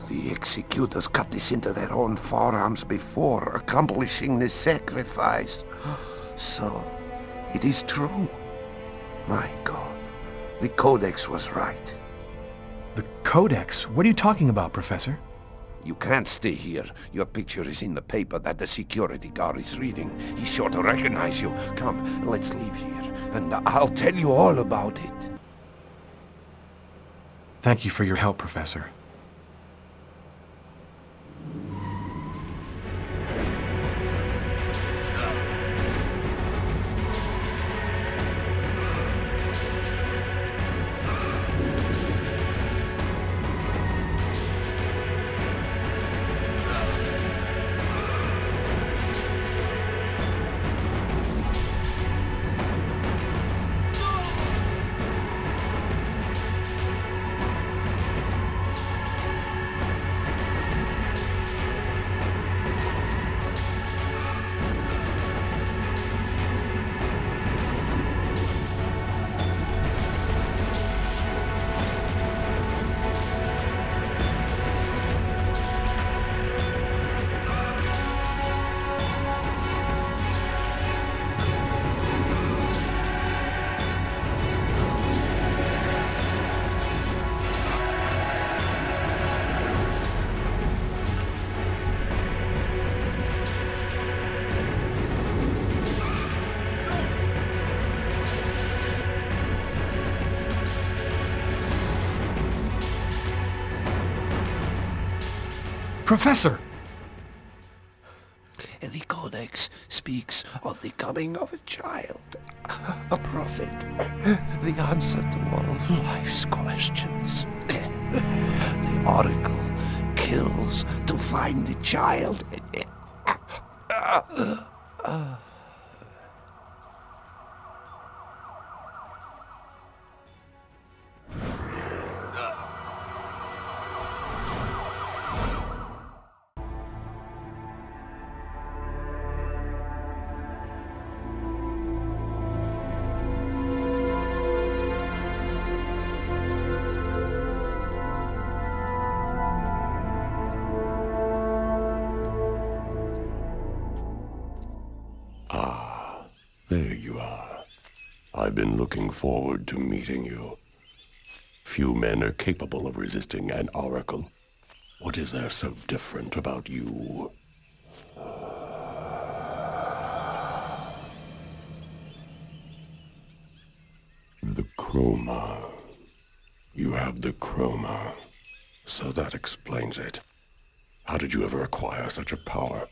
The executors cut this into their own forearms before accomplishing the sacrifice. So, it is true. My God, the Codex was right. The Codex? What are you talking about, Professor? You can't stay here. Your picture is in the paper that the security guard is reading. He's sure to recognize you. Come, let's leave here, and I'll tell you all about it. Thank you for your help, Professor. Professor! The Codex speaks of the coming of a child, a prophet, the answer to all of life's questions. The Oracle kills to find the child. There you are. I've been looking forward to meeting you. Few men are capable of resisting an oracle. What is there so different about you? The chroma. You have the chroma. So that explains it. How did you ever acquire such a power?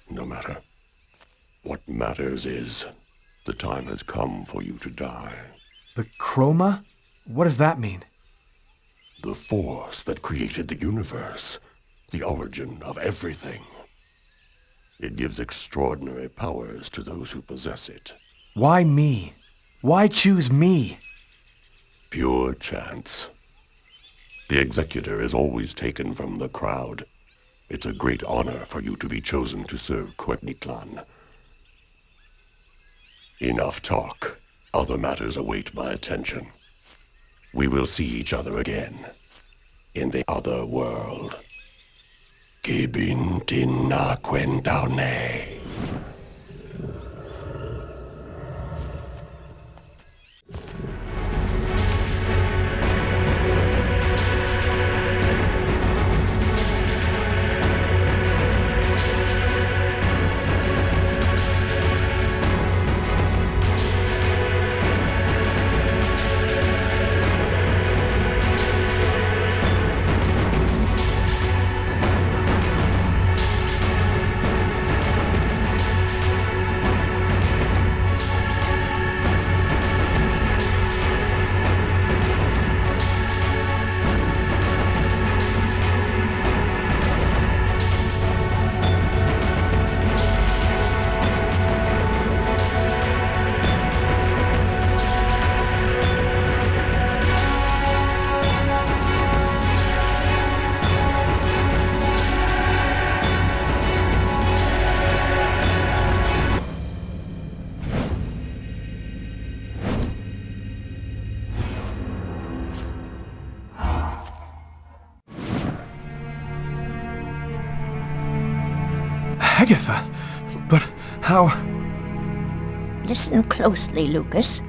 No matter. What matters is, the time has come for you to die. The chroma? What does that mean? The force that created the universe. The origin of everything. It gives extraordinary powers to those who possess it. Why me? Why choose me? Pure chance. The executor is always taken from the crowd. It's a great honor for you to be chosen to serve Quegnitlan. Enough talk. Other matters await my attention. We will see each other again. In the other world. Gibintina Quentaune. Agatha? But how... Listen closely, Lucas.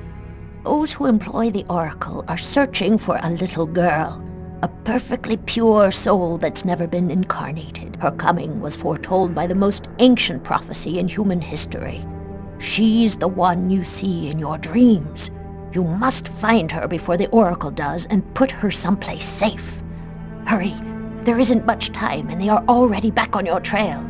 Those who employ the Oracle are searching for a little girl. A perfectly pure soul that's never been incarnated. Her coming was foretold by the most ancient prophecy in human history. She's the one you see in your dreams. You must find her before the Oracle does and put her someplace safe. Hurry. There isn't much time and they are already back on your trail.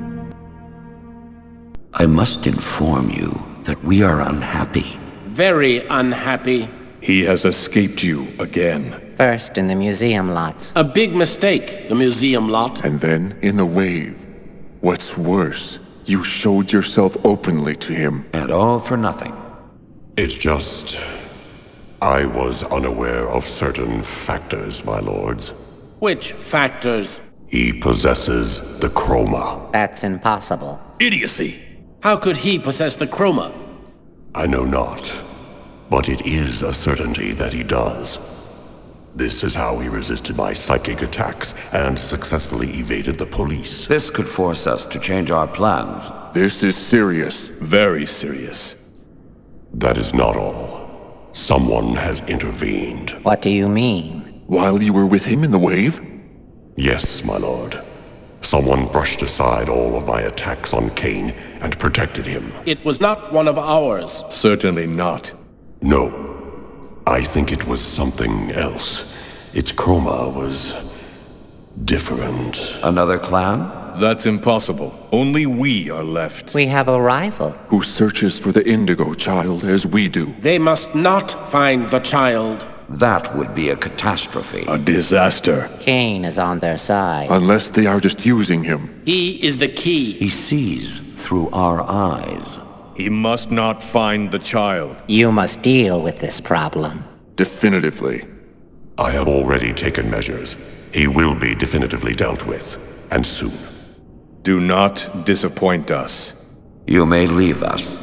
I must inform you that we are unhappy. Very unhappy. He has escaped you again. First in the museum lot. A big mistake, the museum lot. And then in the wave. What's worse, you showed yourself openly to him. And all for nothing. It's just... I was unaware of certain factors, my lords. Which factors? He possesses the chroma. That's impossible. Idiocy! How could he possess the chroma? I know not, but it is a certainty that he does. This is how he resisted my psychic attacks and successfully evaded the police. This could force us to change our plans. This is serious. Very serious. That is not all. Someone has intervened. What do you mean? While you were with him in the wave? Yes, my lord. Someone brushed aside all of my attacks on Kane and protected him. It was not one of ours. Certainly not. No. I think it was something else. Its chroma was... different. Another clan? That's impossible. Only we are left. We have a rival. Who searches for the Indigo Child as we do. They must not find the child. That would be a catastrophe. A disaster. Kane is on their side. Unless they are just using him. He is the key. He sees through our eyes. He must not find the child. You must deal with this problem. Definitively. I have already taken measures. He will be definitively dealt with. And soon. Do not disappoint us. You may leave us.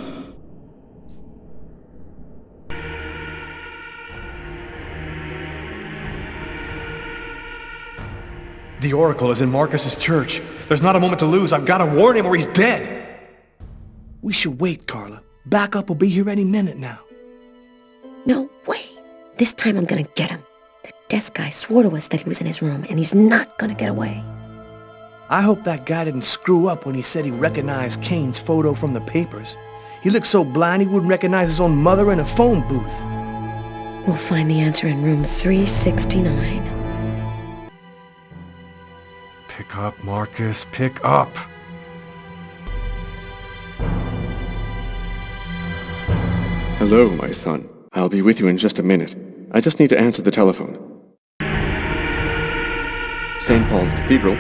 The Oracle is in Marcus's church. There's not a moment to lose. I've got to warn him or he's dead. We should wait, Carla. Backup will be here any minute now. No way. This time I'm gonna get him. The desk guy swore to us that he was in his room, and he's not gonna get away. I hope that guy didn't screw up when he said he recognized Kane's photo from the papers. He looked so blind he wouldn't recognize his own mother in a phone booth. We'll find the answer in room 369. Pick up, Marcus. Pick up. Hello, my son. I'll be with you in just a minute. I just need to answer the telephone. St. Paul's Cathedral.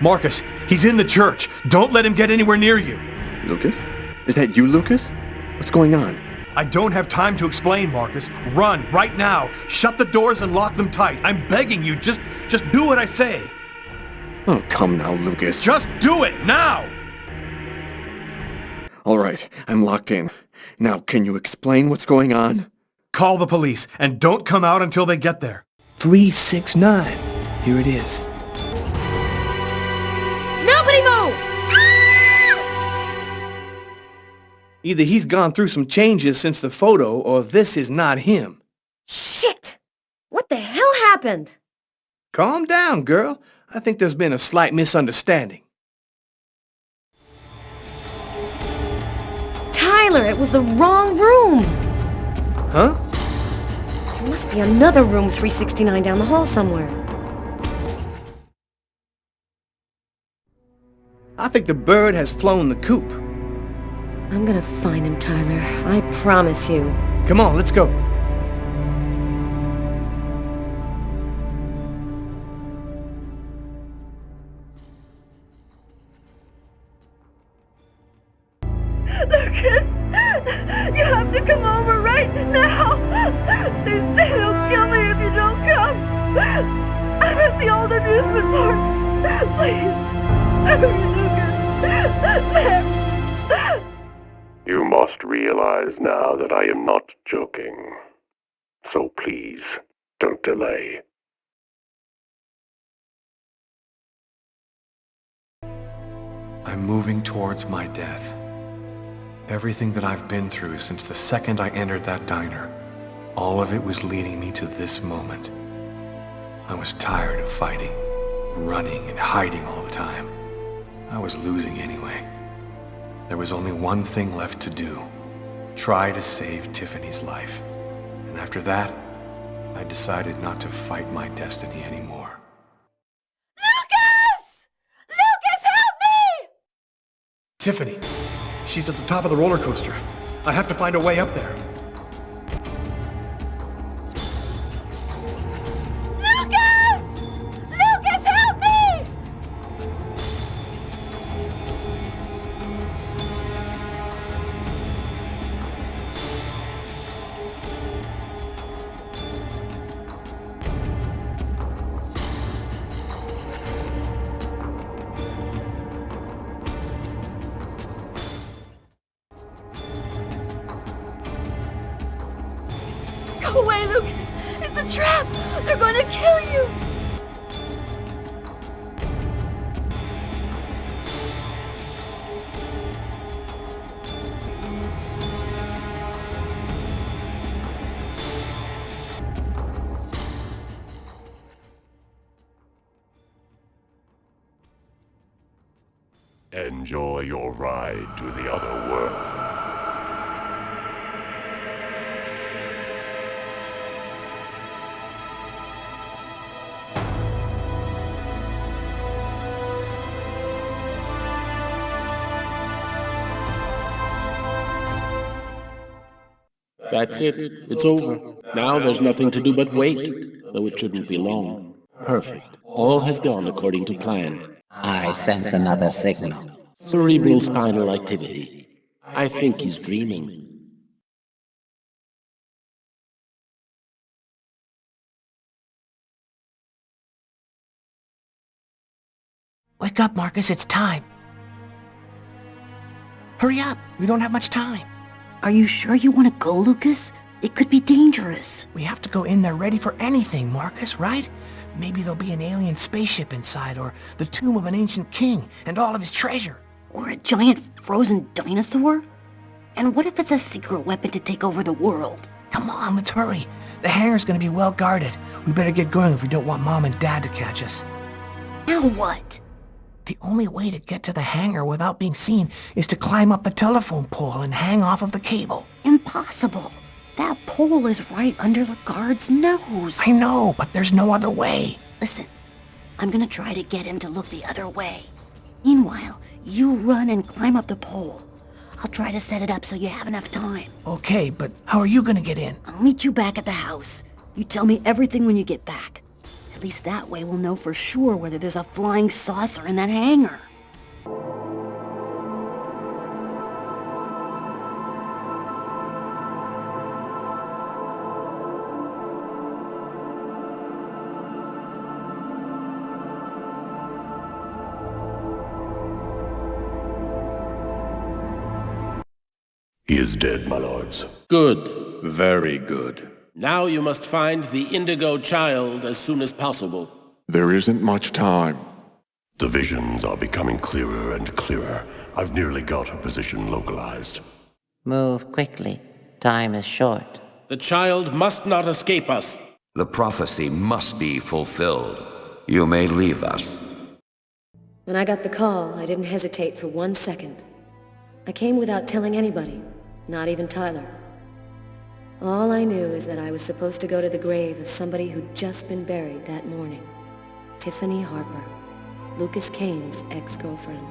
Marcus, he's in the church. Don't let him get anywhere near you. Lucas? Is that you, Lucas? What's going on? I don't have time to explain, Marcus. Run, right now. Shut the doors and lock them tight. I'm begging you, just do what I say. Oh, come now, Lucas. Just do it, now! All right, I'm locked in. Now, can you explain what's going on? Call the police, and don't come out until they get there. 369. Here it is. Nobody move! Either he's gone through some changes since the photo, or this is not him. Shit! What the hell happened? Calm down, girl. I think there's been a slight misunderstanding. Tyler, it was the wrong room! Huh? There must be another room 369 down the hall somewhere. I think the bird has flown the coop. I'm gonna find him, Tyler. I promise you. Come on, let's go. Lucas! You have to come over right now! They say they'll kill me if you don't come! I'm at the old amusement park! Please! Hurry, Lucas! You must realize now that I am not joking. So please, don't delay. I'm moving towards my death. Everything that I've been through since the second I entered that diner, all of it was leading me to this moment. I was tired of fighting, running and hiding all the time. I was losing anyway. There was only one thing left to do. Try to save Tiffany's life. And after that, I decided not to fight my destiny anymore. Lucas! Lucas, help me! Tiffany! She's at the top of the roller coaster. I have to find a way up there. Lucas! Lucas, help me! Go away, Lucas! It's a trap! They're going to kill you! Enjoy your ride to the other world. That's it. It's over. Now there's nothing to do but wait, though it shouldn't be long. Perfect. All has gone according to plan. I sense another signal. Cerebral spinal activity. I think he's dreaming. Wake up, Marcus, it's time. Hurry up, we don't have much time. Are you sure you want to go, Lucas? It could be dangerous. We have to go in there ready for anything, Marcus, right? Maybe there'll be an alien spaceship inside, or the tomb of an ancient king, and all of his treasure. Or a giant frozen dinosaur? And what if it's a secret weapon to take over the world? Come on, let's hurry. The hangar's gonna be well guarded. We better get going if we don't want Mom and Dad to catch us. Now what? The only way to get to the hangar without being seen is to climb up the telephone pole and hang off of the cable. Impossible. That pole is right under the guard's nose. I know, but there's no other way. Listen, I'm gonna try to get him to look the other way. Meanwhile, you run and climb up the pole. I'll try to set it up so you have enough time. Okay, but how are you gonna get in? I'll meet you back at the house. You tell me everything when you get back. At least that way we'll know for sure whether there's a flying saucer in that hangar. He is dead, my lords. Good. Very good. Now you must find the Indigo Child as soon as possible. There isn't much time. The visions are becoming clearer and clearer. I've nearly got a position localized. Move quickly. Time is short. The child must not escape us. The prophecy must be fulfilled. You may leave us. When I got the call, I didn't hesitate for 1 second. I came without telling anybody, not even Tyler. All I knew is that I was supposed to go to the grave of somebody who'd just been buried that morning. Tiffany Harper, Lucas Kane's ex-girlfriend.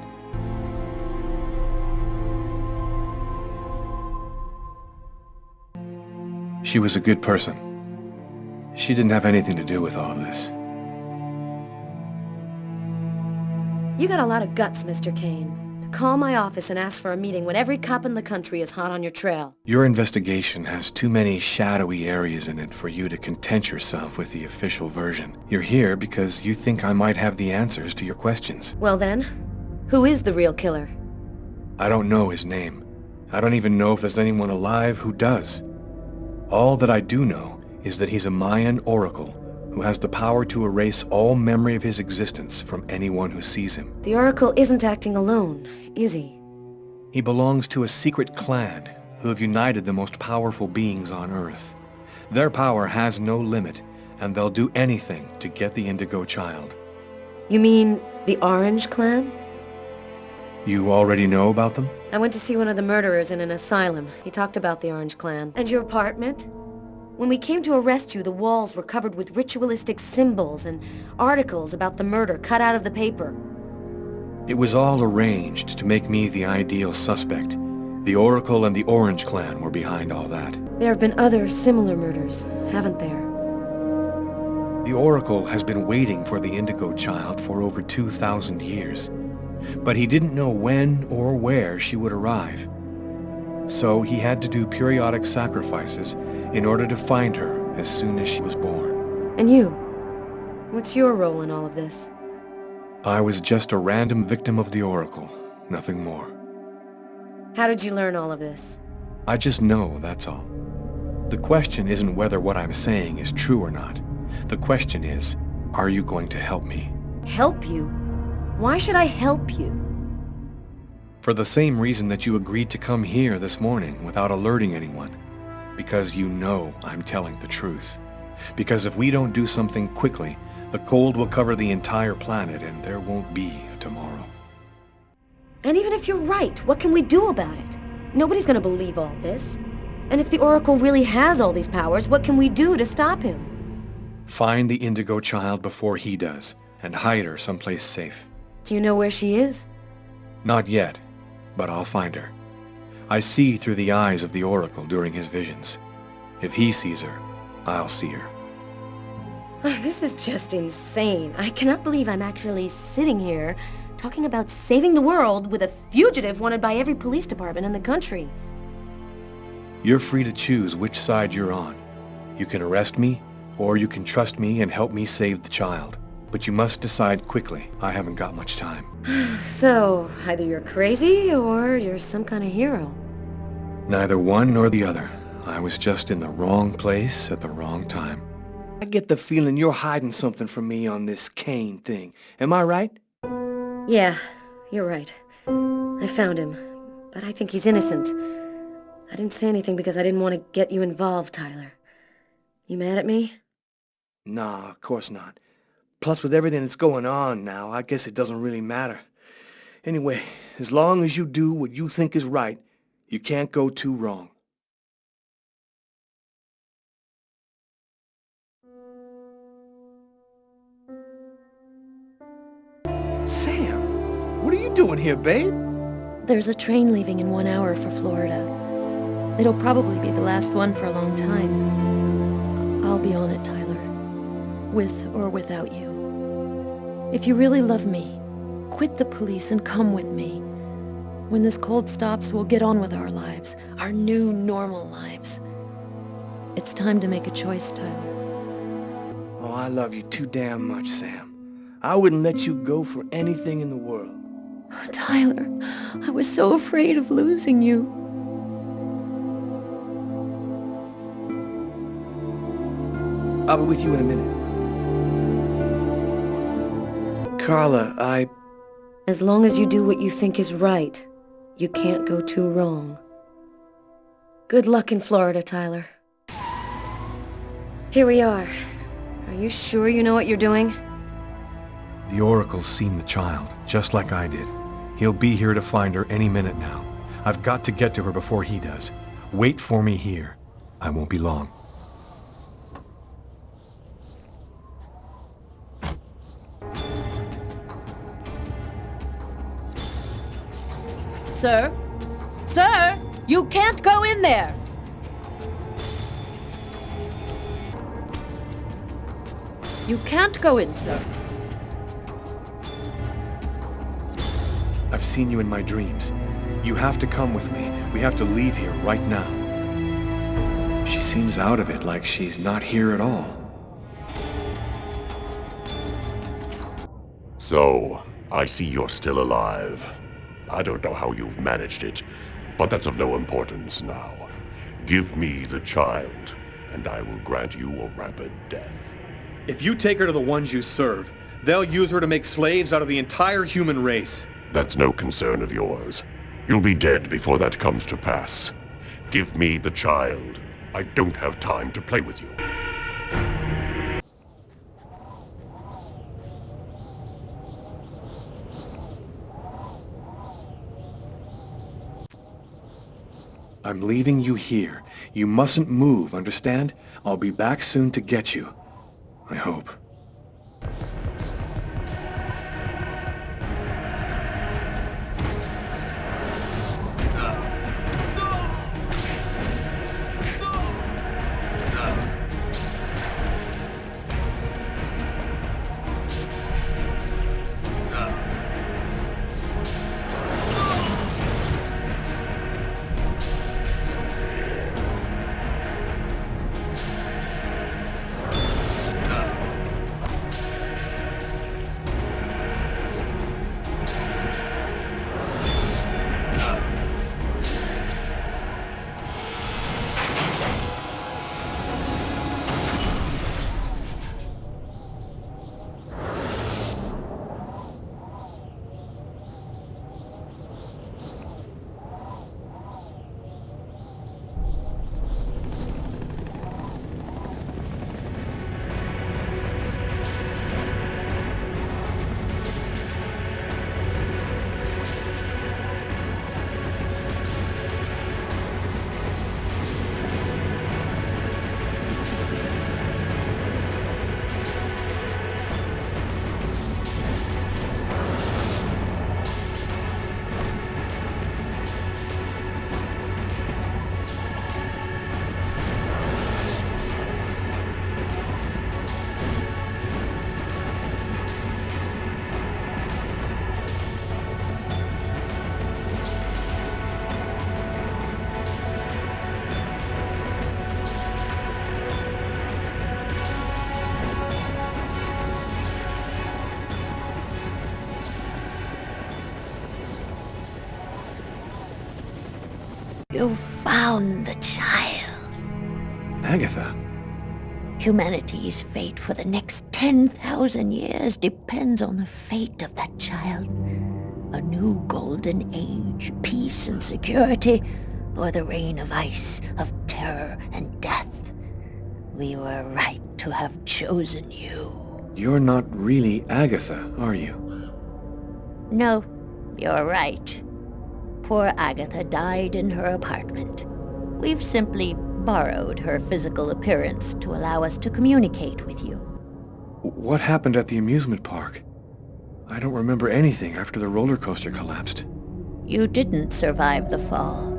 She was a good person. She didn't have anything to do with all of this. You got a lot of guts, Mr. Kane. To call my office and ask for a meeting when every cop in the country is hot on your trail. Your investigation has too many shadowy areas in it for you to content yourself with the official version. You're here because you think I might have the answers to your questions. Well then, who is the real killer? I don't know his name. I don't even know if there's anyone alive who does. All that I do know is that he's a Mayan oracle who has the power to erase all memory of his existence from anyone who sees him. The Oracle isn't acting alone, is he? He belongs to a secret clan who have united the most powerful beings on Earth. Their power has no limit, and they'll do anything to get the Indigo Child. You mean the Orange Clan? You already know about them? I went to see one of the murderers in an asylum. He talked about the Orange Clan. And your apartment? When we came to arrest you, the walls were covered with ritualistic symbols and articles about the murder cut out of the paper. It was all arranged to make me the ideal suspect. The Oracle and the Orange Clan were behind all that. There have been other similar murders, haven't there? The Oracle has been waiting for the Indigo Child for over 2,000 years. But he didn't know when or where she would arrive. So he had to do periodic sacrifices in order to find her as soon as she was born. And you? What's your role in all of this? I was just a random victim of the Oracle, nothing more. How did you learn all of this? I just know, that's all. The question isn't whether what I'm saying is true or not. The question is, are you going to help me? Help you? Why should I help you? For the same reason that you agreed to come here this morning without alerting anyone. Because you know I'm telling the truth. Because if we don't do something quickly, the cold will cover the entire planet and there won't be a tomorrow. And even if you're right, what can we do about it? Nobody's gonna believe all this. And if the Oracle really has all these powers, what can we do to stop him? Find the Indigo Child before he does, and hide her someplace safe. Do you know where she is? Not yet, but I'll find her. I see through the eyes of the Oracle during his visions. If he sees her, I'll see her. This is just insane. I cannot believe I'm actually sitting here talking about saving the world with a fugitive wanted by every police department in the country. You're free to choose which side you're on. You can arrest me, or you can trust me and help me save the child. But you must decide quickly. I haven't got much time. So, either you're crazy, or you're some kind of hero. Neither one nor the other. I was just in the wrong place at the wrong time. I get the feeling you're hiding something from me on this Kane thing. Am I right? Yeah, you're right. I found him, but I think he's innocent. I didn't say anything because I didn't want to get you involved, Tyler. You mad at me? Nah, of course not. Plus, with everything that's going on now, I guess it doesn't really matter. Anyway, as long as you do what you think is right, you can't go too wrong. Sam, what are you doing here, babe? There's a train leaving in 1 hour for Florida. It'll probably be the last one for a long time. I'll be on it, Tyler. With or without you. If you really love me, quit the police and come with me. When this cold stops, we'll get on with our lives. Our new, normal lives. It's time to make a choice, Tyler. Oh, I love you too damn much, Sam. I wouldn't let you go for anything in the world. Oh, Tyler, I was so afraid of losing you. I'll be with you in a minute. Carla, As long as you do what you think is right, you can't go too wrong. Good luck in Florida, Tyler. Here we are. Are you sure you know what you're doing? The Oracle's seen the child, just like I did. He'll be here to find her any minute now. I've got to get to her before he does. Wait for me here. I won't be long. Sir? Sir! You can't go in there! You can't go in, sir. I've seen you in my dreams. You have to come with me. We have to leave here right now. She seems out of it, like she's not here at all. So, I see you're still alive. I don't know how you've managed it, but that's of no importance now. Give me the child, and I will grant you a rapid death. If you take her to the ones you serve, they'll use her to make slaves out of the entire human race. That's no concern of yours. You'll be dead before that comes to pass. Give me the child. I don't have time to play with you. I'm leaving you here. You mustn't move, understand? I'll be back soon to get you. I hope. You found the child. Agatha. Humanity's fate for the next 10,000 years depends on the fate of that child. A new golden age, peace and security, or the reign of ice, of terror and death. We were right to have chosen you. You're not really Agatha, are you? No, you're right. Poor Agatha died in her apartment. We've simply borrowed her physical appearance to allow us to communicate with you. What happened at the amusement park? I don't remember anything after the roller coaster collapsed. You didn't survive the fall.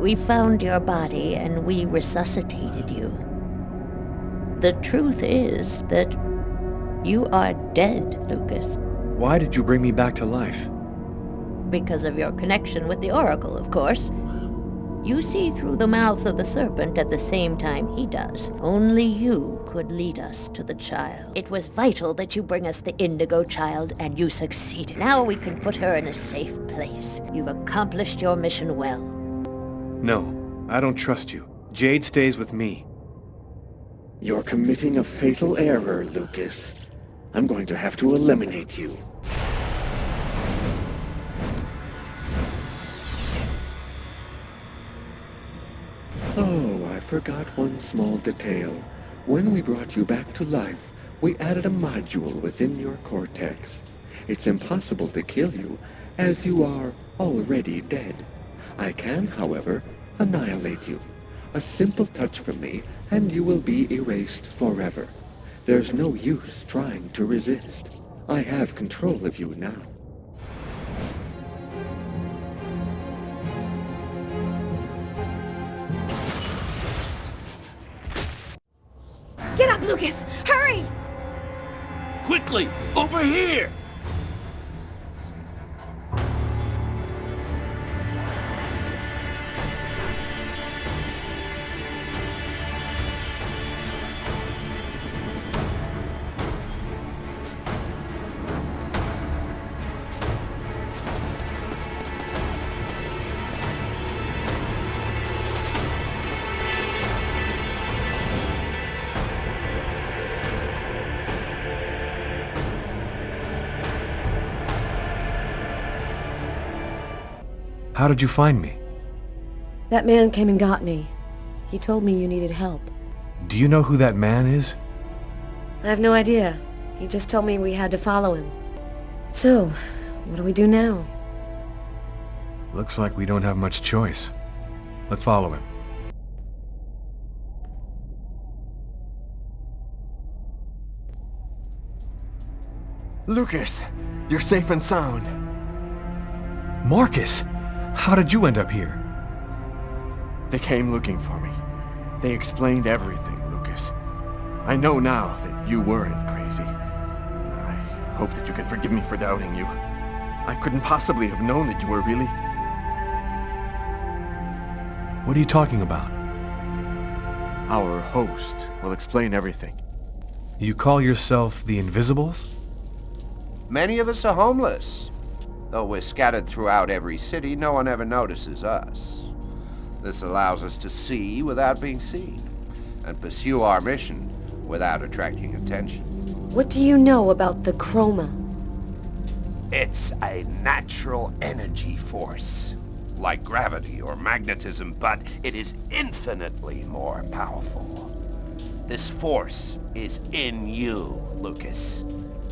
We found your body and we resuscitated you. The truth is that you are dead, Lucas. Why did you bring me back to life? Because of your connection with the Oracle, of course. You see through the mouths of the serpent at the same time he does. Only you could lead us to the child. It was vital that you bring us the Indigo Child, and you succeeded. Now we can put her in a safe place. You've accomplished your mission well. No, I don't trust you. Jade stays with me. You're committing a fatal error, Lucas. I'm going to have to eliminate you. Oh, I forgot one small detail. When we brought you back to life, we added a module within your cortex. It's impossible to kill you, as you are already dead. I can, however, annihilate you. A simple touch from me, and you will be erased forever. There's no use trying to resist. I have control of you now. Get up, Lucas! Hurry! Quickly! Over here! How did you find me? That man came and got me. He told me you needed help. Do you know who that man is? I have no idea. He just told me we had to follow him. So, what do we do now? Looks like we don't have much choice. Let's follow him. Lucas, you're safe and sound. Marcus, how did you end up here? They came looking for me. They explained everything, Lucas. I know now that you weren't crazy. I hope that you can forgive me for doubting you. I couldn't possibly have known that you were really... What are you talking about? Our host will explain everything. You call yourself the Invisibles? Many of us are homeless. Though we're scattered throughout every city, no one ever notices us. This allows us to see without being seen, and pursue our mission without attracting attention. What do you know about the Chroma? It's a natural energy force, like gravity or magnetism, but it is infinitely more powerful. This force is in you, Lucas,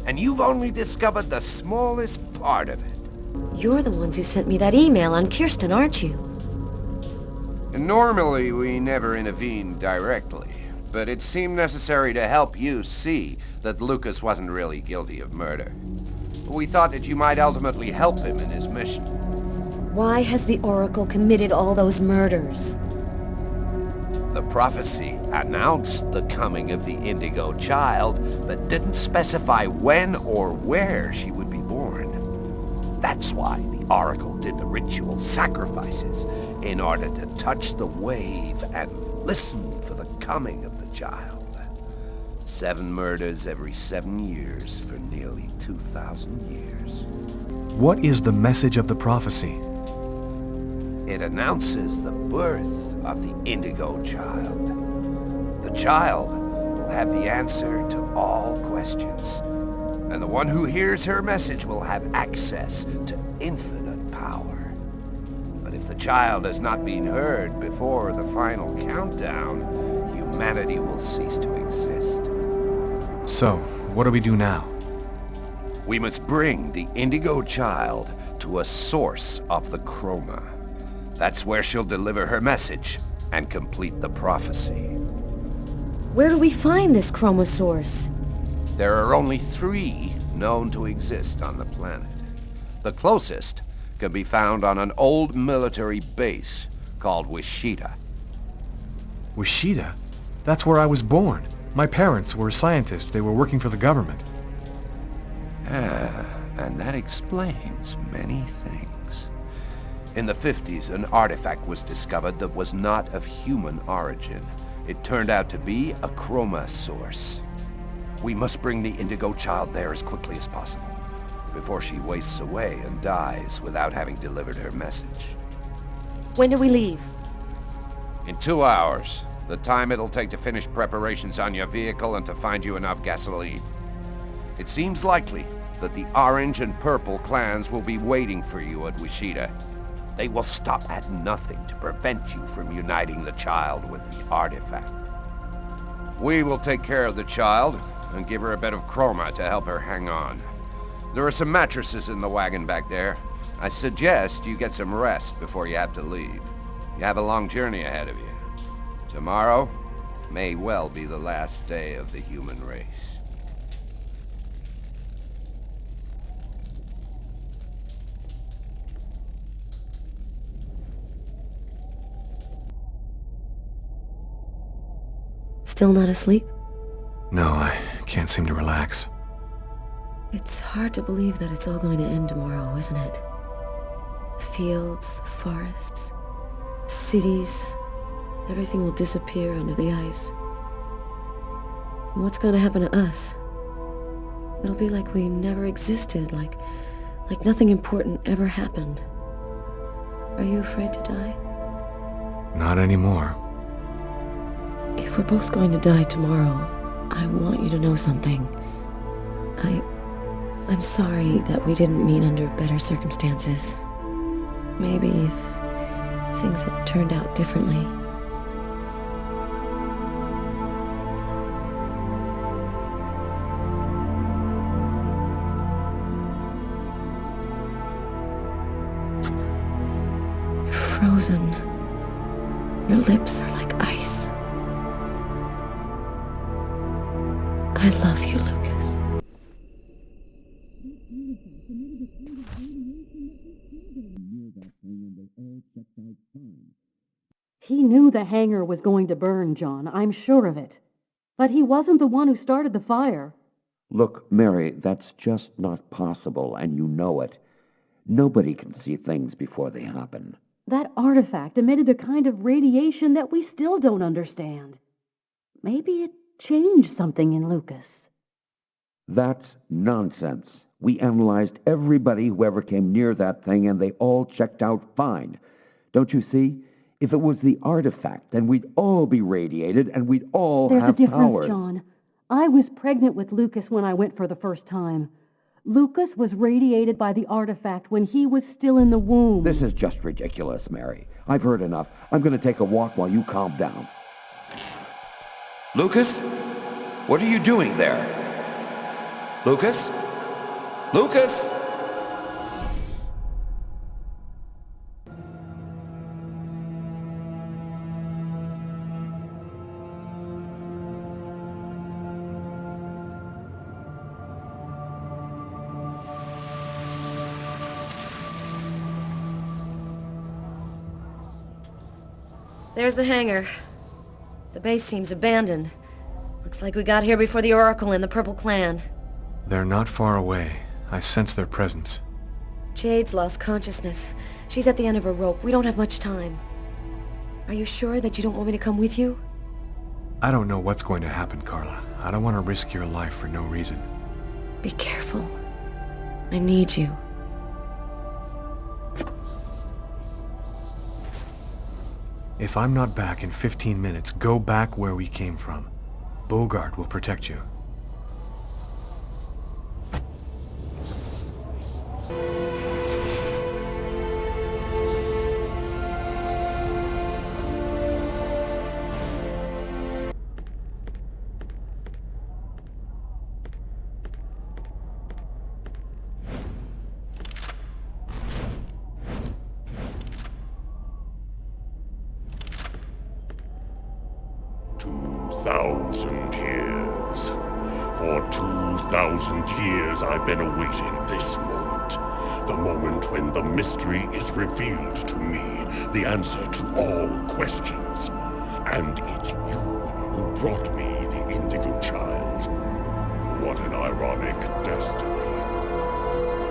and you've only discovered the smallest part of it. You're the ones who sent me that email on Kirsten, aren't you? Normally, we never intervene directly, but it seemed necessary to help you see that Lucas wasn't really guilty of murder. We thought that you might ultimately help him in his mission. Why has the Oracle committed all those murders? The prophecy announced the coming of the Indigo Child, but didn't specify when or where she would be born. That's why the Oracle did the ritual sacrifices, in order to touch the wave and listen for the coming of the child. 7 murders every 7 years for nearly 2,000 years. What is the message of the prophecy? It announces the birth of the Indigo Child. The child will have the answer to all questions, and the one who hears her message will have access to infinite power. But if the child has not been heard before the final countdown, humanity will cease to exist. So, what do we do now? We must bring the Indigo Child to a source of the Chroma. That's where she'll deliver her message and complete the prophecy. Where do we find this Chroma source? There are only 3 known to exist on the planet. The closest can be found on an old military base called Wishita. Wishita? That's where I was born. My parents were scientists. They were working for the government. And that explains many things. In the 50s, an artifact was discovered that was not of human origin. It turned out to be a Chroma source. We must bring the Indigo Child there as quickly as possible, before she wastes away and dies without having delivered her message. When do we leave? In 2 hours. The time it'll take to finish preparations on your vehicle and to find you enough gasoline. It seems likely that the Orange and Purple clans will be waiting for you at Wishita. They will stop at nothing to prevent you from uniting the child with the artifact. We will take care of the child and give her a bit of Chroma to help her hang on. There are some mattresses in the wagon back there. I suggest you get some rest before you have to leave. You have a long journey ahead of you. Tomorrow may well be the last day of the human race. Still not asleep? No, I can't seem to relax. It's hard to believe that it's all going to end tomorrow, isn't it? The fields, the forests, the cities, everything will disappear under the ice. And what's going to happen to us? It'll be like we never existed, like nothing important ever happened. Are you afraid to die? Not anymore. If we're both going to die tomorrow, I want you to know something. I'm sorry that we didn't meet under better circumstances. Maybe if things had turned out differently. You're frozen. Your lips are like ice. I love you, Lucas. He knew the hangar was going to burn, John. I'm sure of it. But he wasn't the one who started the fire. Look, Mary, that's just not possible, and you know it. Nobody can see things before they happen. That artifact emitted a kind of radiation that we still don't understand. Maybe it changed something in Lucas. That's nonsense. We analyzed everybody who ever came near that thing, and they all checked out fine. Don't you see? If it was the artifact, then we'd all be radiated, and we'd all There's have a difference, powers. John. I was pregnant with Lucas when I went for the first time. Lucas was radiated by the artifact when he was still in the womb. This is just ridiculous, Mary. I've heard enough. I'm going to take a walk while you calm down. Lucas? What are you doing there? Lucas? Lucas? There's the hangar. The base seems abandoned. Looks like we got here before the Oracle and the Purple Clan. They're not far away. I sense their presence. Jade's lost consciousness. She's at the end of her rope. We don't have much time. Are you sure that you don't want me to come with you? I don't know what's going to happen, Carla. I don't want to risk your life for no reason. Be careful. I need you. If I'm not back in 15 minutes, go back where we came from. Bogart will protect you. For 2,000 years I've been awaiting this moment. The moment when the mystery is revealed to me, the answer to all questions. And it's you who brought me the Indigo Child. What an ironic destiny.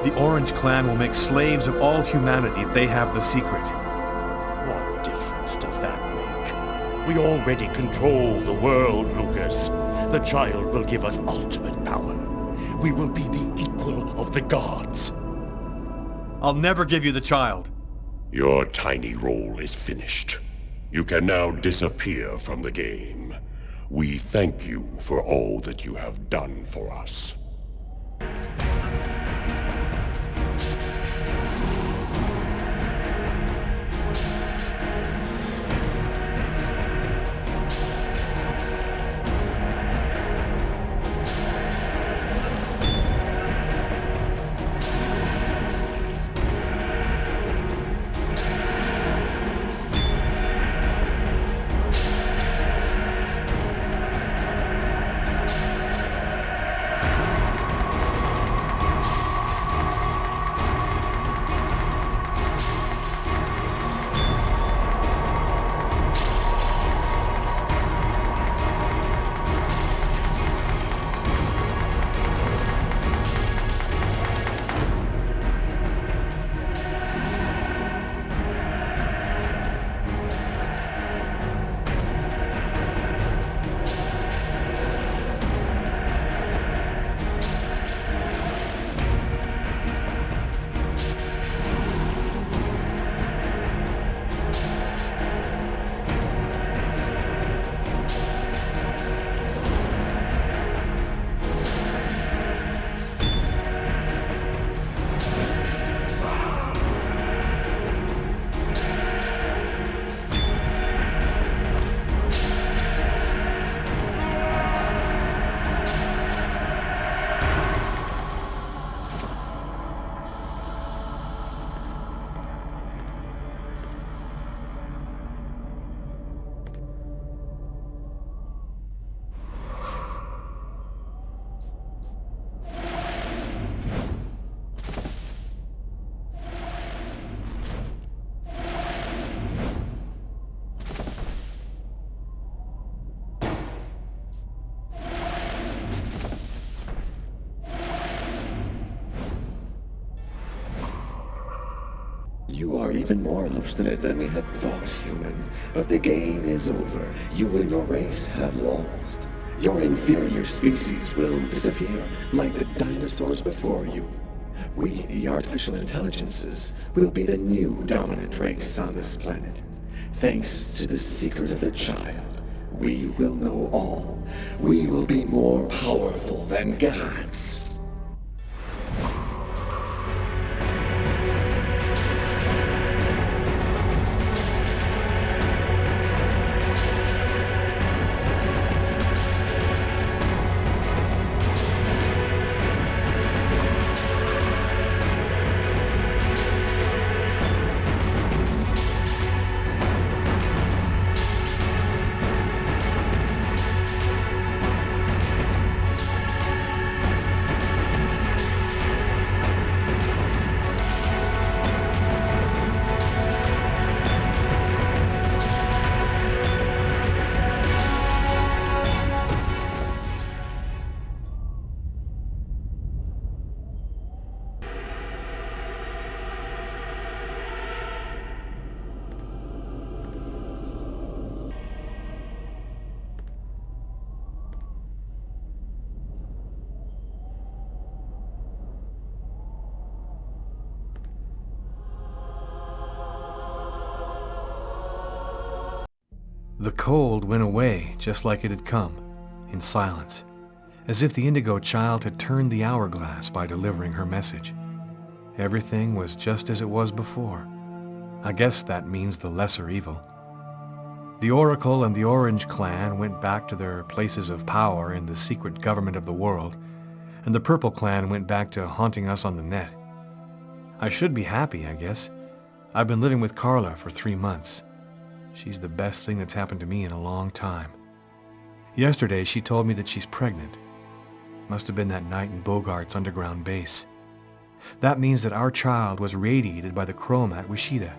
The Orange Clan will make slaves of all humanity if they have the secret. What difference does that make? We already control the world, Lucas. The child will give us ultimate power. We will be the equal of the gods. I'll never give you the child. Your tiny role is finished. You can now disappear from the game. We thank you for all that you have done for us. You are even more obstinate than we had thought, human. But the game is over. You and your race have lost. Your inferior species will disappear like the dinosaurs before you. We, the artificial intelligences, will be the new dominant race on this planet. Thanks to the secret of the child, we will know all. We will be more powerful than gods. The cold went away just like it had come, in silence, as if the Indigo Child had turned the hourglass by delivering her message. Everything was just as it was before. I guess that means the lesser evil. The Oracle and the Orange Clan went back to their places of power in the secret government of the world, and the Purple Clan went back to haunting us on the net. I should be happy, I guess. I've been living with Carla for 3 months. She's the best thing that's happened to me in a long time. Yesterday, she told me that she's pregnant. Must have been that night in Bogart's underground base. That means that our child was radiated by the chroma at Wishida,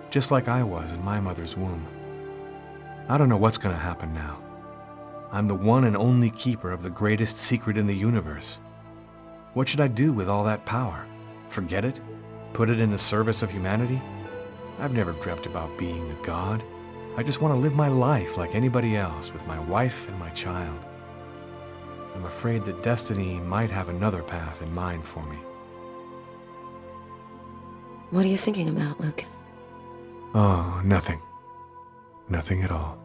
just like I was in my mother's womb. I don't know what's going to happen now. I'm the one and only keeper of the greatest secret in the universe. What should I do with all that power? Forget it? Put it in the service of humanity? I've never dreamt about being a god. I just want to live my life like anybody else with my wife and my child. I'm afraid that destiny might have another path in mind for me. What are you thinking about, Lucas? Oh, nothing. Nothing at all.